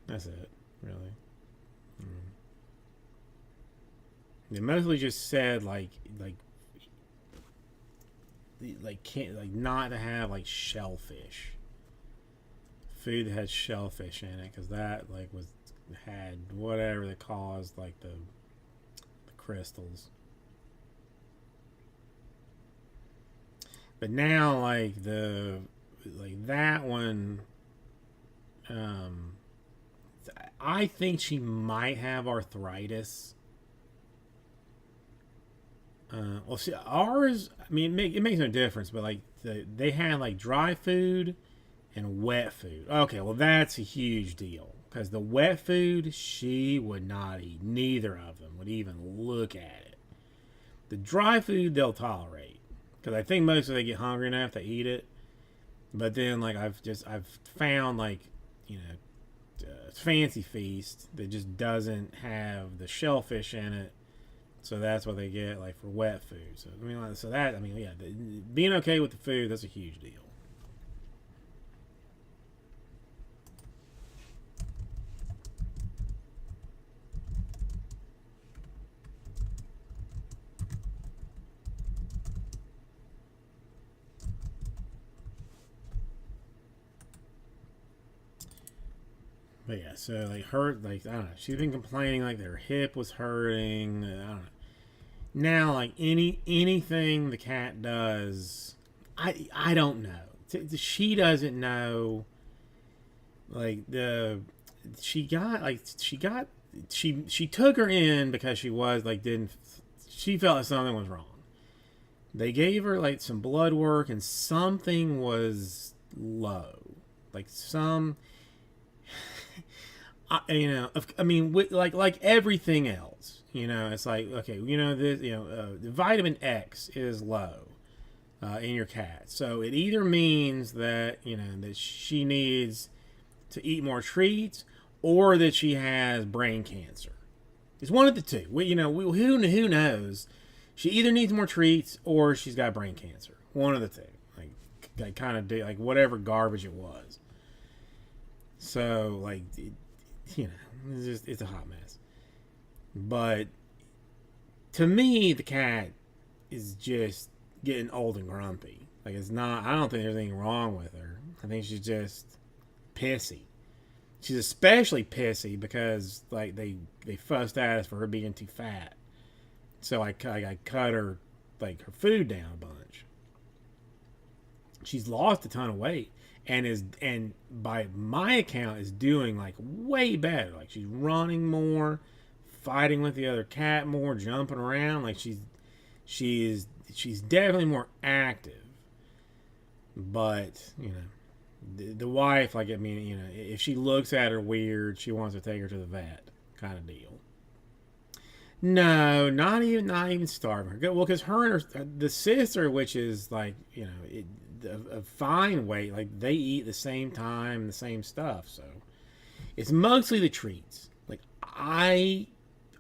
that's it, really. Mm. They mostly just said like can't like not to have like shellfish food that had shellfish in it, because that like was had whatever that caused like the crystals. But now, like that one, um, I think she might have arthritis. Well, see, ours. I mean, it makes no difference, but like they had like dry food and wet food. Okay, well that's a huge deal because the wet food she would not eat. Neither of them would even look at it. The dry food they'll tolerate because I think most of they get hungry enough to eat it. But then like I've found like you know fancy feast that just doesn't have the shellfish in it, so that's what they get like for wet food. So I mean, so that I mean, yeah, being okay with the food, that's a huge deal. But yeah, so like hurt, like I don't know, she's been complaining like her hip was hurting. I don't know. Now like anything the cat does, I don't know. She doesn't know. Like she took her in because she was like didn't she felt like something was wrong. They gave her like some blood work and something was low, like some I mean, like everything else, it's like okay, this, the vitamin X is low in your cat, so it either means that that she needs to eat more treats, or that she has brain cancer. It's one of the two. Who knows? She either needs more treats or she's got brain cancer. One of the two. Like kind of like whatever garbage it was. So it's a hot mess. But to me, the cat is just getting old and grumpy. Like it's not. I don't think there's anything wrong with her. I think she's just pissy. She's especially pissy because like they fussed at us for her being too fat. So I cut her like her food down a bunch. She's lost a ton of weight and by my account is doing like way better. Like she's running more, fighting with the other cat more, jumping around. Like she's definitely more active. But the wife, like I mean, if she looks at her weird, she wants to take her to the vet, kind of deal. No, not even starving her. Well, because her and the sister, which is like a fine weight, like they eat the same time, the same stuff. So it's mostly the treats. Like I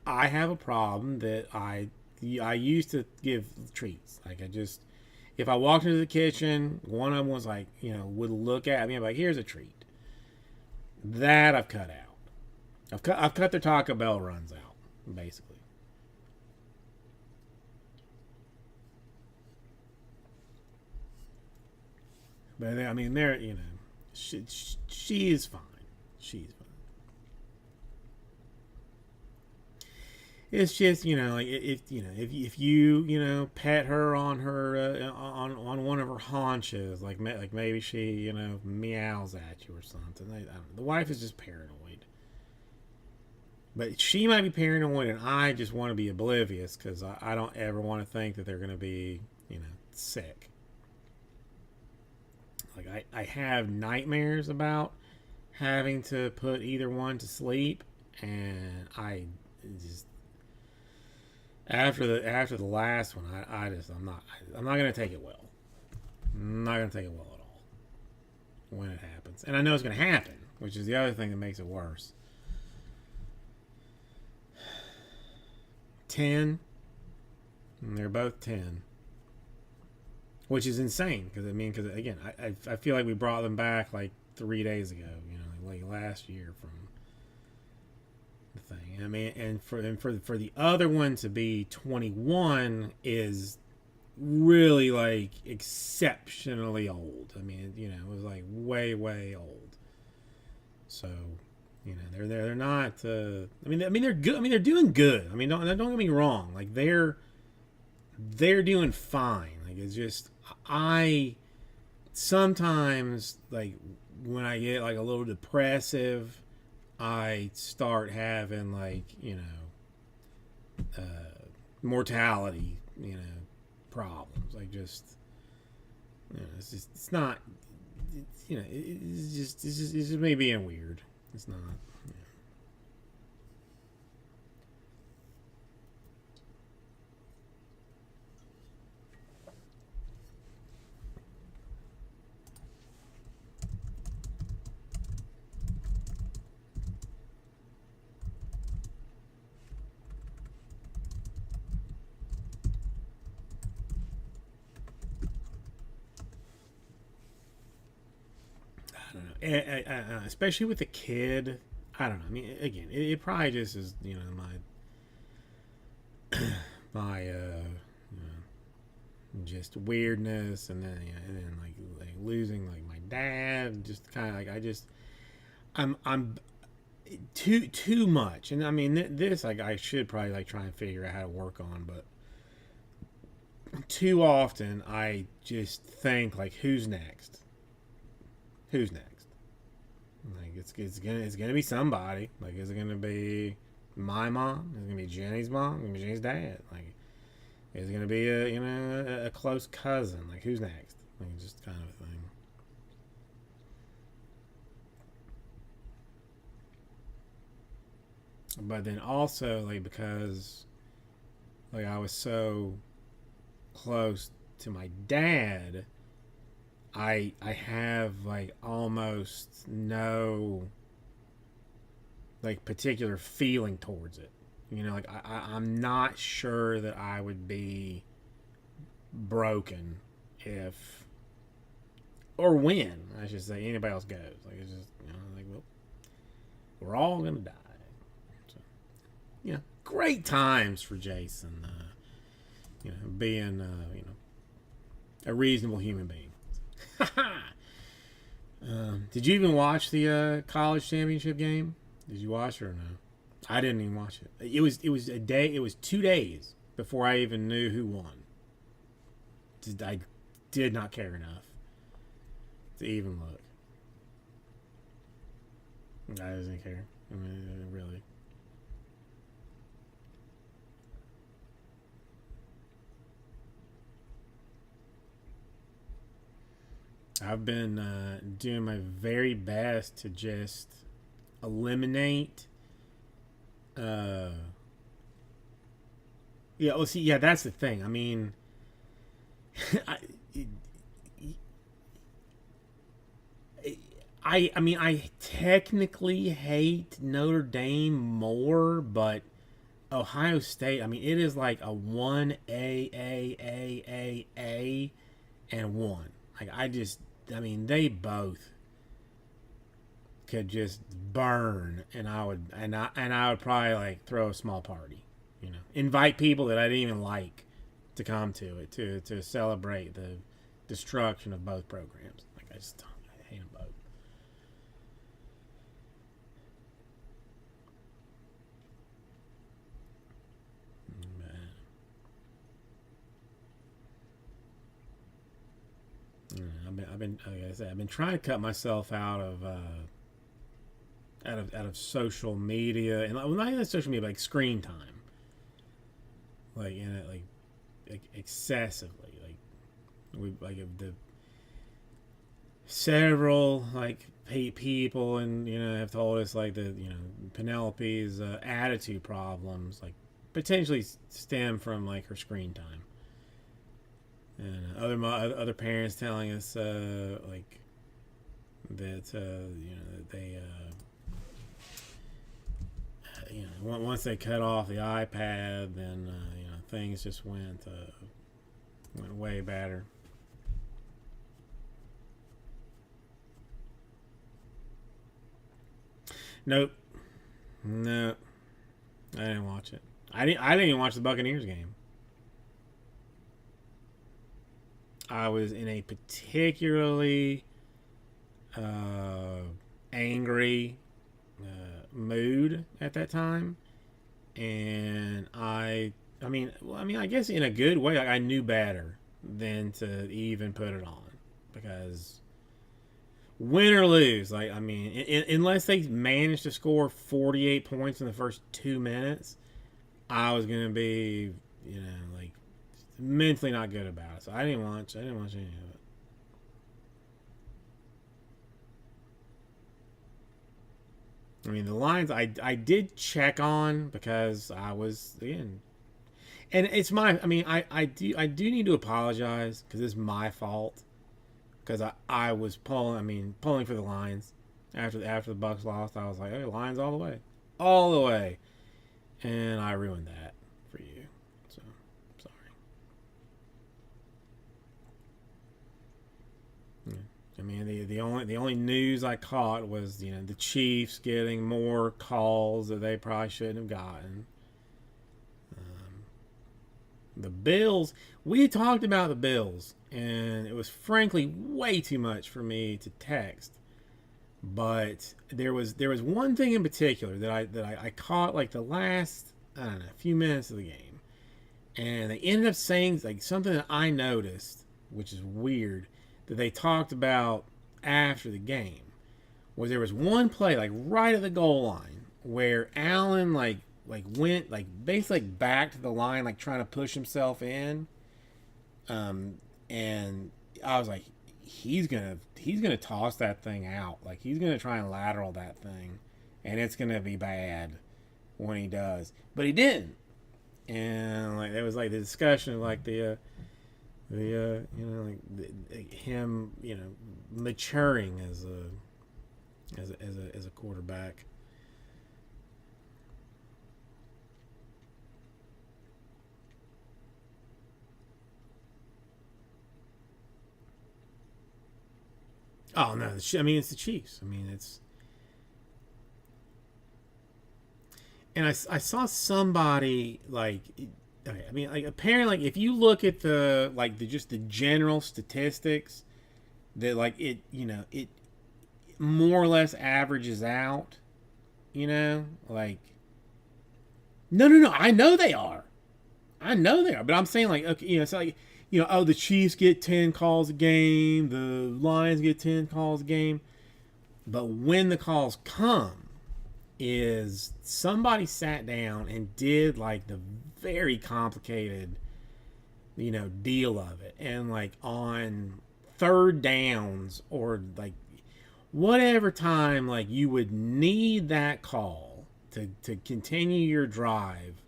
have a problem that I used to give treats. Like I just if I walked into the kitchen, one of them was like would look at me. I'm like, here's a treat. That I've cut out. I've cut the Taco Bell runs out basically. But I mean, she is fine. She's fine. It's just like if you pet her on her on one of her haunches, like maybe she meows at you or something. I don't know. The wife is just paranoid, but she might be paranoid, and I just want to be oblivious because I don't ever want to think that they're going to be sick. Like I have nightmares about having to put either one to sleep, and I just after the last one, I'm not gonna take it well. I'm not gonna take it well at all when it happens, and I know it's gonna happen, which is the other thing that makes it worse. 10, and they're both 10, which is insane because again, I feel like we brought them back like 3 days ago, like last year from the thing. I mean, and for the other one to be 21 is really like exceptionally old. I mean, it was like way old. So, they're not. I mean they're good. I mean they're doing good. I mean don't get me wrong. Like they're doing fine. Like it's just I sometimes, like, when I get like a little depressive, I start having, like, mortality, problems. Like, just, it's not, it's just me being weird. It's not. I don't know. Especially with a kid. I don't know. I mean, again, it probably just is, my just weirdness, and then like losing like my dad. Just kind of like I'm too much, and I mean this like I should probably like try and figure out how to work on, but too often I just think like, who's next? Who's next? Like, it's gonna be somebody. Like, is it gonna be my mom? Is it gonna be Jenny's mom? Is it gonna be Jenny's dad? Like, is it gonna be a close cousin? Like, who's next? Like, just kind of a thing. But then also, like, because like I was so close to my dad, I have like almost no like particular feeling towards it. Like, I'm not sure that I would be broken if, or when I should say, anybody else goes. Like, it's just, like, well, we're all gonna die. So, great times for Jason. Being a reasonable human being. Did you even watch the college championship game? Did you watch it or no? I didn't even watch it. It was a day. It was 2 days before I even knew who won. I did not care enough to even look. I didn't care. I mean, really. I've been doing my very best to just eliminate. Uh, yeah. Well, see, yeah, that's the thing. I mean, I, I mean, I technically hate Notre Dame more, but Ohio State. I mean, it is like a one A and one. Like, I mean, they both could just burn, and I would probably like throw a small party, invite people that I didn't even like to come to it to celebrate the destruction of both programs. Like, I hate them both. Like I said, I've been trying to cut myself out of social media, and well, not even social media, but like screen time, like in it, like excessively, like we like the several like people, and have told us like the Penelope's attitude problems like potentially stem from like her screen time, and other parents telling us like that that they once they cut off the iPad, then things just went way better. Nope, no, I didn't watch it. I didn't even watch the Buccaneers game. I was in a particularly uh, angry mood at that time, and I mean, well, I mean, I guess in a good way. Like, I knew better. than to even put it on, because win or lose, like I mean, unless they manage to score 48 points in the first 2 minutes, I was gonna be, like mentally not good about it. So I didn't watch. I didn't watch any of it. I mean, the lines I did check on because I was, again, and it's my. I mean, I do need to apologize because it's my fault, because I was pulling for the Lions after the Bucks lost. I was like, hey, Lions all the way, and I ruined that for you. So sorry. Yeah. I mean, the only news I caught was, the Chiefs getting more calls that they probably shouldn't have gotten. The Bills, we talked about the Bills, and it was frankly way too much for me to text. But there was one thing in particular that I caught, like the last, I don't know, few minutes of the game, and they ended up saying like something that I noticed, which is weird, that they talked about after the game, was there was one play like right at the goal line where Allen like went like basically like back to the line, like trying to push himself in, and I was like, he's gonna toss that thing out, like he's gonna try and lateral that thing, and it's gonna be bad when he does, but he didn't. And like there was like the discussion of like him maturing as a quarterback. Oh no, I mean it's the Chiefs. I mean it's, and I saw somebody like, okay, I mean like apparently like if you look at just the general statistics, that like it more or less averages out, like no, I know they are, but I'm saying like, okay, it's like, oh, the Chiefs get 10 calls a game, the Lions get 10 calls a game, but when the calls come, is somebody sat down and did like the very complicated, deal of it, and like on third downs, or like whatever time like you would need that call to continue your drive,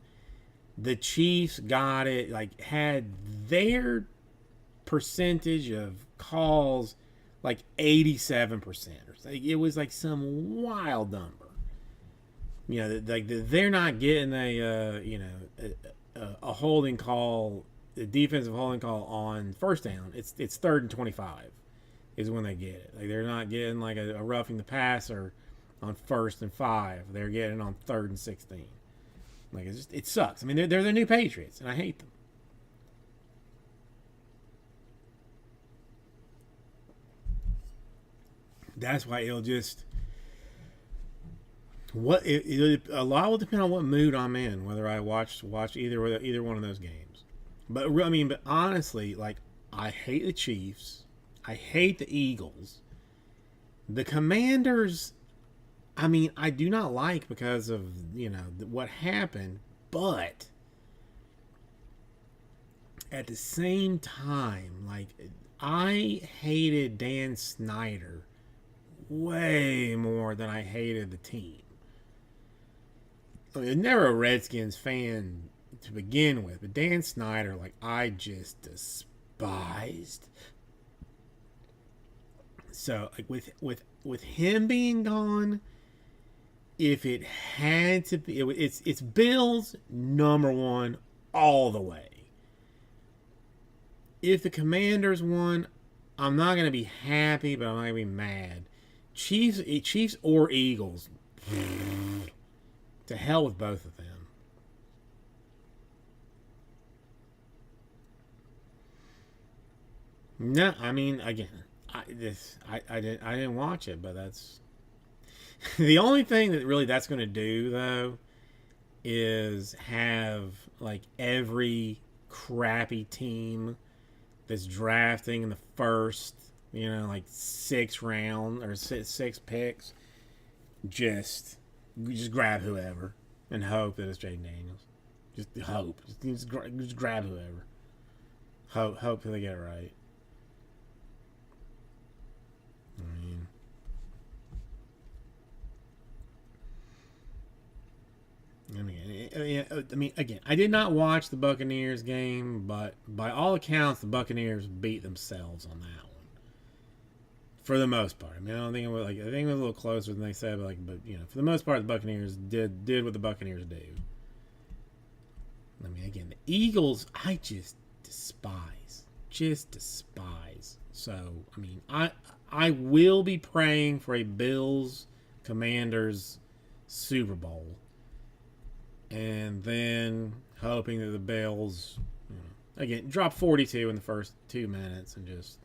the Chiefs got it, like had their percentage of calls like 87%, or like it was like some wild number. Like they're not getting a holding call, a defensive holding call on first down. It's third and 25 is when they get it. Like they're not getting like a roughing the passer on first and 5. They're getting it on third and 16. Like it sucks. I mean, they're the new Patriots, and I hate them. That's why it'll just, a lot will depend on what mood I'm in, whether I watch either one of those games. But I mean, but honestly, like I hate the Chiefs, I hate the Eagles, the Commanders. I mean, I do not like because of what happened, but at the same time, like I hated Dan Snyder way more than I hated the team. I mean, never a Redskins fan to begin with, but Dan Snyder, like I just despised. So like with him being gone, if it had to be, it's Bills number one all the way. If the Commanders won, I'm not gonna be happy, but I'm not gonna be mad. Chiefs or Eagles, to hell with both of them. No, I mean, again, I didn't watch it, but that's the only thing that really that's going to do though is have like every crappy team that's drafting in the first, like 6 round or six picks, just grab whoever and hope that it's Jaden Daniels. Just hope. Just grab whoever. Hope they get it right. I mean, again, I did not watch the Buccaneers game, but by all accounts, the Buccaneers beat themselves on that one for the most part. I mean, I don't think it was I think it was a little closer than they said, but for the most part, the Buccaneers did what the Buccaneers do. I mean, again, the Eagles, I just despise. So, I mean, I will be praying for a Bills Commanders Super Bowl, and then hoping that the Bills, again, drop 42 in the first 2 minutes, and just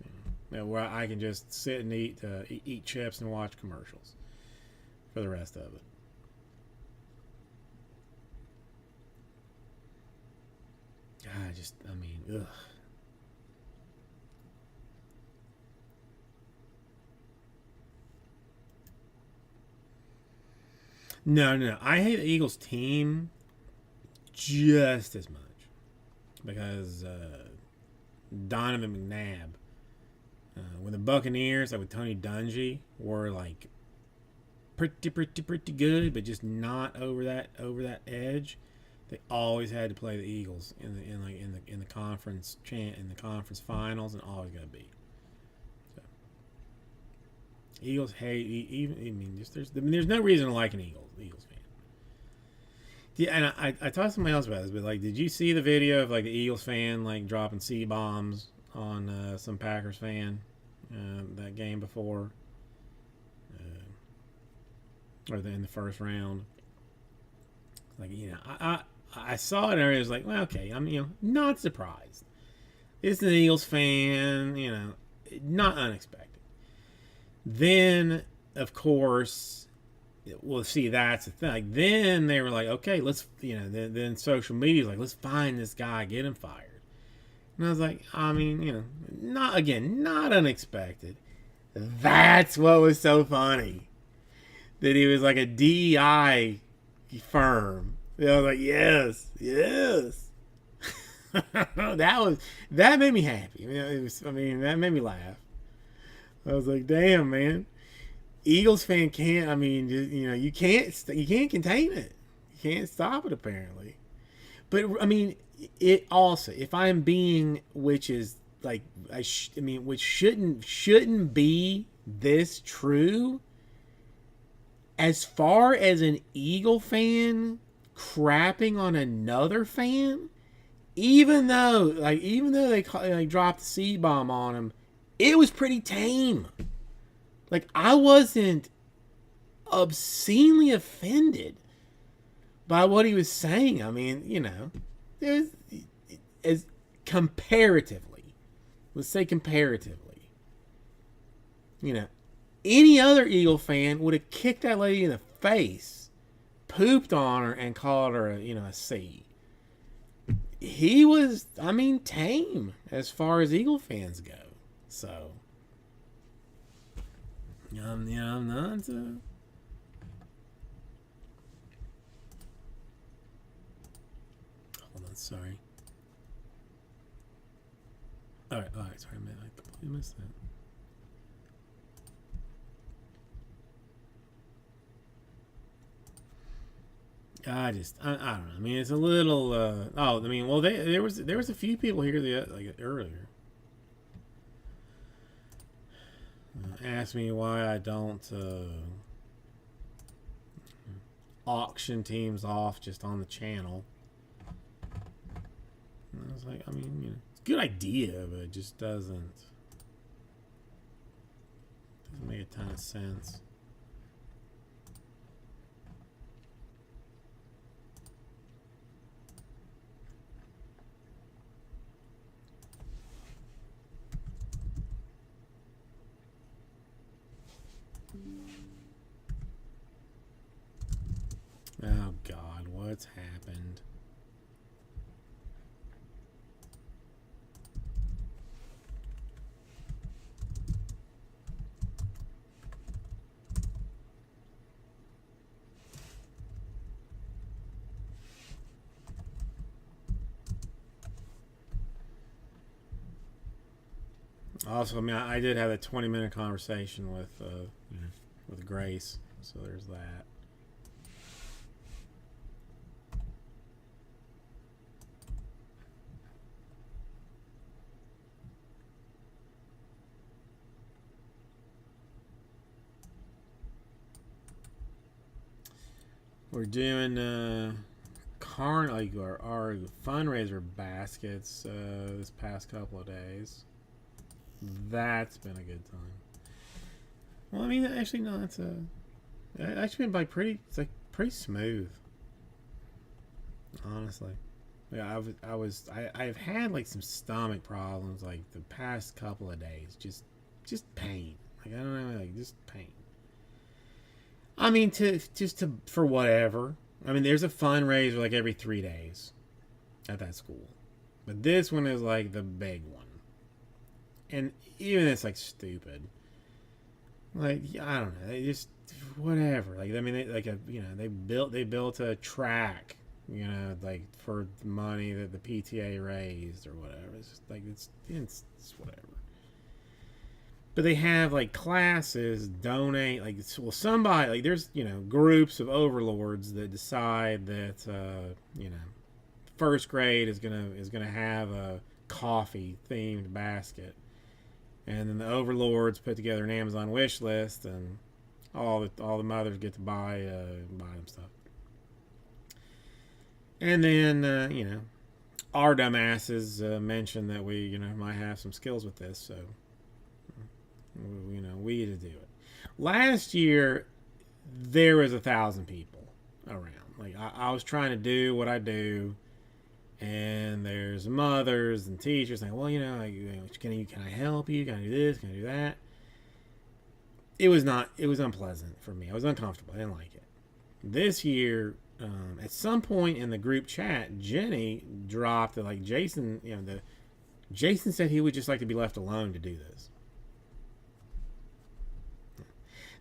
where I can just sit and eat chips and watch commercials for the rest of it. Ugh. No. I hate the Eagles team just as much because Donovan McNabb, when the Buccaneers, like with Tony Dungy, were like pretty good, but just not over that edge. They always had to play the Eagles in the conference finals, and always got beat. So, Eagles hate even. I mean, there's no reason to like an Eagles fan. Yeah, and I talked to somebody else about this, but like, did you see the video of like the Eagles fan like dropping C-bombs on some Packers fan that game before, or in the first round? Like, I saw it and I was like, well, okay, I'm not surprised. It's an Eagles fan, not unexpected. Then, of course, well, see, that's the thing. Like, then they were like, okay, let's, then social media's like, let's find this guy, get him fired. And I was like, I mean, not unexpected. That's what was so funny. That he was like a DEI firm. I was like, yes. that made me happy. That made me laugh. I was like, damn, man. Eagles fan can't. I mean, you can't contain it. You can't stop it apparently. But I mean, it also, if I'm being, which is like, which shouldn't be this true. As far as an Eagle fan crapping on another fan, even though they dropped the C-bomb on him, it was pretty tame. Like, I wasn't obscenely offended by what he was saying. I mean, there's as comparatively, let's say comparatively, any other Eagle fan would have kicked that lady in the face, pooped on her, and called her a C. He was, tame as far as Eagle fans go. So, I'm not. Hold on, sorry. All right, sorry, man, I completely missed that. I don't know. I mean, it's a little. There was a few people here earlier. Asked me why I don't auction teams off just on the channel. And I was like, it's a good idea, but it just doesn't make a ton of sense. Oh God, what's happened? Also, I mean, I did have a 20-minute conversation with Grace, so there's that. We're doing like our fundraiser baskets this past couple of days. That's been a good time. Well, I mean, actually, no, it's actually been like it's like pretty smooth, honestly. Yeah, I've had like some stomach problems like the past couple of days, just pain. Like I don't know, like just pain. I mean, for whatever. I mean, there's a fundraiser like every 3 days at that school, but this one is like the big one, and even it's like stupid. Like I don't know, they just whatever. Like I mean, they built a track, like for the money that the PTA raised or whatever. It's just like it's whatever. But they have like classes donate like well somebody like there's groups of overlords that decide that first grade is gonna have a coffee themed basket, and then the overlords put together an Amazon wish list, and all the mothers get to buy them stuff, and then our dumbasses mentioned that we might have some skills with this, so we had to do it. Last year there was 1,000 people around. Like I was trying to do what I do, and there's mothers and teachers saying, "Well, can I help you? Can I do this? Can I do that?" It was not. It was unpleasant for me. I was uncomfortable. I didn't like it. This year, at some point in the group chat, Jenny dropped that like Jason. Jason said he would just like to be left alone to do this.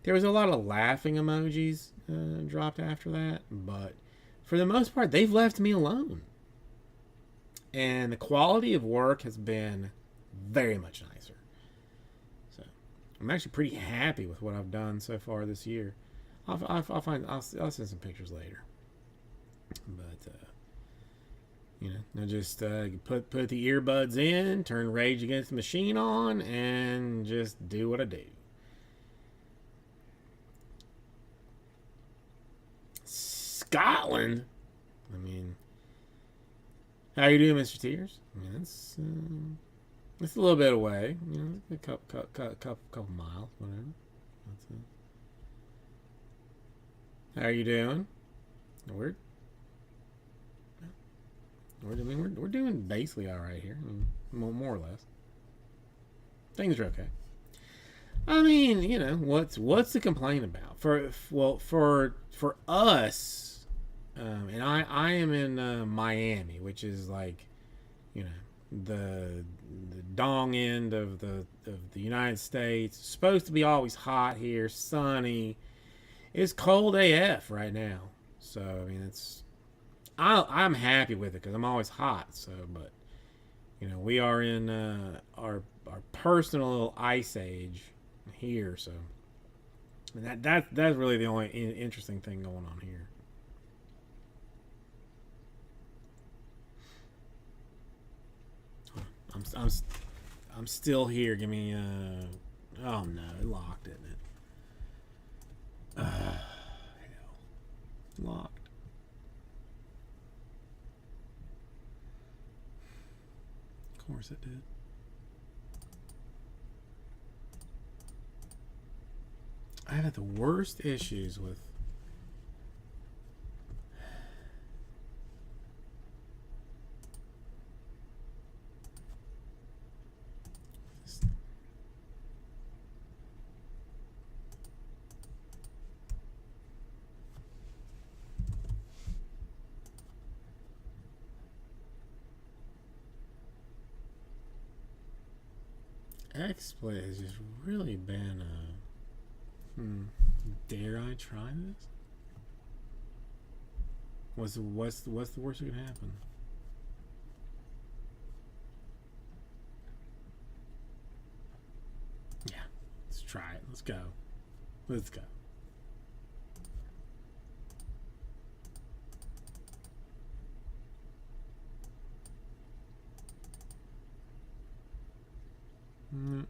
There was a lot of laughing emojis dropped after that, but for the most part, they've left me alone. And the quality of work has been very much nicer. So I'm actually pretty happy with what I've done so far this year. I'll send some pictures later. But I just put the earbuds in, turn Rage Against the Machine on, and just do what I do. Scotland. I mean, how you doing, Mr. Tears? I mean, it's a little bit away. A couple miles, whatever. How are you doing? We're doing basically all right here. I mean, more or less. Things are okay. I mean, what's to complain about? For us, and I am in Miami, which is like, the dong end of the United States. It's supposed to be always hot here, sunny. It's cold AF right now. So I mean, I'm happy with it because I'm always hot. So, but we are in our personal little ice age here. So that's really the only interesting thing going on here. I'm still here. Give me oh no, it locked, didn't it? Locked. Of course it did. I've had the worst issues with XSplit has just really been dare I try this? What's the worst that could happen? try it. Let's go. Let's go. Mm.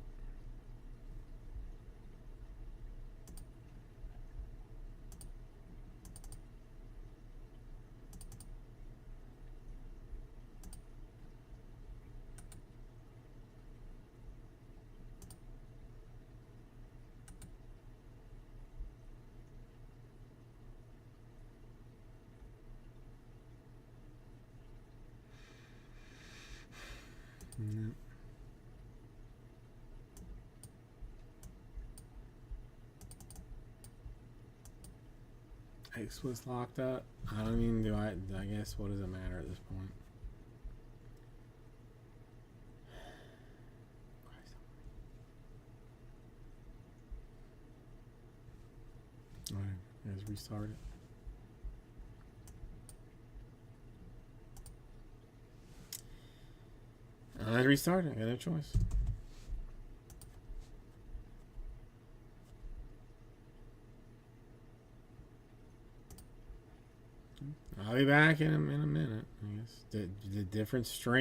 Mm. X was locked up. I don't mean, do I guess, what does it matter at this point? Alright, let's restart it. I restart it. I got no choice. I'll be back in a minute. I guess the different stream.